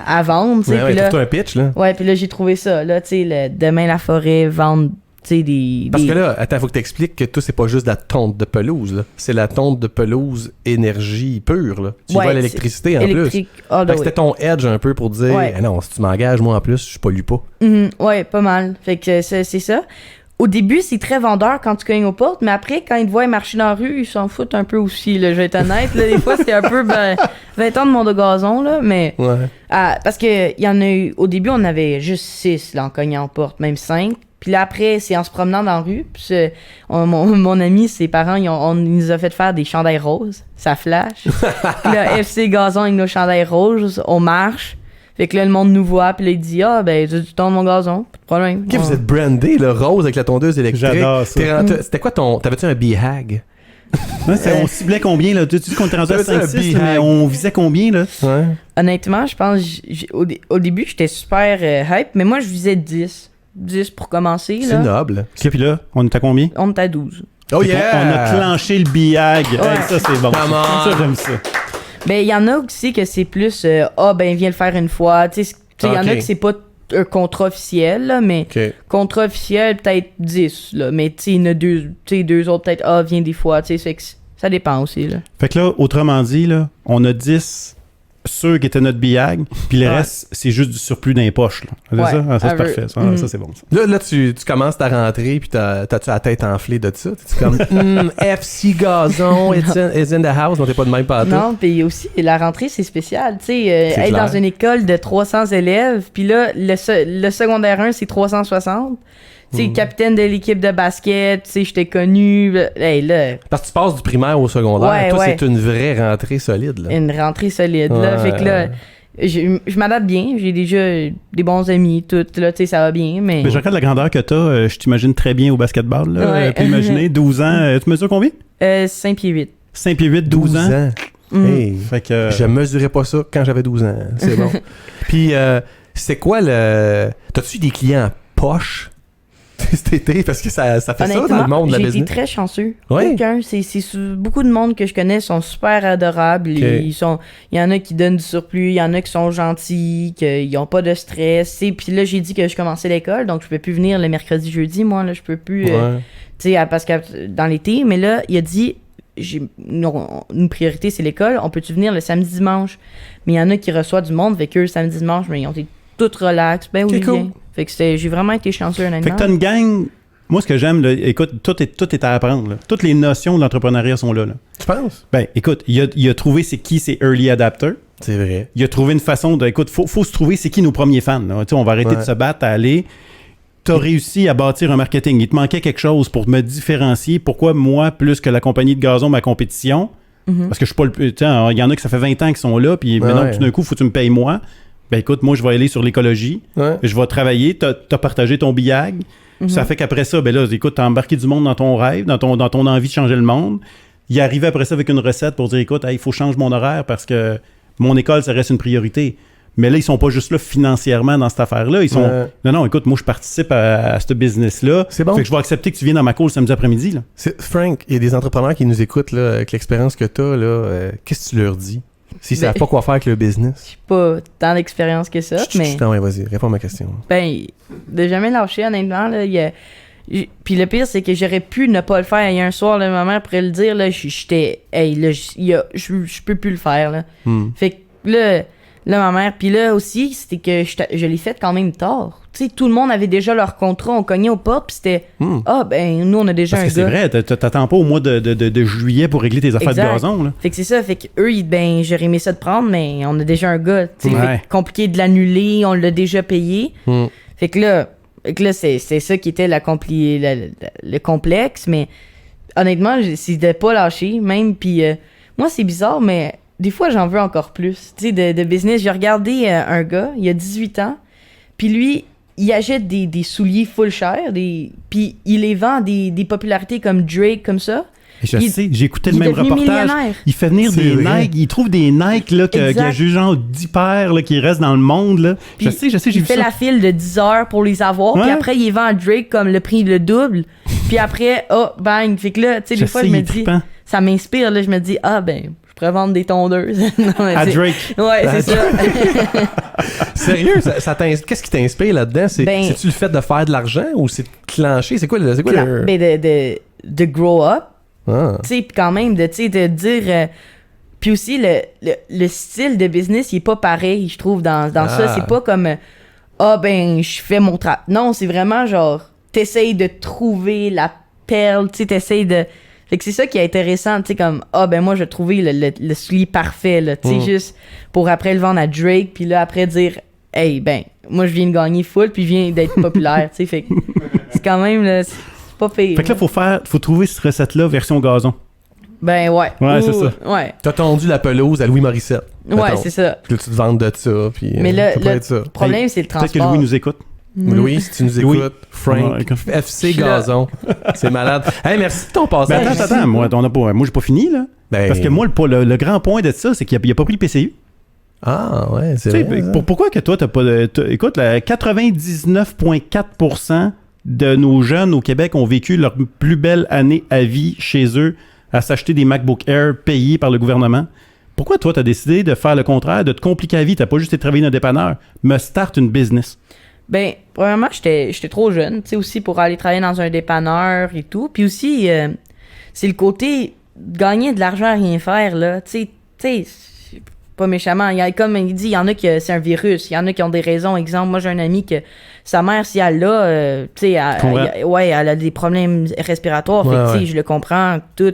à vendre, tu sais. Ouais, Puis là, trouve-toi un pitch, là. ouais, puis là, j'ai trouvé ça, là, tu sais, demain la forêt, vendre, tu sais, Parce que là, attends, faut que t'expliques que tout, c'est pas juste de la tonte de pelouse, là. C'est la tonte de pelouse énergie pure, là. Tu Ouais, vois l'électricité, en plus. électrique. Fait que c'était ton edge un peu pour dire, Ouais. non, si tu m'engages, moi, en plus, je pollue pas. Ouais, pas mal. Fait que c'est ça. Au début, c'est très vendeur quand tu cognes aux portes, mais après, quand ils te voient marcher dans la rue, ils s'en foutent un peu aussi, là, je vais être honnête. Là, des fois, c'était un peu 20 ans de monde de gazon, là, mais... Ouais. Parce que il y en a eu... Au début, on avait juste 6, là, en cognant aux portes, même 5. Puis là, après, c'est en se promenant dans la rue. Puis mon ami, ses parents, ils nous ont fait faire des chandails roses. Ça flash. Puis là, FC Gazon avec nos chandails roses, on marche. Fait que là, le monde nous voit, puis là, il dit, ben, tu tondes mon gazon, pas de problème. Ok, vous êtes brandé, le rose avec la tondeuse électrique. J'adore ça. C'était quoi t'avais-tu un BHAG? Ouais, on ciblait combien, là? Tu dis qu'on était rendu à Ça veut dire 5-6, un mais BHAG. on visait combien, là? Ouais. Honnêtement, je pense, au début, j'étais super hype, mais moi, je visais 10. 10 pour commencer, C'est là. noble. Ok, puis là, on est à combien? On est à 12. Oh Fait qu'on- On a clenché le BIAG. Hey, ça, c'est bon. Come on. Ça, j'aime ça. Ben, il y en a aussi que c'est plus, ben, viens le faire une fois. Tu sais, il y en a Ok. que c'est pas un contrat officiel, là, mais Ok. contrat officiel, peut-être 10, là. Mais, tu sais, il y en a deux autres, peut-être, viens des fois, tu sais, fait que ça dépend aussi, là. Fait que là, autrement dit, là, on a 10 ceux qui étaient notre BIAG, puis le Ouais. reste, c'est juste du surplus dans les poches. Là. C'est Ouais, ça? Ah, ça, c'est aveu. parfait. Ça, Mhm. ça, c'est bon. Ça. Là, tu commences ta rentrée, puis t'as-tu la tête enflée de ça? T'es comme, FC Gazon, it's in the house. Non, t'es pas de même partout. Non, puis aussi, la rentrée, c'est spécial. Tu sais, C'est être clair. dans une école de 300 élèves, puis là, le secondaire 1, c'est 360. Tu sais, capitaine de l'équipe de basket, tu sais, j'étais connu. Hey, là, Parce que tu passes du primaire au secondaire. Ouais, Toi, ouais. c'est une vraie rentrée solide, là. une rentrée solide, là. Ouais. Fait que là, je m'adapte bien. J'ai déjà des bons amis, tout, là, tu sais, ça va bien, mais... Mais je regarde la grandeur que t'as. Je t'imagine très bien au basketball. Là. Ouais. Puis imaginer, 12 ans. Tu mesures combien? 5 pieds 8. 5 pieds 8, 12 ans. Hey, Fait que... je mesurais pas ça quand j'avais 12 ans. C'est bon. Puis, c'est quoi le... T'as-tu des clients poches cet été? Parce que ça fait ça dans le monde de la j'ai été business. très chanceux. Ouais. Beaucoup de monde que je connais sont super adorables. Ok. Il y en a qui donnent du surplus, il y en a qui sont gentils, qui n'ont pas de stress. Puis là, j'ai dit que je commençais l'école, donc je peux plus venir le mercredi, jeudi. Moi, là, je peux plus. Ouais. Tu sais, parce que dans l'été, mais là, il a dit une priorité, c'est l'école. On peut-tu venir le samedi, dimanche? Mais il y en a qui reçoivent du monde, fait qu'eux, samedi, dimanche, mais ils ont été tout relax. Ben oui, Ok, cool. viens. Fait que j'ai vraiment été chanceux, honnêtement. Fait que t'as une gang... Moi, ce que j'aime, là, écoute, tout est à apprendre. Là. Toutes les notions de l'entrepreneuriat sont là. Tu penses? Ben, écoute, il a trouvé c'est qui ces early adapters. C'est vrai. Il a trouvé une façon de... Écoute, faut se trouver c'est qui nos premiers fans. Là. Tu sais, on va arrêter Ouais. de se battre à aller... T'as réussi à bâtir un marketing. Il te manquait quelque chose pour me différencier. Pourquoi moi, plus que la compagnie de gazon, ma compétition? Parce que je suis pas le... Tu sais, il y en a que ça fait 20 ans qui sont là, puis maintenant, ouais. tout d'un coup, faut que tu me payes moi. Ben écoute, moi, je vais aller sur l'écologie. Ouais. Je vais travailler. T'as partagé ton BIAG. Ça fait qu'après ça, ben là, écoute, t'as embarqué du monde dans ton rêve, dans ton envie de changer le monde. Il est arrivé après ça avec une recette pour dire, écoute, il faut changer mon horaire parce que mon école, ça reste une priorité. Mais là, ils sont pas juste là financièrement dans cette affaire-là. Ils sont... Ouais. Non, écoute, moi, je participe à ce business-là. C'est bon. Fait que je vais accepter que tu viennes dans ma cour le samedi après-midi. Là. Frank, il y a des entrepreneurs qui nous écoutent, là, avec l'expérience que tu as, là, qu'est-ce que tu leur dis? S'ils savent pas quoi faire avec le business. J'ai pas tant d'expérience que ça, mais... Non, ouais, vas-y, réponds à ma question. Ben, de jamais lâcher, honnêtement, là, puis le pire, c'est que j'aurais pu ne pas le faire. Il y a un soir, là, ma mère pourrait le dire, là, j'étais... Hey, là, je peux plus le faire, là. Fait que là, ma mère... Puis là, aussi, c'était que je l'ai fait quand même tard. Tu sais, tout le monde avait déjà leur contrat, on cognait aux portes, puis c'était... Ah, ben, nous, on a déjà Parce un que gars. c'est vrai, t'attends pas au mois de juillet pour régler tes affaires Exact. de gazon, là. Fait que c'est ça, fait que eux, ben, j'aurais aimé ça de prendre, mais on a déjà un gars. Tu sais, Ouais. fait que compliqué de l'annuler, on l'a déjà payé. Fait que là, c'est ça qui était le complexe, mais honnêtement, c'est de pas lâcher, même, puis moi, c'est bizarre, mais des fois, j'en veux encore plus. Tu sais, de business, j'ai regardé un gars, il a 18 ans, puis lui, il achète des souliers full cher, puis il les vend des popularités comme Drake, comme ça. Et je sais, j'ai écouté il le est même devenu reportage. millionnaire. Il fait venir C'est des vrai. Nike, il trouve des Nike là, qu'il y a Exact. juste genre 10 paires là, qui restent dans le monde. Là. Je Puis sais, j'ai il vu fait ça. la file de 10 heures pour les avoir, puis Ouais. après, il vend à Drake comme le prix le double. Puis après, bang. Fait que là, tu sais, des fois, sais, je me il est dis, trippant. ça m'inspire, là, je me dis, je pourrais vendre des tondeuses. Non, mais À c'est- Drake. Ouais, c'est ça. Sérieux, qu'est-ce qui t'inspire là-dedans? Ben- C'est-tu le fait de faire de l'argent ou c'est de clencher? C'est quoi le... Ben, de grow up, Ah. tu sais, puis quand même, tu sais, de dire... puis aussi, le style de business, il est pas pareil, je trouve, dans ça. C'est pas comme, je fais mon travail. Non, c'est vraiment genre, t'essayes de trouver la perle, tu sais, t'essayes de... Fait que c'est ça qui est intéressant, tu sais, comme, moi, je vais trouver le soulier parfait, là, tu sais, juste pour après le vendre à Drake, puis là, après dire, moi, je viens de gagner full, puis je viens d'être populaire, tu sais, fait que c'est quand même, là, c'est pas pire. Fait que là, faut trouver cette recette-là version gazon. Ben ouais. Ouais, c'est ça. Ouais. T'as tendu la pelouse à Louis Morissette. Ouais, mettons. c'est ça. Puis là, tu te vantes de ça, puis... Mais ça pourrait le être ça. problème, c'est le Peut-être que transport. Louis nous écoute. Louis, si tu nous Louis. écoutes, Frank, Ouais, écoute. FC Je suis là. Gazon. C'est malade. Hey, merci de ton Ben passage. attends, moi, j'ai pas fini, là. Ben- Parce que moi, le grand point de ça, c'est qu'il a pas pris le PCU. Ah, ouais, c'est Tu sais, vrai. ça. pourquoi que toi, t'as pas de... Écoute, 99,4% de nos jeunes au Québec ont vécu leur plus belle année à vie chez eux à s'acheter des MacBook Air payés par le gouvernement. Pourquoi toi, t'as décidé de faire le contraire, de te compliquer la vie? T'as pas juste été travailler dans un dépanneur, mais start une business. Ben, premièrement, j'étais trop jeune, tu sais, aussi pour aller travailler dans un dépanneur et tout. Puis aussi, c'est le côté de gagner de l'argent à rien faire, là. Tu sais, pas méchamment. Comme il dit, il y en a qui c'est un virus. Il y en a qui ont des raisons. Exemple, moi, j'ai un ami que sa mère, si elle l'a, tu sais, elle a des problèmes respiratoires. Fait que, tu sais, je le comprends, tout.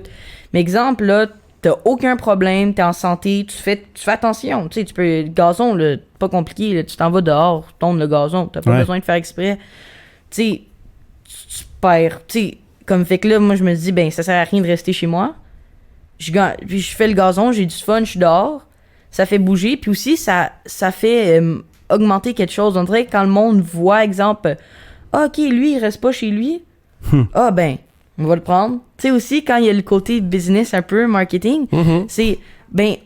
Mais exemple, là, t'as aucun problème, t'es en santé, tu fais attention. Tu sais, le gazon, là, pas compliqué, là, tu t'en vas dehors, tu tondes le gazon, t'as pas besoin de faire exprès. Tu sais, tu perds. Tu sais, comme fait que là, moi, je me dis, ça sert à rien de rester chez moi. Je fais le gazon, j'ai du fun, je suis dehors. Ça fait bouger, puis aussi, ça fait augmenter quelque chose. On dirait que quand le monde voit, exemple, OK, lui, il reste pas chez lui. On va le prendre. Tu sais aussi, quand il y a le côté business un peu, marketing, c'est,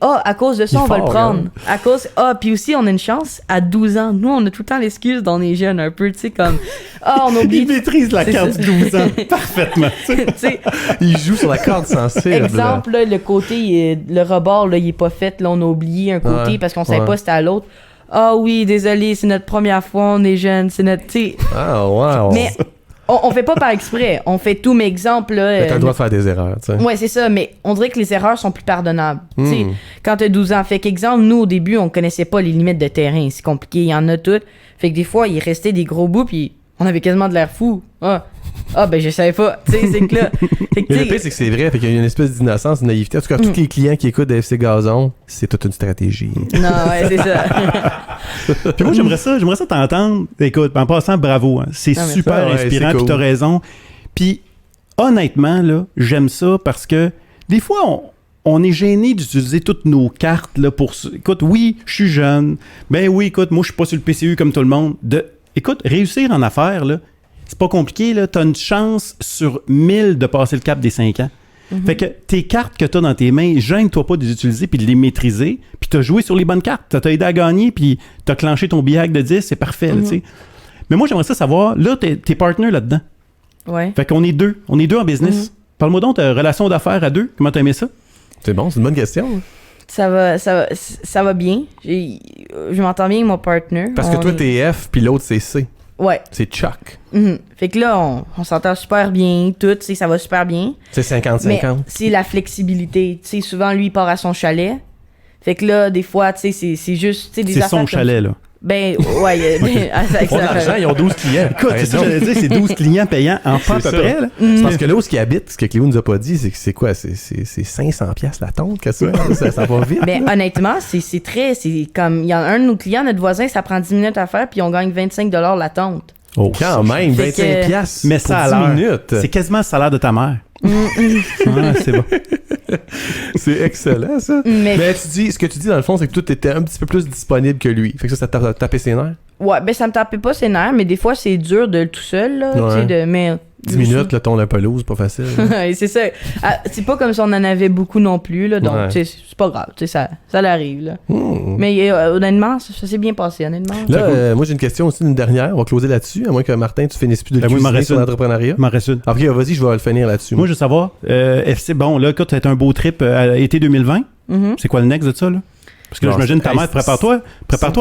à cause de ça, on va le prendre. À cause, puis aussi, on a une chance, à 12 ans, nous, on a tout le temps l'excuse dans les jeunes, un peu, tu sais, comme, on oublie. Il maîtrise la C'est carte ça. de 12 ans parfaitement. Tu sais, Il joue sur la corde sensible. exemple, là, le côté, le rebord, là, il est pas fait, là, on a oublié un côté Ouais, parce qu'on savait ouais. pas c'était à l'autre. Ah oui, désolé, c'est notre première fois, on est jeune, c'est notre, tu sais. Ah, wow. Mais on fait pas par exprès, on fait tout, mais exemple, là. Mais t'as le droit de faire des erreurs, tu sais. Ouais, c'est ça, mais on dirait que les erreurs sont plus pardonnables. Tu sais, quand t'as 12 ans, fait qu'exemple, nous, au début, on connaissait pas les limites de terrain, c'est compliqué, il y en a toutes. Fait que des fois, il restait des gros bouts, puis on avait quasiment de l'air fou. Je savais pas. Tu sais, c'est que là. Fait que, Mais le tu pire, sais, c'est que c'est vrai, fait qu'il y a une espèce d'innocence, de naïveté. En tout cas, tous les clients qui écoutent de FC Gazon, c'est toute une stratégie. non, ouais, c'est ça. Puis moi, j'aimerais ça t'entendre. Écoute, en passant, bravo. Hein. C'est Ah, mais super ça, ouais, inspirant, c'est puis cool. t'as raison. Puis honnêtement, là, j'aime ça parce que des fois, on est gêné d'utiliser toutes nos cartes là, pour... Écoute, oui, je suis jeune. Ben oui, écoute, moi, je suis pas sur le PCU comme tout le monde. Écoute, réussir en affaires, là, c'est pas compliqué. Là. T'as une chance sur 1000 de passer le cap des 5 ans. Fait que tes cartes que t'as dans tes mains, gêne-toi pas de les utiliser puis de les maîtriser, puis t'as joué sur les bonnes cartes. T'as aidé à gagner, puis t'as clenché ton billet de 10, c'est parfait, là, tu sais. Mais moi, j'aimerais ça savoir, là, t'es partner là-dedans. Ouais. Fait qu'on est deux. On est deux en business. Parle-moi donc de relation d'affaires à deux. Comment t'as aimé ça? C'est bon, c'est une bonne question. Ça va bien. Je m'entends bien avec mon partner. Parce que toi, t'es F, puis l'autre, c'est C. Ouais. C'est Chuck. Fait que là, on s'entend super bien, tout, tu sais, ça va super bien. C'est 50-50. Mais c'est la flexibilité. Tu sais, souvent, lui, il part à son chalet. Fait que là, des fois, tu sais, c'est juste, tu sais, des affaires. C'est son chalet, là. Ben, ouais. Ils font de l'argent, ils ont 12 clients. Écoute, c'est ça que j'allais dire, c'est 12 clients payants en pas à peu près, là. C'est parce que là où ce qui habite, ce que Cléo nous a pas dit, c'est que c'est quoi? C'est 500$ la tonte, qu'est-ce que ça va vite. Ben, honnêtement, c'est comme, il y a un de nos clients, notre voisin, ça prend 10 minutes à faire, puis on gagne 25$ la tonte. Oh, quand même, Fait que- 25$ Mais ça pour à 10 l'heure. minutes. C'est quasiment le salaire de ta mère. Ah, c'est bon. C'est excellent, ça. Mais Ce que tu dis, dans le fond, c'est que toi, t'étais un petit peu plus disponible que lui. Fait que ça t'a tapé ses nerfs. ouais, ben, ça me tapait pas ses nerfs, mais des fois, c'est dur de tout seul, là, Ouais. tu sais, mais... 10 minutes, le ton de pelouse, pas facile. Ouais, c'est ça. Ah, c'est pas comme si on en avait beaucoup non plus, là, donc Ouais. tu sais, c'est pas grave, tu sais, ça l'arrive. Là. Mais honnêtement, ça s'est bien passé, honnêtement. Là, moi, j'ai une question aussi, une dernière. On va closer là-dessus, à moins que Martin, tu finisses plus de Ben, moi, il m'en cuisiner reste sur une. l'entrepreneuriat. M'en reste une. Ok, vas-y, je vais le finir là-dessus. Moi, je veux savoir, FC, bon, là, écoute, t'as un beau trip été 2020. Mhm. C'est quoi le next de ça, là? Parce que là, Non, j'imagine ta hey, mère, prépare-toi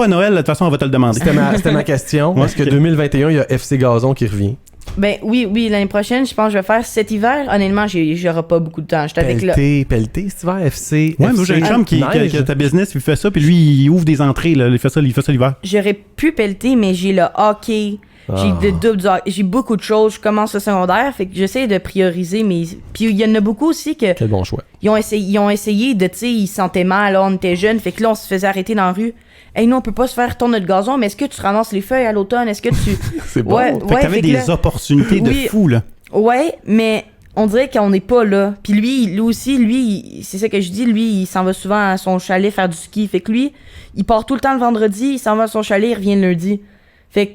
à Noël, de toute façon, on va te le demander. C'était ma question. Ouais, Est-ce que ok. 2021, il y a FC Gazon qui revient? Ben oui, l'année prochaine, je pense que je vais faire cet hiver. Honnêtement, j'aurai pas beaucoup de temps. J'étais avec là. Pelleté, cet hiver, FC. Ouais, moi, j'ai un chum qui a ta business, puis il fait ça, puis lui, il ouvre des entrées, là. Il fait ça l'hiver. J'aurais pu pelleter, mais j'ai le hockey. J'ai beaucoup de choses. Je commence le secondaire, fait que j'essaie de prioriser mes. Puis il y en a beaucoup aussi que. Quel bon choix. Ils ont essayé de, tu sais, ils se sentaient mal, là, on était jeunes, fait que là, on se faisait arrêter dans la rue. Hey, nous, on peut pas se faire tourner notre gazon, mais est-ce que tu ramasses les feuilles à l'automne? Est-ce que tu. C'est bon. Ouais, Fait que t'avais fait que des là- opportunités de Oui. fou, là. Ouais, mais on dirait qu'on n'est pas là. Puis lui aussi, c'est ça que je dis, lui, il s'en va souvent à son chalet faire du ski. Fait que lui, il part tout le temps le vendredi, il s'en va à son chalet, il revient le lundi. Fait que.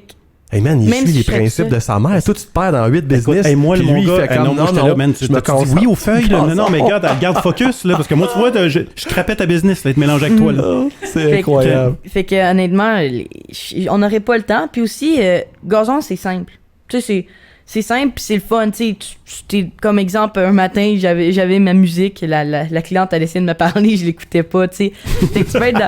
Hey man, il Même suit si les je fais principes ça. de sa mère. Toi, tu te perds dans 8 business. Écoute, hey, moi, puis le lui, mon il gars, fait comme, moi, j'étais là, man, tu je me t'as dit concentre. oui aux feuilles, là. Non, mais garde focus, là, parce que moi, tu vois, je crapais ta business, là, être mélangé avec toi, là. C'est Fait que- incroyable. Fait que honnêtement, on n'aurait pas le temps. Puis aussi, gazon, c'est simple. Tu sais, c'est simple puis c'est le fun. Tu sais, comme exemple, un matin, j'avais ma musique. La cliente a essayé de me parler, je l'écoutais pas. Tu sais, fait que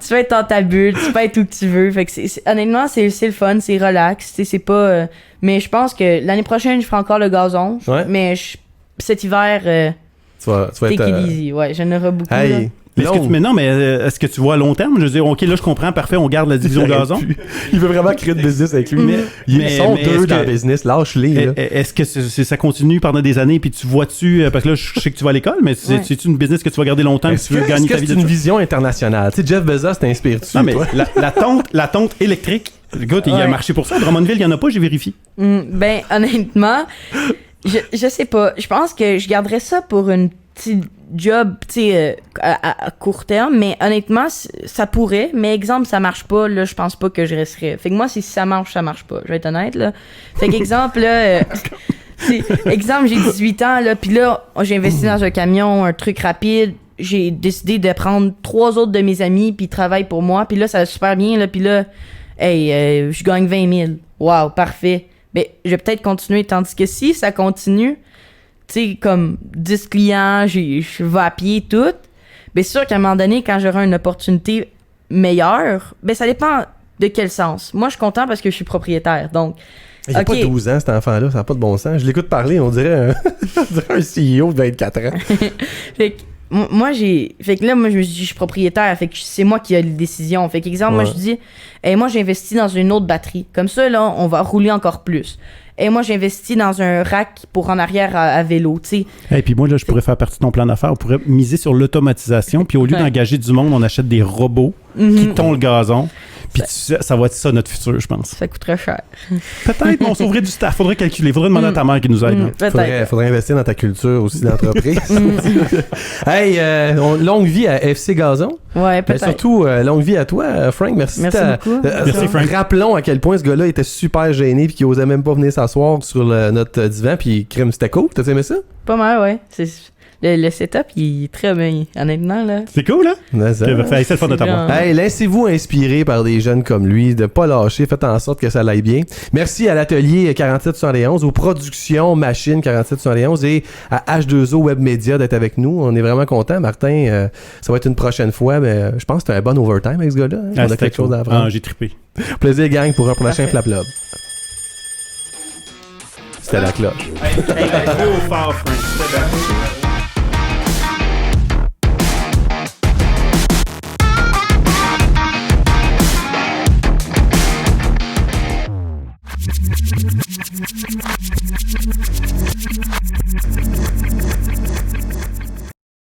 tu peux être dans ta bulle, tu peux être où tu veux. Fait que honnêtement, c'est le fun, c'est relax. Tu sais, c'est pas. Mais je pense que l'année prochaine, je ferai encore le gazon. Ouais. Mais cet hiver, Tu vas take être. it easy. Ouais, j'en aurai beaucoup. là. Hey. Est-ce que tu vois à long terme? Je veux dire, OK, là, je comprends, parfait, on garde la division gazon. Il veut vraiment créer de business avec lui. Ils sont mais deux est-ce dans que- le business. Lâche-les. là. Est-ce que ça continue pendant des années, puis tu vois-tu, parce que là, je sais que tu vas à l'école, mais c'est-tu une business que tu vas garder longtemps, que Est-ce tu veux que gagner ta c'est vie de une ça? vision internationale? Tu sais, Jeff Bezos t'inspire-tu? Non, mais toi? la tonte électrique, écoute, il a Ouais. marché pour ça. À Drummondville, il n'y en a pas, j'ai vérifié. Ben, honnêtement, je sais pas. Je pense que je garderais ça pour une petite job, tu sais, à court terme. Mais honnêtement, ça pourrait. Mais exemple, ça marche pas, là, je pense pas que je resterais. Fait que moi, si ça marche pas. Je vais être honnête, là. Fait qu'exemple, là... exemple, j'ai 18 ans, là, puis là, j'ai investi dans un camion, un truc rapide. J'ai décidé de prendre 3 autres de mes amis, puis ils travaillent pour moi. Puis là, ça va super bien, là. Puis là, hey, je gagne 20 000. Wow, parfait. Mais je vais peut-être continuer. Tandis que si ça continue, tu sais, comme 10 clients, je vais à pied, tout. Ben, c'est sûr qu'à un moment donné, quand j'aurai une opportunité meilleure, ben, ça dépend de quel sens. Moi, je suis content parce que je suis propriétaire. Donc, Il a ok. pas 12 ans, cet enfant-là. Ça n'a pas de bon sens. Je l'écoute parler, on dirait un CEO de 24 ans. Fait que moi fait que là moi je me suis dit je suis propriétaire, fait que c'est moi qui ai les décisions. Fait qu'exemple, moi Ouais. je dis moi j'ai investi dans une autre batterie. Comme ça là, on va rouler encore plus. Et moi j'ai investi dans un rack pour en arrière à vélo, tu sais. Et puis moi, là, je pourrais faire partie de ton plan d'affaires. On pourrait miser sur l'automatisation, puis au lieu Ouais. d'engager du monde, on achète des robots qui tondent le gazon. Puis ça va être ça notre futur, je pense. Ça coûterait cher. Peut-être, mais on sauverait du staff. Faudrait calculer. Faudrait demander à ta mère qui nous aide. là. Peut-être. Faudrait investir dans ta culture aussi d'entreprise. Hey, longue vie à FC Gazon. Ouais, Mais peut-être. surtout, longue vie à toi, Frank. Merci. Merci beaucoup. Merci, Frank. Rappelons à quel point ce gars-là était super gêné puis qu'il osait même pas venir s'asseoir sur notre divan. Puis crème, c'était cool. T'as aimé ça? Pas mal, ouais. Le setup, il est très bien, honnêtement, là. C'est cool, hein? C'est le fun de t'avoir. Hey, laissez-vous inspirer par des jeunes comme lui, de pas lâcher, faites en sorte que ça l'aille bien. Merci à l'atelier 4771, aux productions Machine 4771 et à H2O Web Media d'être avec nous. On est vraiment contents, Martin. Ça va être une prochaine fois, mais je pense que c'était un bon overtime avec ce gars-là. Hein? On a quelque chose à apprendre. J'ai trippé. Plaisir, gang, pour un prochain Flap Lab. C'était la cloche. Au fort, Frank. C'était bien.